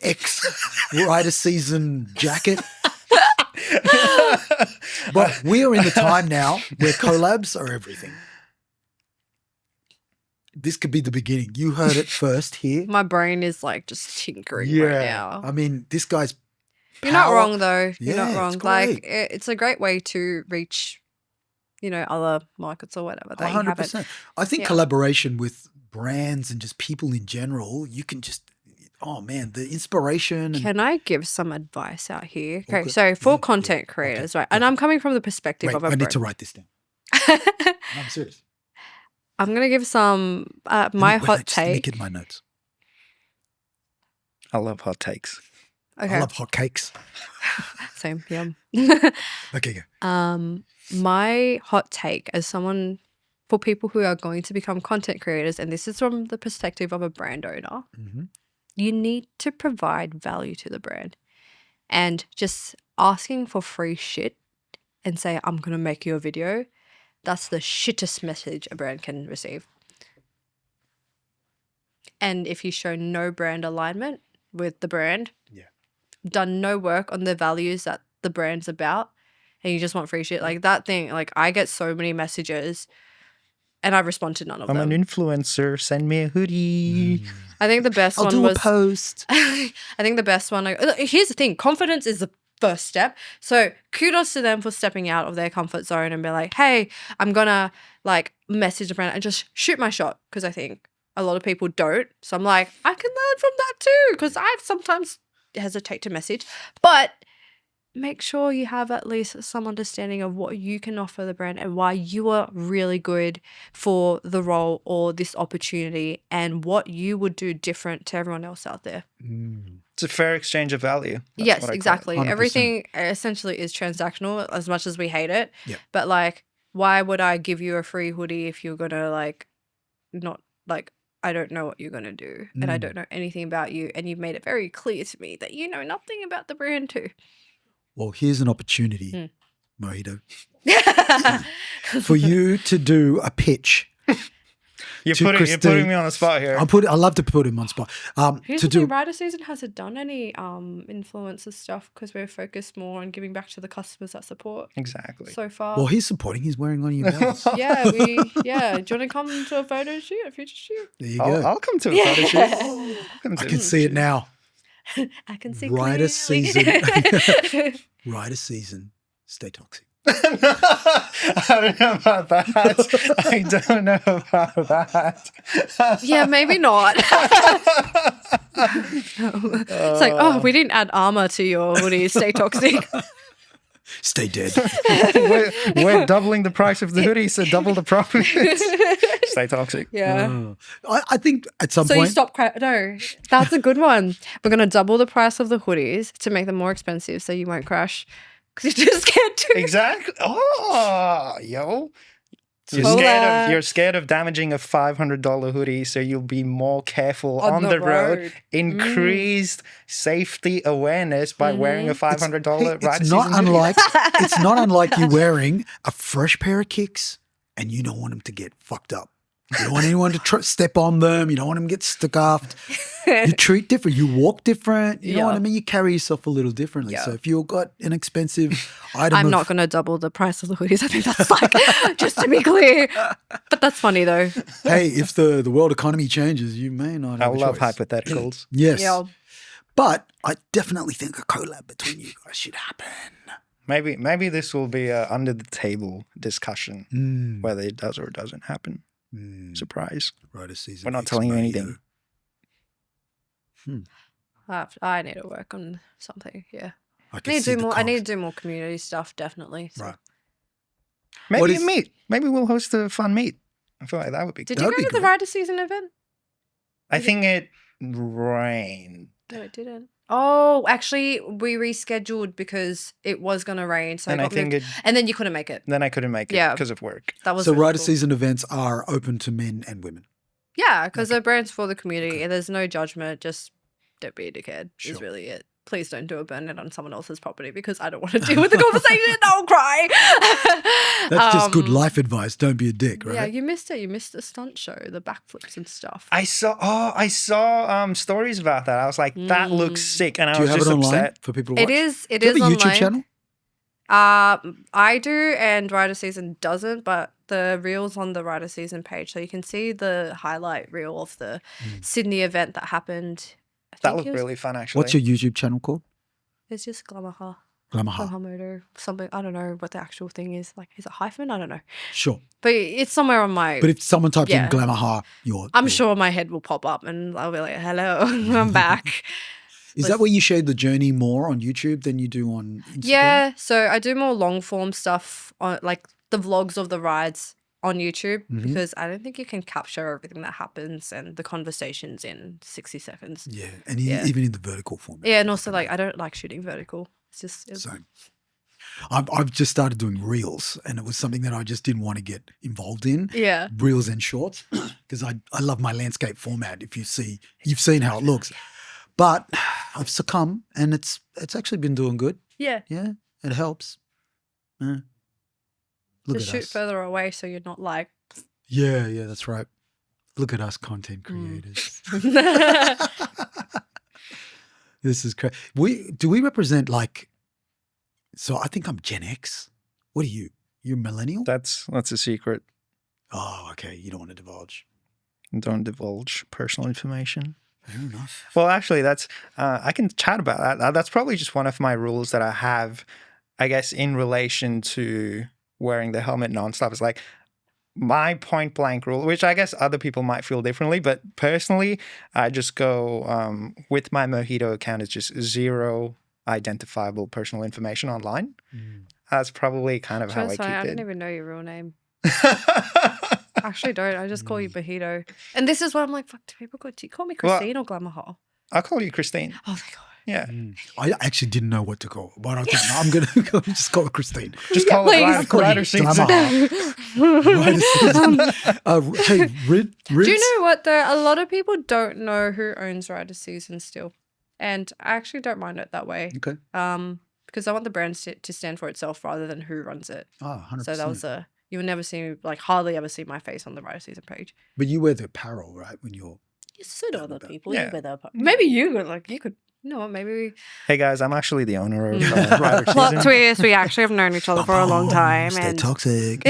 X Riders SZN jacket. But we are in the time now where collabs are everything. This could be the beginning. You heard it first here. My brain is like just tinkering right now. I mean, this guy's You're not power- wrong though. You're Yeah, not it's wrong. great. Like it's a great way to reach, you know, other markets or whatever that you haven't. 100%. I think Yeah. collaboration with brands and just people in general, you can just, oh man, the inspiration. And, Can I give some advice out here? Okay, Okay. so for Yeah, content yeah. creators, Okay. right? And I'm coming from the perspective wait, of a I need brand. to write this down. I'm serious. I'm gonna give some my Wait, hot just let me take. get my notes. I love hot takes. Okay. I love hot cakes. Same. Yum. Okay, go. My hot take as someone for people who are going to become content creators, and this is from the perspective of a brand owner, you need to provide value to the brand. And just asking for free shit and say, I'm going to make you a video, that's the shittest message a brand can receive. And if you show no brand alignment with the brand, done no work on the values that the brand's about, and you just want free shit, like that thing, like I get so many messages and I respond to none of them. I'm an influencer. Send me a hoodie. I think the best I'll one do was a post. I think the best one. Here's the thing: confidence is the first step. So kudos to them for stepping out of their comfort zone and be like, "Hey, I'm gonna like message a brand and just shoot my shot," because I think a lot of people don't. So I'm like, I can learn from that too, because I sometimes hesitate to message, but make sure you have at least some understanding of what you can offer the brand and why you are really good for the role or this opportunity and what you would do different to everyone else out there. It's a fair exchange of value. That's Yes, what I call it. exactly. 100%. Everything essentially is transactional as much as we hate it. Yep. But like, why would I give you a free hoodie if you're going to like, not like, I don't know what you're going to do and I don't know anything about you. And you've made it very clear to me that you know nothing about the brand too. Well, here's an opportunity, Mojito, for you to do a pitch. You're to putting Christine. me on the spot here. I love to put him on spot. Here's To the thing, do Riders SZN hasn't done any influencer stuff because we're focused more on giving back to the customers that support Exactly. so far. well, he's supporting. He's wearing one of your belts. yeah, do you want to come to a photo shoot, a future shoot? There you go. I'll come to a photo shoot. I'll come to I a can see it now. I can see Riders clearly. SZN. Riders SZN. Stay toxic. I don't know about that. I don't know about that. Yeah, maybe not. It's like, oh, we didn't add armor to your hoodie. Stay toxic. Stay dead. we're doubling the price of the hoodie, so double the profits. Stay toxic. Yeah. I think at some So you point. stop. No, that's a good one. We're gonna double the price of the hoodies to make them more expensive, so you won't crash because you just can't do it. Exactly. Oh, yo. Hola. You're scared of damaging a $500 hoodie, so you'll be more careful on the road. Increased safety awareness by wearing a $500 Riders It's not SZN hoodie. unlike it's not unlike you wearing a fresh pair of kicks and you don't want them to get fucked up. You don't want anyone to step on them. You don't want them to get scuffed. You treat different. You walk different. You know what I mean? You carry yourself a little differently. Yeah. So if you've got an expensive item, I'm not gonna double the price of the hoodies. I think that's like just to be clear. But that's funny though. Hey, if the world economy changes, you may not I have a love choice. hypotheticals. Yes. Yeah. But I definitely think a collab between you guys should happen. Maybe this will be a under the table discussion, whether it does or it doesn't happen. Surprise. Riders SZN. We're not telling you anything. I need to work on something. Yeah. I I can need see to do the more. I need to cogs. do more community stuff. Definitely. So. Right. Maybe What a is- meet. Maybe we'll host a fun meet. I feel like that would be Did cool. you That'd go be to the great. Riders SZN event? I think it rained. No, it didn't. Oh, actually, we rescheduled because it was going to rain. So And it I got think moved. And then you couldn't make it. then I couldn't make it Yeah. because of work. That was So really Riders cool. SZN events are open to men and women. Yeah, because they're brands for the community. And there's no judgment. Just don't be a dickhead is Sure. really it. Please don't do a burn it on someone else's property because I don't want to deal with the conversation. I'll cry. That's just good life advice. Don't be a dick, right? Yeah, you missed it. You missed the stunt show, the backflips and stuff. I saw stories about that. I was like, that looks sick. And I Do you was have just it online upset. for people to watch? It is. It Do you is have a online. YouTube channel? I do, and Riders SZN doesn't, but the reel's on the Riders SZN page, so you can see the highlight reel of the Sydney event that happened. That looked really fun, actually. What's your YouTube channel called? It's just Glamaha Glamaha. Moto, something. I don't know what the actual thing is. Like, is it hyphen? I don't know, Sure. but it's somewhere on my. But if someone types Yeah. in Glamaha, I'm sure my head will pop up, and I'll be like, "Hello, I'm back." Is that where you share the journey more on YouTube than you do on Instagram? Yeah, so I do more long form stuff on like the vlogs of the rides on YouTube Mhm. because I don't think you can capture everything that happens and the conversations in 60 seconds. Yeah, and Yeah. even in the vertical format. Yeah, and also like I don't like shooting vertical. It's just Same. I've just started doing reels, and it was something that I just didn't want to get involved in. yeah. Reels and shorts, because I love my landscape format. If you've seen how it looks, but I've succumbed, and it's actually been doing good. Yeah. Yeah, it helps. Yeah. Look Just at shoot us. further away so you're not like Yeah, that's right. Look at us, content Mm. creators. This is crazy. Do we represent like? So I think I'm Gen X. What are you? You're millennial? That's a secret. Oh, okay. You don't want to divulge. Don't divulge personal information. Fair enough. Well, actually, that's I can chat about that. That's probably just one of my rules that I have, I guess, in relation to wearing the helmet nonstop. Is like my point blank rule, which I guess other people might feel differently, but personally, I just go with my Mojito account is just 0 identifiable personal information online. That's probably kind of how I keep I it. don't even know your real name. Actually don't. I just call you Mojito. And this is what I'm like, fuck, do you call me Christine or Glamaha? I'll call you Christine. Oh my god. Yeah. I actually didn't know what to call, but I thought, no, I'm going to just call it Christine. Just call Please. it Rider SZN. Riders SZN. Hey, Rids? Do you know what though? A lot of people don't know who owns Riders SZN still. And I actually don't mind it that way. Okay. Because I want the brand to stand for itself rather than who runs it. Oh, 100%. So that was you would never see me, like hardly ever see my face on the Riders SZN page. But you wear the apparel, right? When you're... Yes, so do other people. Yeah. You wear the maybe you could, you know what, maybe Hey guys, I'm actually the owner of Rider Plot SZN. twist, we actually have known each other for a long time. Stay And toxic.